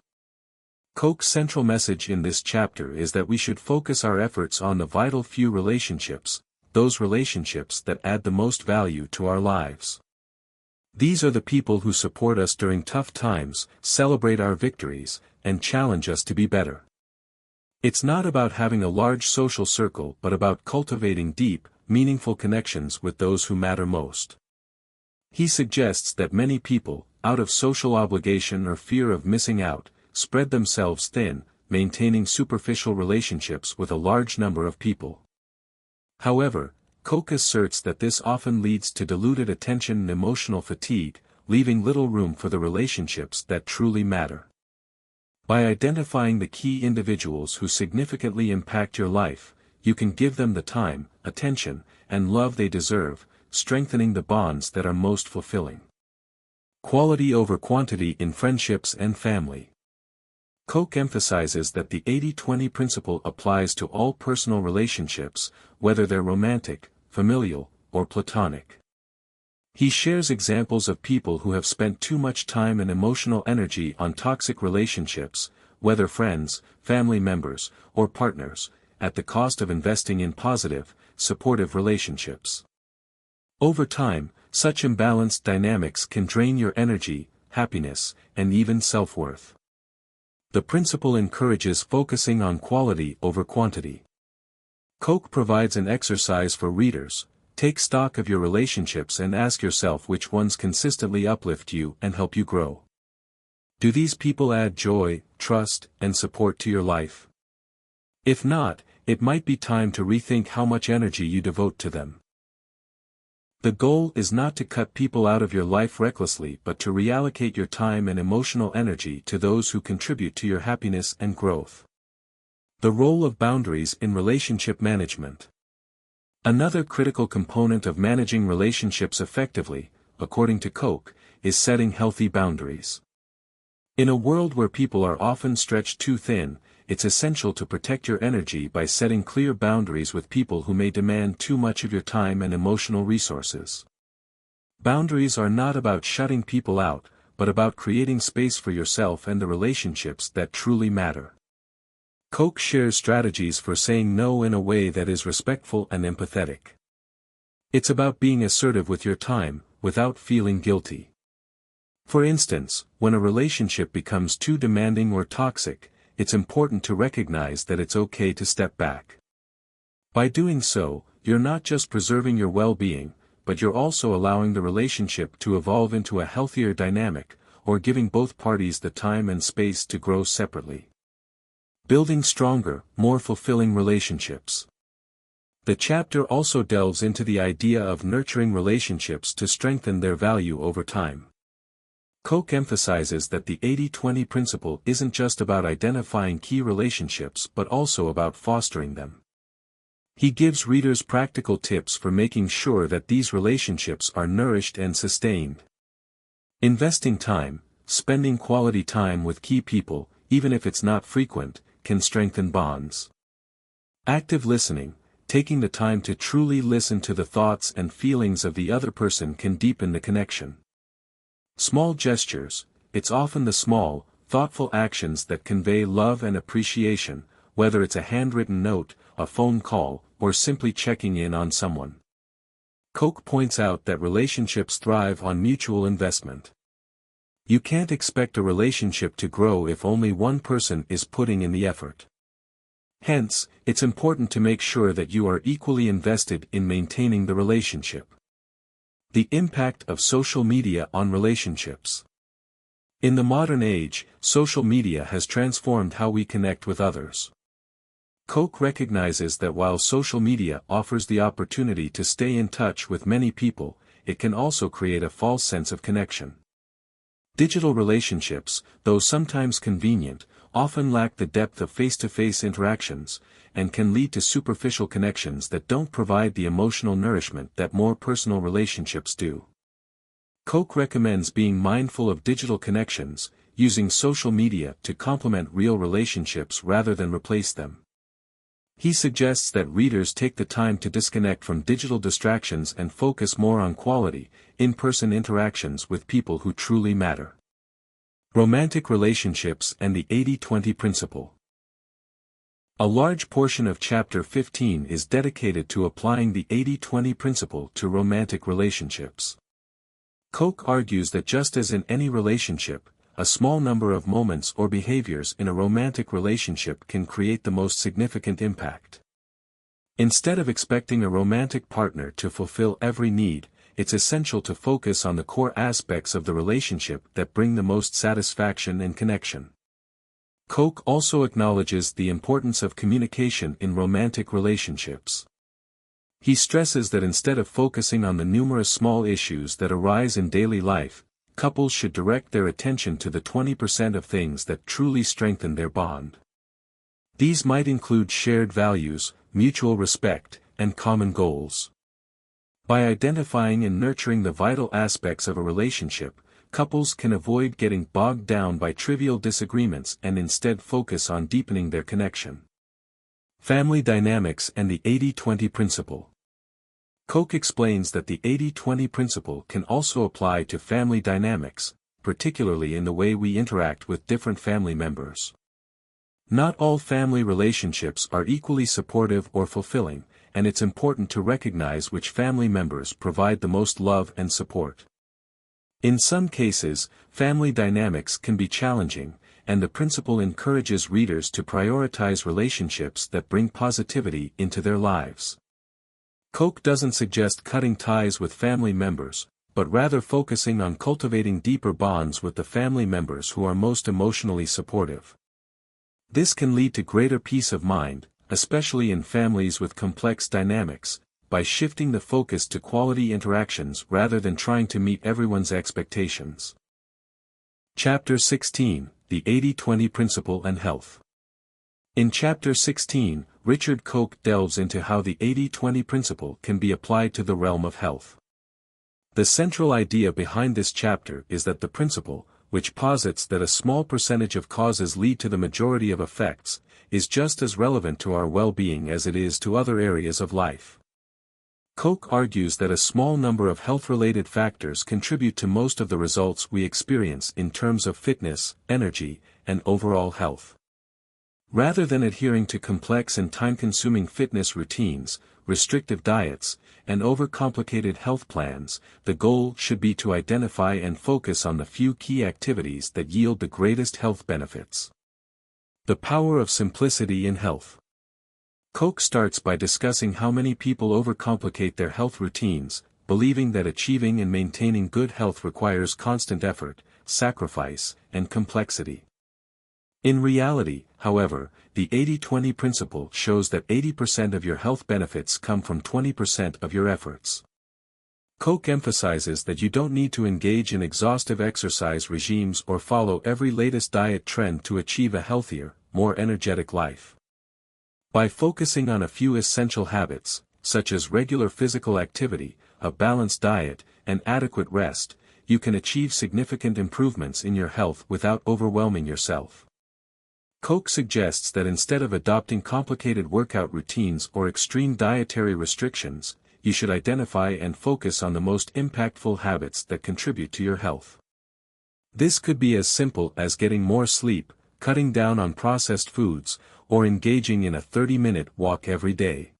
Koch's central message in this chapter is that we should focus our efforts on the vital few relationships, those relationships that add the most value to our lives. These are the people who support us during tough times, celebrate our victories, and challenge us to be better. It's not about having a large social circle but about cultivating deep, meaningful connections with those who matter most. He suggests that many people, out of social obligation or fear of missing out, spread themselves thin, maintaining superficial relationships with a large number of people. However, Koch asserts that this often leads to diluted attention and emotional fatigue, leaving little room for the relationships that truly matter. By identifying the key individuals who significantly impact your life, you can give them the time, attention, and love they deserve, strengthening the bonds that are most fulfilling. Quality over quantity in friendships and family. Koch emphasizes that the 80-20 principle applies to all personal relationships, whether they're romantic, familial, or platonic. He shares examples of people who have spent too much time and emotional energy on toxic relationships, whether friends, family members, or partners, at the cost of investing in positive, supportive relationships. Over time, such imbalanced dynamics can drain your energy, happiness, and even self-worth. The principle encourages focusing on quality over quantity. Koch provides an exercise for readers. Take stock of your relationships and ask yourself which ones consistently uplift you and help you grow. Do these people add joy, trust, and support to your life? If not, it might be time to rethink how much energy you devote to them. The goal is not to cut people out of your life recklessly but to reallocate your time and emotional energy to those who contribute to your happiness and growth. The role of boundaries in relationship management. Another critical component of managing relationships effectively, according to Koch, is setting healthy boundaries. In a world where people are often stretched too thin, it's essential to protect your energy by setting clear boundaries with people who may demand too much of your time and emotional resources. Boundaries are not about shutting people out, but about creating space for yourself and the relationships that truly matter. Koch shares strategies for saying no in a way that is respectful and empathetic. It's about being assertive with your time, without feeling guilty. For instance, when a relationship becomes too demanding or toxic, it's important to recognize that it's okay to step back. By doing so, you're not just preserving your well-being, but you're also allowing the relationship to evolve into a healthier dynamic, or giving both parties the time and space to grow separately. Building stronger, more fulfilling relationships. The chapter also delves into the idea of nurturing relationships to strengthen their value over time. Koch emphasizes that the 80-20 principle isn't just about identifying key relationships but also about fostering them. He gives readers practical tips for making sure that these relationships are nourished and sustained. Investing time, spending quality time with key people, even if it's not frequent, can strengthen bonds. Active listening, taking the time to truly listen to the thoughts and feelings of the other person can deepen the connection. Small gestures, it's often the small, thoughtful actions that convey love and appreciation, whether it's a handwritten note, a phone call, or simply checking in on someone. Koch points out that relationships thrive on mutual investment. You can't expect a relationship to grow if only one person is putting in the effort. Hence, it's important to make sure that you are equally invested in maintaining the relationship. The impact of social media on relationships. In the modern age, social media has transformed how we connect with others. Koch recognizes that while social media offers the opportunity to stay in touch with many people, it can also create a false sense of connection. Digital relationships, though sometimes convenient, often lack the depth of face-to-face interactions, and can lead to superficial connections that don't provide the emotional nourishment that more personal relationships do. Koch recommends being mindful of digital connections, using social media to complement real relationships rather than replace them. He suggests that readers take the time to disconnect from digital distractions and focus more on quality, in-person interactions with people who truly matter. Romantic relationships and the 80-20 principle. A large portion of Chapter 15 is dedicated to applying the 80-20 principle to romantic relationships. Koch argues that just as in any relationship, a small number of moments or behaviors in a romantic relationship can create the most significant impact. Instead of expecting a romantic partner to fulfill every need, it's essential to focus on the core aspects of the relationship that bring the most satisfaction and connection. Koch also acknowledges the importance of communication in romantic relationships. He stresses that instead of focusing on the numerous small issues that arise in daily life, couples should direct their attention to the 20% of things that truly strengthen their bond. These might include shared values, mutual respect, and common goals. By identifying and nurturing the vital aspects of a relationship, couples can avoid getting bogged down by trivial disagreements and instead focus on deepening their connection. Family dynamics and the 80-20 principle. Koch explains that the 80-20 principle can also apply to family dynamics, particularly in the way we interact with different family members. Not all family relationships are equally supportive or fulfilling, and it's important to recognize which family members provide the most love and support. In some cases, family dynamics can be challenging, and the principle encourages readers to prioritize relationships that bring positivity into their lives. Koch doesn't suggest cutting ties with family members, but rather focusing on cultivating deeper bonds with the family members who are most emotionally supportive. This can lead to greater peace of mind, especially in families with complex dynamics, by shifting the focus to quality interactions rather than trying to meet everyone's expectations. Chapter 16, The 80-20 Principle and Health. In Chapter 16, Richard Koch delves into how the 80-20 principle can be applied to the realm of health. The central idea behind this chapter is that the principle, which posits that a small percentage of causes lead to the majority of effects, is just as relevant to our well-being as it is to other areas of life. Koch argues that a small number of health-related factors contribute to most of the results we experience in terms of fitness, energy, and overall health. Rather than adhering to complex and time-consuming fitness routines, restrictive diets, and overcomplicated health plans, the goal should be to identify and focus on the few key activities that yield the greatest health benefits. The power of simplicity in health. Koch starts by discussing how many people overcomplicate their health routines, believing that achieving and maintaining good health requires constant effort, sacrifice, and complexity. In reality, however, the 80-20 principle shows that 80% of your health benefits come from 20% of your efforts. Koch emphasizes that you don't need to engage in exhaustive exercise regimes or follow every latest diet trend to achieve a healthier, more energetic life. By focusing on a few essential habits, such as regular physical activity, a balanced diet, and adequate rest, you can achieve significant improvements in your health without overwhelming yourself. Koch suggests that instead of adopting complicated workout routines or extreme dietary restrictions, you should identify and focus on the most impactful habits that contribute to your health. This could be as simple as getting more sleep, cutting down on processed foods, or engaging in a 30-minute walk every day.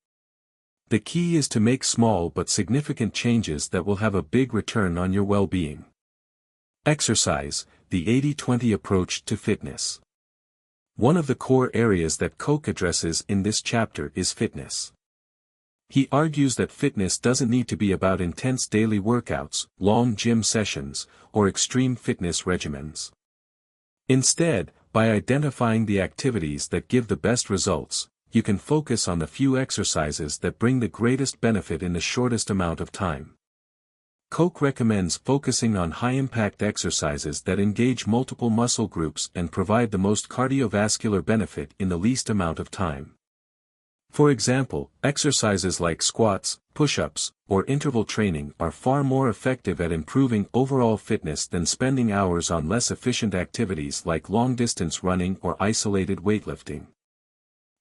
The key is to make small but significant changes that will have a big return on your well-being. Exercise, the 80-20 approach to fitness. One of the core areas that Koch addresses in this chapter is fitness. He argues that fitness doesn't need to be about intense daily workouts, long gym sessions, or extreme fitness regimens. Instead, by identifying the activities that give the best results, you can focus on the few exercises that bring the greatest benefit in the shortest amount of time. Koch recommends focusing on high-impact exercises that engage multiple muscle groups and provide the most cardiovascular benefit in the least amount of time. For example, exercises like squats, push-ups, or interval training are far more effective at improving overall fitness than spending hours on less efficient activities like long-distance running or isolated weightlifting.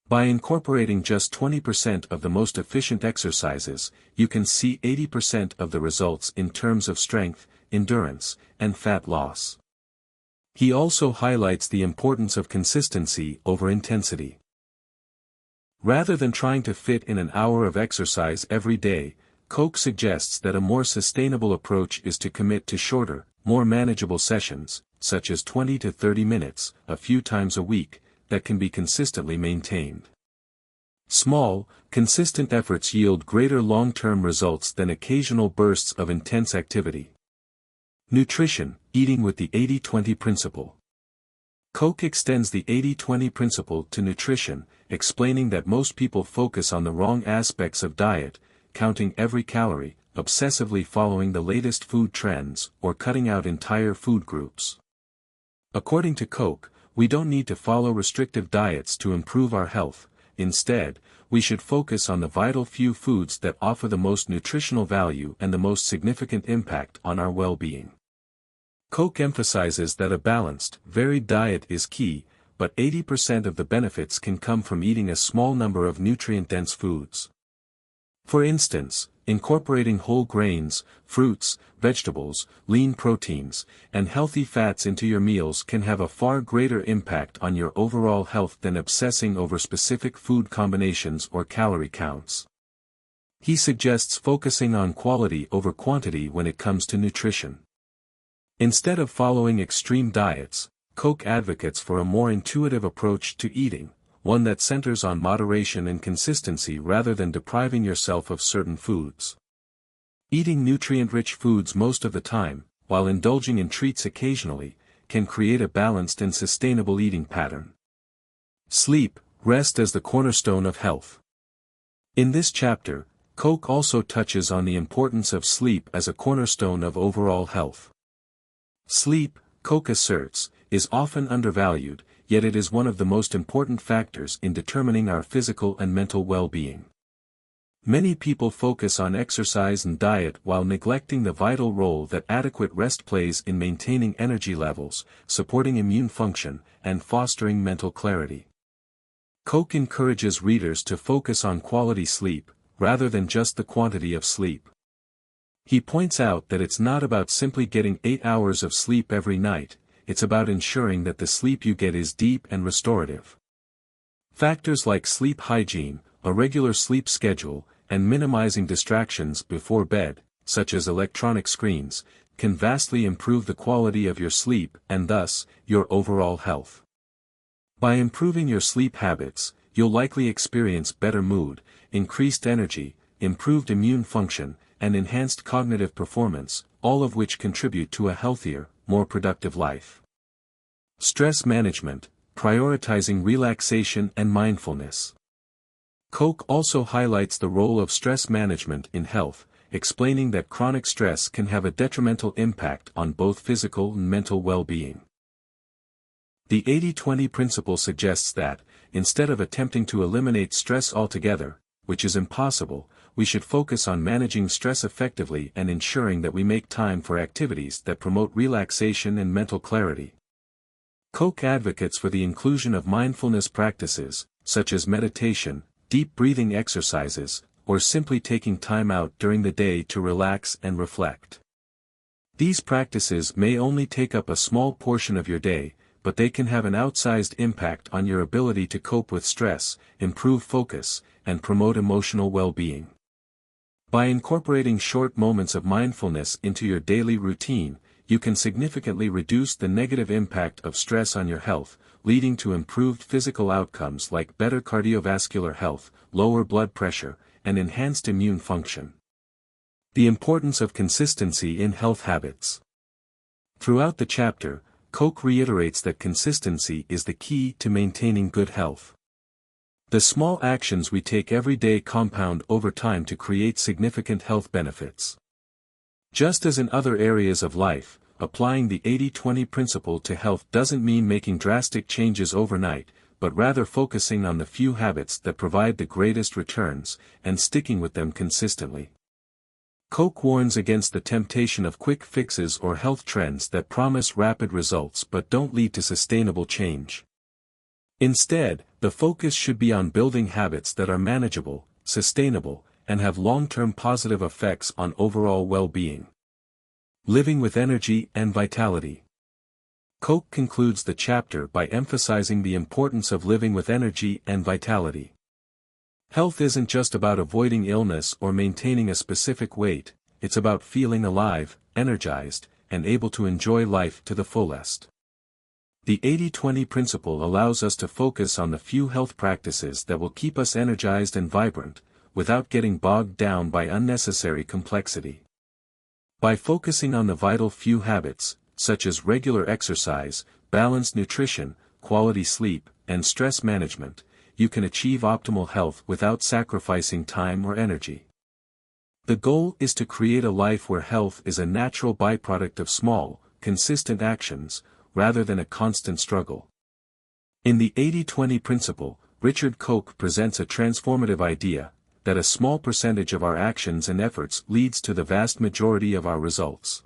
By incorporating just 20% of the most efficient exercises, you can see 80% of the results in terms of strength, endurance, and fat loss. He also highlights the importance of consistency over intensity. Rather than trying to fit in an hour of exercise every day, Koch suggests that a more sustainable approach is to commit to shorter, more manageable sessions, such as 20 to 30 minutes, a few times a week, that can be consistently maintained. Small, consistent efforts yield greater long-term results than occasional bursts of intense activity. Nutrition, eating with the 80-20 principle. Koch extends the 80-20 principle to nutrition, explaining that most people focus on the wrong aspects of diet, counting every calorie, obsessively following the latest food trends, or cutting out entire food groups. According to Koch, we don't need to follow restrictive diets to improve our health. Instead, we should focus on the vital few foods that offer the most nutritional value and the most significant impact on our well-being. Koch emphasizes that a balanced, varied diet is key, but 80% of the benefits can come from eating a small number of nutrient-dense foods. For instance, incorporating whole grains, fruits, vegetables, lean proteins, and healthy fats into your meals can have a far greater impact on your overall health than obsessing over specific food combinations or calorie counts. He suggests focusing on quality over quantity when it comes to nutrition. Instead of following extreme diets, Koch advocates for a more intuitive approach to eating, one that centers on moderation and consistency rather than depriving yourself of certain foods. Eating nutrient-rich foods most of the time, while indulging in treats occasionally, can create a balanced and sustainable eating pattern. Sleep, rest as the cornerstone of health. In this chapter, Koch also touches on the importance of sleep as a cornerstone of overall health. Sleep, Koch asserts, is often undervalued, yet it is one of the most important factors in determining our physical and mental well-being. Many people focus on exercise and diet while neglecting the vital role that adequate rest plays in maintaining energy levels, supporting immune function, and fostering mental clarity. Koch encourages readers to focus on quality sleep, rather than just the quantity of sleep. He points out that it's not about simply getting 8 hours of sleep every night, it's about ensuring that the sleep you get is deep and restorative. Factors like sleep hygiene, a regular sleep schedule, and minimizing distractions before bed, such as electronic screens, can vastly improve the quality of your sleep and thus, your overall health. By improving your sleep habits, you'll likely experience better mood, increased energy, improved immune function, and enhanced cognitive performance, all of which contribute to a healthier, more productive life. Stress management, prioritizing relaxation and mindfulness. Koch also highlights the role of stress management in health, explaining that chronic stress can have a detrimental impact on both physical and mental well-being. The 80-20 principle suggests that, instead of attempting to eliminate stress altogether, which is impossible, we should focus on managing stress effectively and ensuring that we make time for activities that promote relaxation and mental clarity. Koch advocates for the inclusion of mindfulness practices, such as meditation, deep breathing exercises, or simply taking time out during the day to relax and reflect. These practices may only take up a small portion of your day, but they can have an outsized impact on your ability to cope with stress, improve focus, and promote emotional well-being. By incorporating short moments of mindfulness into your daily routine, you can significantly reduce the negative impact of stress on your health, leading to improved physical outcomes like better cardiovascular health, lower blood pressure, and enhanced immune function. The importance of consistency in health habits. Throughout the chapter, Koch reiterates that consistency is the key to maintaining good health. The small actions we take every day compound over time to create significant health benefits. Just as in other areas of life, applying the 80-20 principle to health doesn't mean making drastic changes overnight, but rather focusing on the few habits that provide the greatest returns, and sticking with them consistently. Koch warns against the temptation of quick fixes or health trends that promise rapid results but don't lead to sustainable change. Instead, the focus should be on building habits that are manageable, sustainable, and have long-term positive effects on overall well-being. Living with energy and vitality. Koch concludes the chapter by emphasizing the importance of living with energy and vitality. Health isn't just about avoiding illness or maintaining a specific weight, it's about feeling alive, energized, and able to enjoy life to the fullest. The 80-20 principle allows us to focus on the few health practices that will keep us energized and vibrant, without getting bogged down by unnecessary complexity. By focusing on the vital few habits, such as regular exercise, balanced nutrition, quality sleep, and stress management, you can achieve optimal health without sacrificing time or energy. The goal is to create a life where health is a natural byproduct of small, consistent actions, rather than a constant struggle. In the 80-20 principle, Richard Koch presents a transformative idea, that a small percentage of our actions and efforts leads to the vast majority of our results.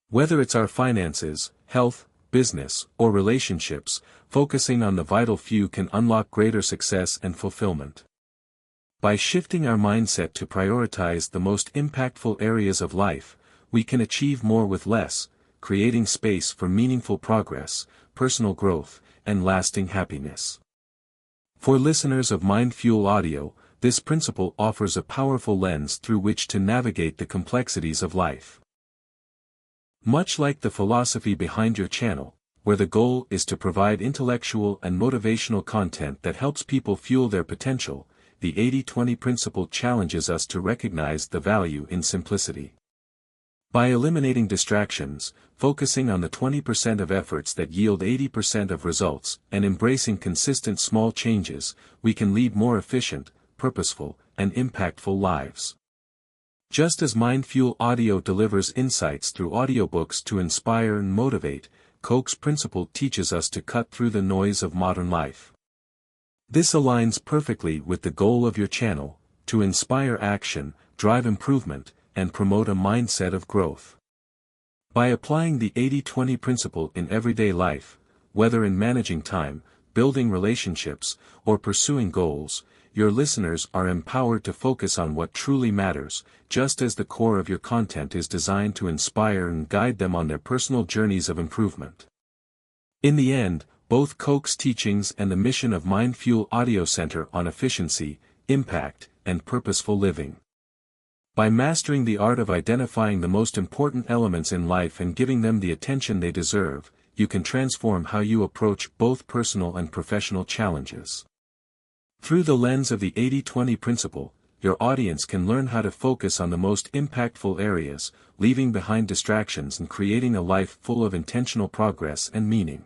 Whether it's our finances, health, business, or relationships, focusing on the vital few can unlock greater success and fulfillment. By shifting our mindset to prioritize the most impactful areas of life, we can achieve more with less, creating space for meaningful progress, personal growth, and lasting happiness. For listeners of Mindful Audio, this principle offers a powerful lens through which to navigate the complexities of life. Much like the philosophy behind your channel, where the goal is to provide intellectual and motivational content that helps people fuel their potential, the 80-20 principle challenges us to recognize the value in simplicity. By eliminating distractions, focusing on the 20% of efforts that yield 80% of results, and embracing consistent small changes, we can lead more efficient, purposeful, and impactful lives. Just as Mindful Audio delivers insights through audiobooks to inspire and motivate, Koch's principle teaches us to cut through the noise of modern life. This aligns perfectly with the goal of your channel, to inspire action, drive improvement, and promote a mindset of growth. By applying the 80-20 principle in everyday life, whether in managing time, building relationships, or pursuing goals, your listeners are empowered to focus on what truly matters, just as the core of your content is designed to inspire and guide them on their personal journeys of improvement. In the end, both Koch's teachings and the mission of Mindful Audio center on efficiency, impact, and purposeful living. By mastering the art of identifying the most important elements in life and giving them the attention they deserve, you can transform how you approach both personal and professional challenges. Through the lens of the 80-20 principle, your audience can learn how to focus on the most impactful areas, leaving behind distractions and creating a life full of intentional progress and meaning.